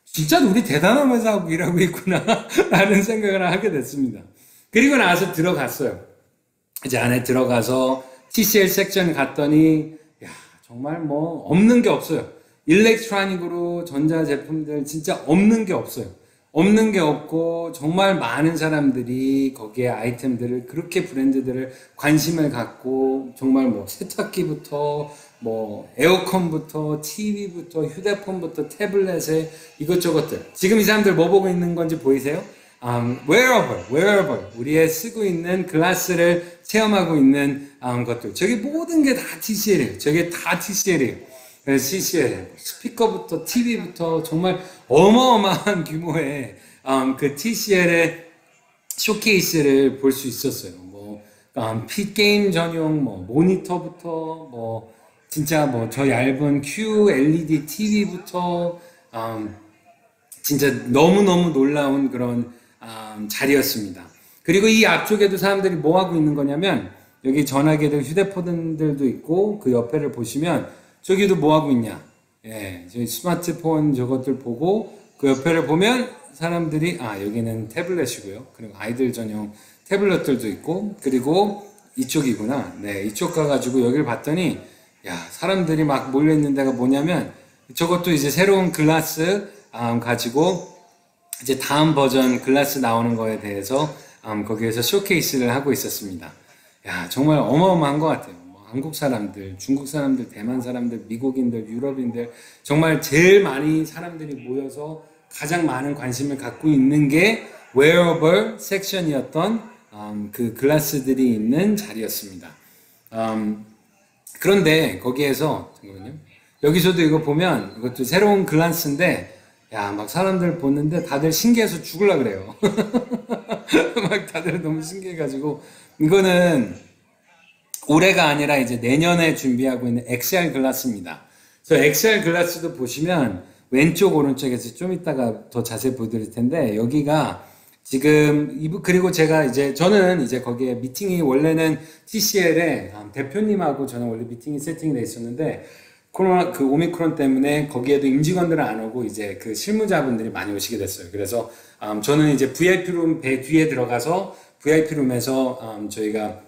S1: 진짜 우리 대단한 회사하고 일하고 있구나 라는 생각을 하게 됐습니다. 그리고 나서 들어갔어요. 이제 안에 들어가서 TCL 섹션 갔더니 야, 정말 뭐 없는 게 없어요. 일렉트로닉으로 전자제품들 진짜 없는 게 없어요. 없는 게 없고 정말 많은 사람들이 거기에 아이템들을 그렇게 브랜드들을 관심을 갖고 정말 뭐 세탁기부터 뭐 에어컨부터 TV부터 휴대폰부터 태블릿에 이것저것들 지금 이 사람들 뭐 보고 있는 건지 보이세요? wearable 우리의 쓰고 있는 글라스를 체험하고 있는 것들 저게 모든 게 다 TCL이에요. 저게 다 TCL이에요. 그래서 TCL 스피커부터 TV부터 정말 어마어마한 규모의 그 TCL의 쇼케이스를 볼 수 있었어요. 뭐 게임 전용 뭐 모니터부터 뭐 진짜 뭐 저 얇은 QLED TV부터 진짜 너무너무 놀라운 그런 자리였습니다. 그리고 이 앞쪽에도 사람들이 뭐 하고 있는 거냐면 여기 전화기들 휴대폰들도 있고 그 옆에를 보시면 저기도 뭐 하고 있냐? 예, 저희 스마트폰 저것들 보고 그 옆에를 보면 사람들이 여기는 태블릿이고요. 그리고 아이들 전용 태블릿들도 있고 그리고 이쪽이구나. 네, 이쪽 가가지고 여기를 봤더니 야, 사람들이 막 몰려 있는 데가 뭐냐면 저것도 이제 새로운 글라스 가지고 이제 다음 버전 글라스 나오는 거에 대해서 거기에서 쇼케이스를 하고 있었습니다. 야, 정말 어마어마한 것 같아요. 뭐 한국 사람들, 중국 사람들, 대만 사람들, 미국인들, 유럽인들 정말 제일 많이 사람들이 모여서 가장 많은 관심을 갖고 있는 게 wearable 섹션이었던 그 글라스들이 있는 자리였습니다. 그런데 거기에서 잠깐만요. 여기서도 이거 보면 이것도 새로운 글라스인데 야, 막 사람들 보는데 다들 신기해서 죽으려 그래요. 막 다들 너무 신기해가지고 이거는 올해가 아니라 이제 내년에 준비하고 있는 XR 글라스입니다. 그래서 XR 글라스도 보시면 왼쪽 오른쪽에서 좀 이따가 더 자세히 보여드릴 텐데 여기가 지금 그리고 제가 이제 저는 이제 거기에 미팅이 원래는 TCL에 대표님하고 저는 원래 미팅이 세팅이 돼 있었는데 코로나 그 오미크론 때문에 거기에도 임직원들은 안 오고 이제 그 실무자분들이 많이 오시게 됐어요. 그래서 저는 이제 VIP 룸 배 뒤에 들어가서 VIP 룸에서 저희가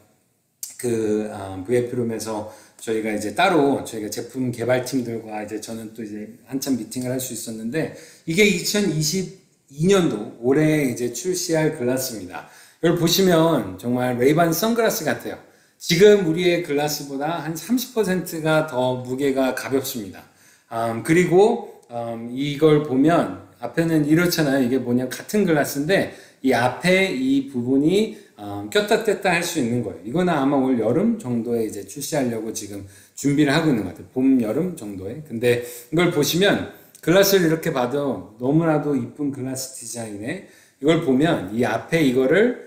S1: 그 VIP 룸에서 저희가 이제 따로 저희가 제품 개발팀들과 이제 저는 또 이제 한참 미팅을 할 수 있었는데 이게 2022년도 올해 이제 출시할 글라스입니다. 이걸 보시면 정말 레이반 선글라스 같아요. 지금 우리의 글라스보다 한 30%가 더 무게가 가볍습니다. 그리고 이걸 보면 앞에는 이렇잖아요. 이게 뭐냐 같은 글라스인데 이 앞에 이 부분이 꼈다 뗐다 할 수 있는 거예요. 이거는 아마 올 여름 정도에 이제 출시하려고 지금 준비를 하고 있는 것 같아요. 봄, 여름 정도에. 근데 이걸 보시면 글라스를 이렇게 봐도 너무나도 이쁜 글라스 디자인에 이걸 보면 이 앞에 이거를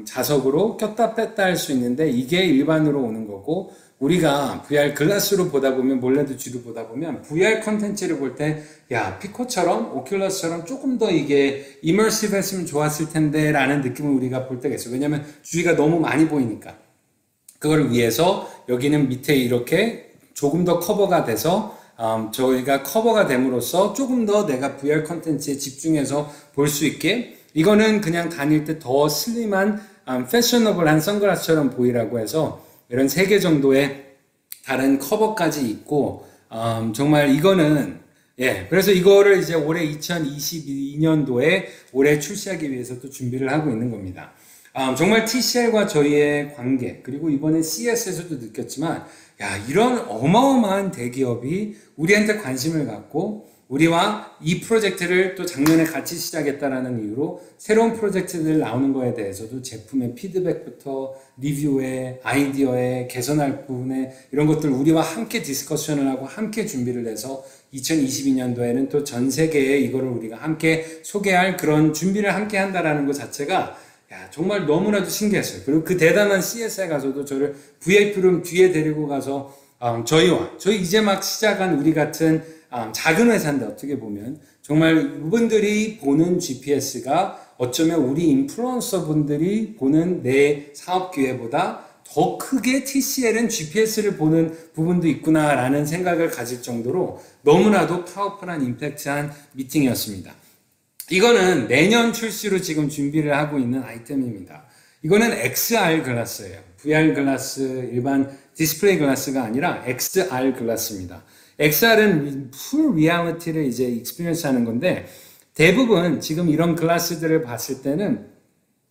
S1: 자석으로 꼈다 뺐다 할 수 있는데 이게 일반으로 오는 거고 우리가 VR 글라스로 보다 보면 몰래도 뒤로 보다 보면 VR 컨텐츠를 볼 때 야 피코처럼 오큘러스처럼 조금 더 이게 이머시브 했으면 좋았을 텐데 라는 느낌을 우리가 볼 때가 있어요. 왜냐면 주위가 너무 많이 보이니까 그걸 위해서 여기는 밑에 이렇게 조금 더 커버가 돼서 저희가 커버가 됨으로써 조금 더 내가 VR 컨텐츠에 집중해서 볼 수 있게 이거는 그냥 다닐 때 더 슬림한 패셔너블한 선글라스처럼 보이라고 해서 이런 3개 정도의 다른 커버까지 있고 정말 이거는 그래서 이거를 이제 올해 2022년도에 올해 출시하기 위해서 또 준비를 하고 있는 겁니다. 정말 TCL과 저희의 관계 그리고 이번에 CES에서도 느꼈지만 야 이런 어마어마한 대기업이 우리한테 관심을 갖고 우리와 이 프로젝트를 또 작년에 같이 시작했다라는 이유로 새로운 프로젝트들 나오는 거에 대해서도 제품의 피드백부터 리뷰에 아이디어에 개선할 부분에 이런 것들 우리와 함께 디스커션을 하고 함께 준비를 해서 2022년도에는 또 전 세계에 이거를 우리가 함께 소개할 그런 준비를 함께 한다라는 것 자체가 야, 정말 너무나도 신기했어요. 그리고 그 대단한 CS에 가서도 저를 VIP룸 뒤에 데리고 가서 저희 이제 막 시작한 우리 같은 작은 회사인데 어떻게 보면 정말 이분들이 보는 GPS가 어쩌면 우리 인플루언서 분들이 보는 내 사업 기회보다 더 크게 TCL은 GPS를 보는 부분도 있구나라는 생각을 가질 정도로 너무나도 파워풀한 임팩트한 미팅이었습니다. 이거는 내년 출시로 지금 준비를 하고 있는 아이템입니다. 이거는 XR 글라스예요. VR 글라스, 일반 디스플레이 글라스가 아니라 XR 글라스입니다. XR은 풀 리얼리티를 이제 익스피리언스 하는 건데 대부분 지금 이런 글라스들을 봤을 때는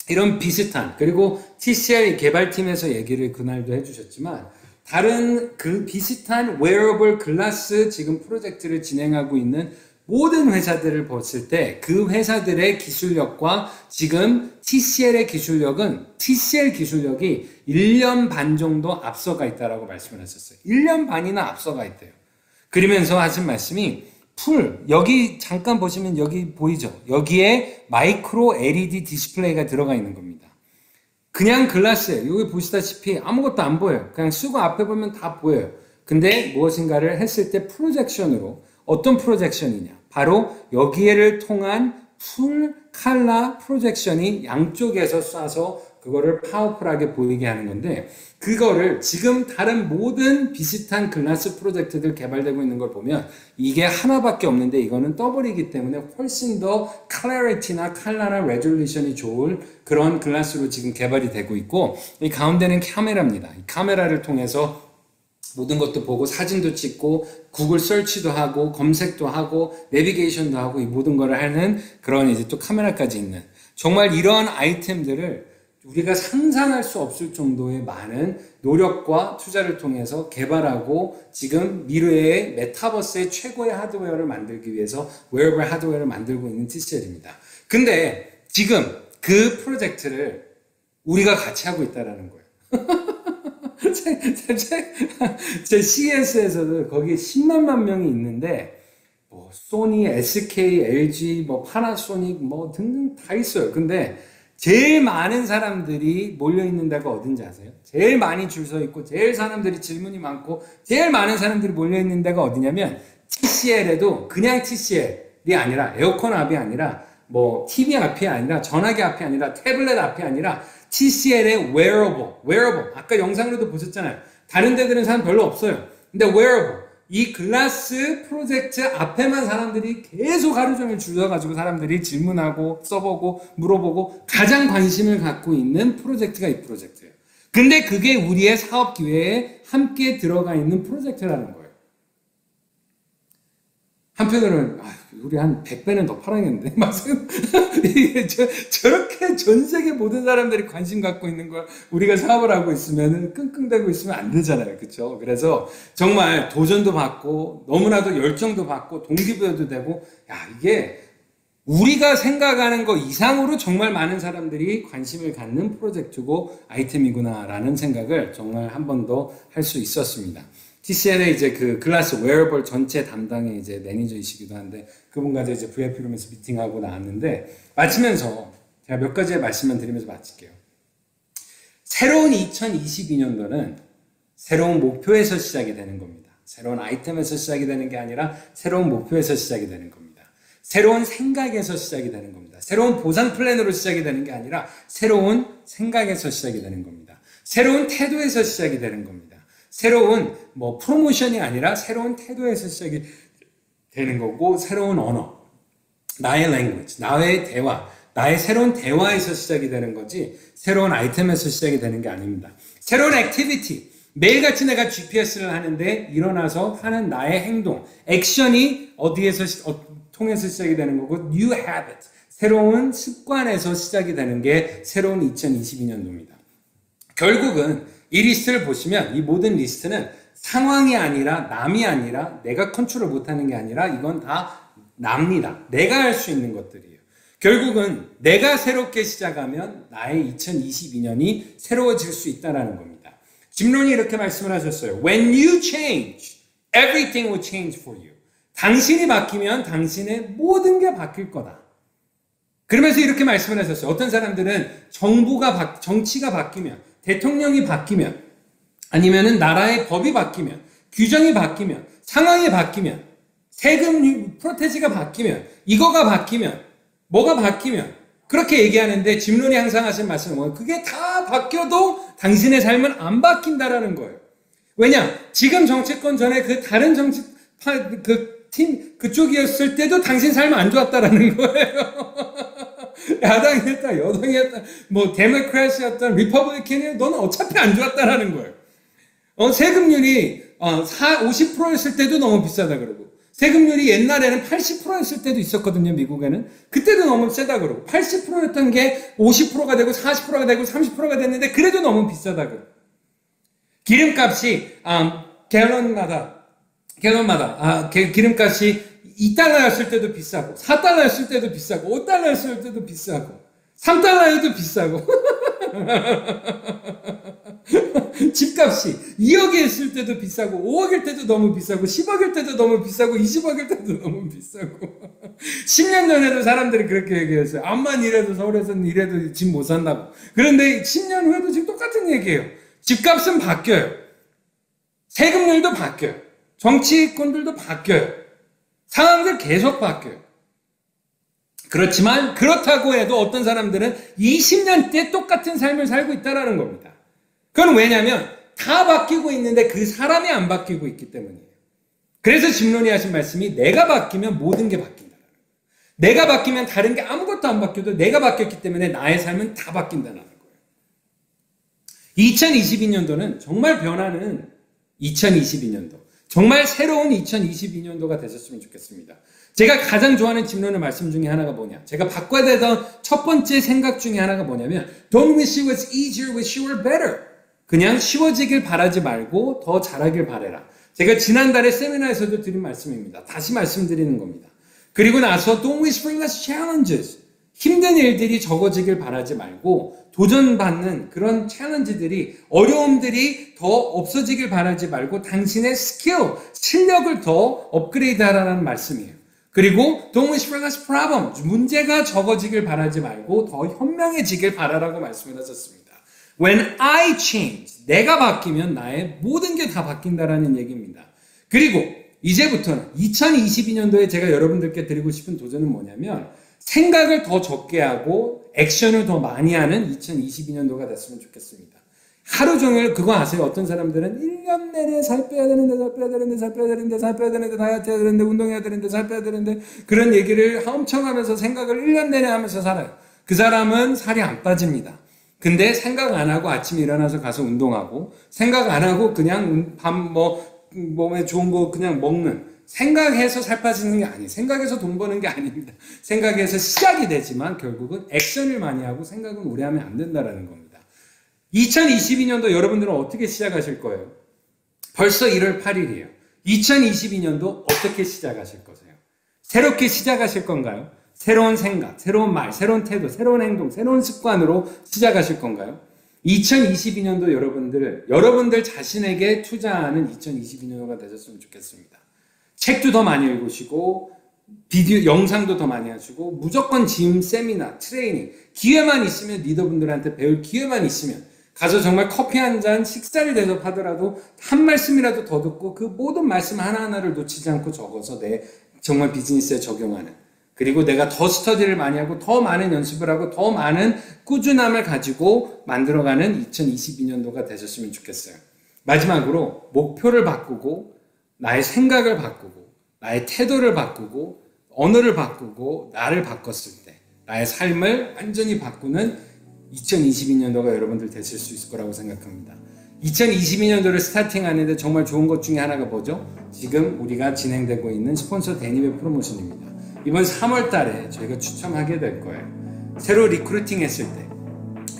S1: 이런 비슷한 그리고 TCL 개발팀에서 얘기를 그날도 해주셨지만 다른 그 비슷한 wearable 글라스 지금 프로젝트를 진행하고 있는 모든 회사들을 봤을 때 그 회사들의 기술력과 지금 TCL의 기술력은 TCL 기술력이 1년 반 정도 앞서가 있다라고 말씀을 하셨어요. 1년 반이나 앞서가 있대요. 그러면서 하신 말씀이 여기 잠깐 보시면 여기 보이죠? 여기에 마이크로 LED 디스플레이가 들어가 있는 겁니다. 그냥 글라스예요. 여기 보시다시피 아무것도 안 보여요. 그냥 쓰고 앞에 보면 다 보여요. 근데 무엇인가를 했을 때 프로젝션으로 어떤 프로젝션이냐? 바로 여기를 통한 풀 칼라 프로젝션이 양쪽에서 쏴서 그거를 파워풀하게 보이게 하는 건데 그거를 지금 다른 모든 비슷한 글라스 프로젝트들 개발되고 있는 걸 보면 이게 하나밖에 없는데 이거는 더블이기 때문에 훨씬 더 클래리티나 칼라나 레졸루션이 좋을 그런 글라스로 지금 개발이 되고 있고 이 가운데는 카메라입니다. 이 카메라를 통해서 모든 것도 보고 사진도 찍고 구글 서치도 하고 검색도 하고 내비게이션도 하고 이 모든 걸 하는 그런 이제 또 카메라까지 있는 정말 이런 아이템들을 우리가 상상할 수 없을 정도의 많은 노력과 투자를 통해서 개발하고 지금 미래의 메타버스의 최고의 하드웨어를 만들기 위해서 웨어러블 하드웨어를 만들고 있는 TCL입니다. 근데 지금 그 프로젝트를 우리가 같이 하고 있다는 거예요. 제 CES에서도 거기 10만 명이 있는데 뭐 소니, SK, LG, 뭐 파나소닉 뭐 등등 다 있어요. 근데 제일 많은 사람들이 몰려 있는 데가 어딘지 아세요? 제일 많이 줄 서 있고 제일 사람들이 질문이 많고 제일 많은 사람들이 몰려 있는 데가 어디냐면 TCL에도 그냥 TCL이 아니라 에어컨 앞이 아니라 뭐 TV 앞이 아니라 전화기 앞이 아니라 태블릿 앞이 아니라 TCL의 wearable 아까 영상으로도 보셨잖아요. 다른 데들은 사람 별로 없어요. 근데 wearable 이 글라스 프로젝트 앞에만 사람들이 계속 하루 종일 줄서가지고 사람들이 질문하고 써보고 물어보고 가장 관심을 갖고 있는 프로젝트가 이 프로젝트예요. 근데 그게 우리의 사업 기회에 함께 들어가 있는 프로젝트라는 거예요. 한편으로는 우리 한 100배는 더 팔아야겠는데 이게 저렇게 전 세계 모든 사람들이 관심 갖고 있는 걸 우리가 사업을 하고 있으면 끙끙대고 있으면 안 되잖아요. 그렇죠? 그래서 정말 도전도 받고 너무나도 열정도 받고 동기부여도 되고 이게 우리가 생각하는 것 이상으로 정말 많은 사람들이 관심을 갖는 프로젝트고 아이템이구나라는 생각을 정말 한 번 더 할 수 있었습니다. TCL의 이제 그 글라스 웨어러블 전체 담당의 이제 매니저이시기도 한데 그분과 이제 VIP룸에서 미팅하고 나왔는데 마치면서 제가 몇 가지의 말씀만 드리면서 마칠게요. 새로운 2022년도는 새로운 목표에서 시작이 되는 겁니다. 새로운 아이템에서 시작이 되는 게 아니라 새로운 목표에서 시작이 되는 겁니다. 새로운 생각에서 시작이 되는 겁니다. 새로운 보상 플랜으로 시작이 되는 게 아니라 새로운 생각에서 시작이 되는 겁니다. 새로운 태도에서 시작이 되는 겁니다. 새로운 뭐 프로모션이 아니라 새로운 태도에서 시작이 되는 거고 새로운 언어, 나의 language, 나의 대화, 나의 새로운 대화에서 시작이 되는 거지 새로운 아이템에서 시작이 되는 게 아닙니다. 새로운 액티비티, 매일같이 내가 GPS를 하는데 일어나서 하는 나의 행동, 액션이 어디에서 통해서 시작이 되는 거고 new habit, 새로운 습관에서 시작이 되는 게 새로운 2022년도입니다. 결국은 이 리스트를 보시면 이 모든 리스트는 상황이 아니라 남이 아니라 내가 컨트롤 못하는 게 아니라 이건 다 납니다. 내가 할 수 있는 것들이에요. 결국은 내가 새롭게 시작하면 나의 2022년이 새로워질 수 있다는 겁니다. 짐 론이 이렇게 말씀을 하셨어요. When you change, everything will change for you. 당신이 바뀌면 당신의 모든 게 바뀔 거다. 그러면서 이렇게 말씀을 하셨어요. 어떤 사람들은 정치가 바뀌면 대통령이 바뀌면 아니면은 나라의 법이 바뀌면 규정이 바뀌면 상황이 바뀌면 세금 프로테지가 바뀌면 이거가 바뀌면 뭐가 바뀌면 그렇게 얘기하는데 짐 론이 항상 하신 말씀은 뭐예요? 그게 다 바뀌어도 당신의 삶은 안 바뀐다라는 거예요. 왜냐? 지금 정치권 전에 그 다른 정치파 그쪽이었을 때도 당신 삶 안 좋았다라는 거예요. 야당이었다, 여당이었다, 뭐 데모크래시였던 리퍼블리칸이었던 너는 어차피 안 좋았다라는 거예요. 세금률이 50%였을 때도 너무 비싸다 그러고 세금률이 옛날에는 80%였을 때도 있었거든요. 미국에는 그때도 너무 세다 그러고 80%였던 게 50%가 되고 40%가 되고 30%가 됐는데 그래도 너무 비싸다 그러고 기름값이 갤런마다 기름값이 2달러였을 때도 비싸고 4달러였을 때도 비싸고 5달러였을 때도 비싸고 3달러여도 비싸고 집값이 2억이었을 때도 비싸고 5억일 때도 너무 비싸고 10억일 때도 너무 비싸고 20억일 때도 너무 비싸고 10년 전에도 사람들이 그렇게 얘기했어요. 암만 일해도 서울에서는 일해도 집 못 산다고. 그런데 10년 후에도 지금 똑같은 얘기예요. 집값은 바뀌어요. 세금률도 바뀌어요. 정치권들도 바뀌어요. 상황들 계속 바뀌어요. 그렇지만 그렇다고 해도 어떤 사람들은 20년째 똑같은 삶을 살고 있다는 겁니다. 그건 왜냐하면 다 바뀌고 있는데 그 사람이 안 바뀌고 있기 때문이에요. 그래서 짐 론이 하신 말씀이 내가 바뀌면 모든 게 바뀐다는 거예요. 내가 바뀌면 다른 게 아무것도 안 바뀌어도 내가 바뀌었기 때문에 나의 삶은 다 바뀐다는 거예요. 2022년도는 정말 변하는 2022년도. 정말 새로운 2022년도가 되셨으면 좋겠습니다. 제가 가장 좋아하는 집론의 말씀 중에 하나가 뭐냐? 제가 바꿔야 되던 첫 번째 생각 중에 하나가 뭐냐면 Don't wish it was easier, wish you were better. 그냥 쉬워지길 바라지 말고 더 잘하길 바래라. 제가 지난달에 세미나에서도 드린 말씀입니다. 다시 말씀드리는 겁니다. 그리고 나서 Don't wish for less challenges. 힘든 일들이 적어지길 바라지 말고 도전받는 그런 챌린지들이 어려움들이 더 없어지길 바라지 말고 당신의 스킬, 실력을 더 업그레이드하라는 말씀이에요. 그리고 Don't wish for less problems. 문제가 적어지길 바라지 말고 더 현명해지길 바라라고 말씀을 하셨습니다. When I change, 내가 바뀌면 나의 모든 게 다 바뀐다라는 얘기입니다. 그리고 이제부터는 2022년도에 제가 여러분들께 드리고 싶은 도전은 뭐냐면 생각을 더 적게 하고 액션을 더 많이 하는 2022년도가 됐으면 좋겠습니다. 하루 종일 그거 아세요? 어떤 사람들은 1년 내내 살 빼야 되는데 살 빼야 되는데 살 빼야 되는데 살 빼야 되는데 다이어트 해야 되는데 운동해야 되는데 살 빼야 되는데 그런 얘기를 엄청 하면서 생각을 1년 내내 하면서 살아요. 그 사람은 살이 안 빠집니다. 근데 생각 안 하고 아침에 일어나서 가서 운동하고 생각 안 하고 그냥 몸에 좋은 거 그냥 먹는 생각해서 살 빠지는 게 아니에요. 생각해서 돈 버는 게 아닙니다. 생각해서 시작이 되지만 결국은 액션을 많이 하고 생각은 오래 하면 안 된다는 겁니다. 2022년도 여러분들은 어떻게 시작하실 거예요? 벌써 1월 8일이에요. 2022년도 어떻게 시작하실 거세요? 새롭게 시작하실 건가요? 새로운 생각, 새로운 말, 새로운 태도, 새로운 행동, 새로운 습관으로 시작하실 건가요? 2022년도 여러분들 자신에게 투자하는 2022년도가 되셨으면 좋겠습니다. 책도 더 많이 읽으시고 비디오 영상도 더 많이 하시고 무조건 짐, 세미나, 트레이닝 기회만 있으면 리더분들한테 배울 기회만 있으면 가서 정말 커피 한 잔 식사를 대접하더라도 한 말씀이라도 더 듣고 그 모든 말씀 하나하나를 놓치지 않고 적어서 내 정말 비즈니스에 적용하는 그리고 내가 더 스터디를 많이 하고 더 많은 연습을 하고 더 많은 꾸준함을 가지고 만들어가는 2022년도가 되셨으면 좋겠어요. 마지막으로 목표를 바꾸고 나의 생각을 바꾸고 나의 태도를 바꾸고 언어를 바꾸고 나를 바꿨을 때 나의 삶을 완전히 바꾸는 2022년도가 여러분들 되실 수 있을 거라고 생각합니다. 2022년도를 스타팅하는데 정말 좋은 것 중에 하나가 뭐죠? 지금 우리가 진행되고 있는 스폰서 대니베 프로모션입니다. 이번 3월 달에 저희가 추첨하게 될 거예요. 새로 리크루팅 했을 때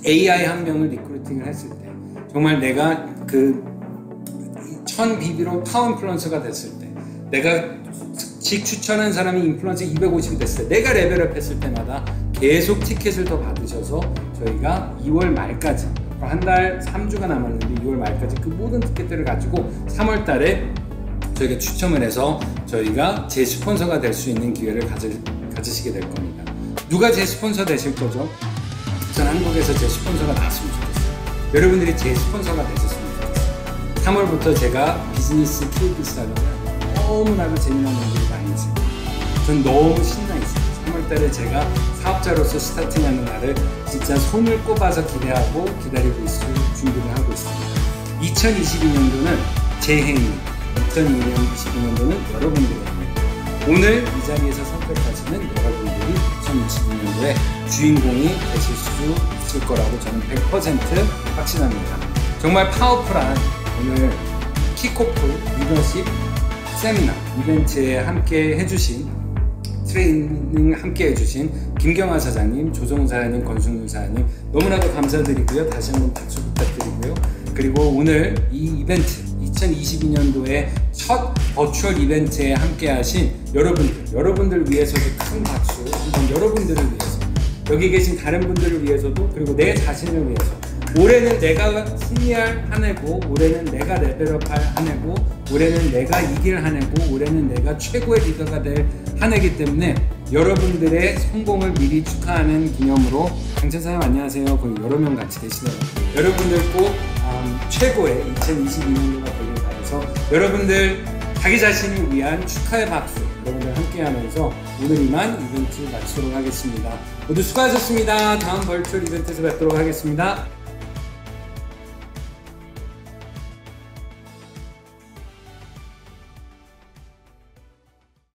S1: AI 한 명을 리크루팅을 했을 때 정말 내가 그 1000BB로 파워 인플루언서가 됐을 때 내가 직 추천한 사람이 인플루언서 250이 됐을 때 내가 레벨업 했을 때마다 계속 티켓을 더 받으셔서 저희가 2월 말까지 한 달 3주가 남았는데 2월 말까지 그 모든 티켓들을 가지고 3월 달에 저희가 추첨을 해서 저희가 제 스폰서가 될 수 있는 기회를 가지시게 될 겁니다. 누가 제 스폰서 되실 거죠? 전 한국에서 제 스폰서가 나왔으면 좋겠어요. 여러분들이 제 스폰서가 되셨으면 좋겠어요. 3월부터 제가 비즈니스 키우기 시작을 너무나도 재미난 분들이 많이 있어요. 전 너무 신나 있어요. 3월달에 제가 사업자로서 스타팅하는 날을 진짜 손을 꼽아서 기대하고 기다리고 있을 준비를 하고 있습니다. 2022년도는 제 해입니다. 2022년도는 여러분들의 해입니다. 오늘 이 자리에서 선택하시는 여러분들이 2022년도에 주인공이 되실 수 있을 거라고 저는 100% 확신합니다. 정말 파워풀한 오늘 킥오프 리더십 세미나 이벤트에 함께 해주신 트레이닝 함께 해주신 김경아 사장님, 조정우 사장님, 권순우 사장님 너무나도 감사드리고요. 다시 한번 박수 부탁드리고요. 그리고 오늘 이 이벤트 2022년도에 첫 버추얼 이벤트에 함께 하신 여러분들 위해서도 큰 박수 한번 여러분들을 위해서 여기 계신 다른 분들을 위해서도 그리고 내 자신을 위해서 올해는 내가 승리할 한 해고 올해는 내가 레벨업할 한 해고 올해는 내가 이길 한 해고 올해는 내가 최고의 리더가 될 한 해이기 때문에 여러분들의 성공을 미리 축하하는 기념으로 강찬사님 안녕하세요. 거기 여러 명 같이 계시네요. 여러분들 꼭 최고의 2022년도가 되길 바라서 여러분들 자기 자신을 위한 축하의 박수 여러분들 함께 하면서 오늘 이만 이벤트 마치도록 하겠습니다. 모두 수고하셨습니다. 다음 벌초일 이벤트에서 뵙도록 하겠습니다.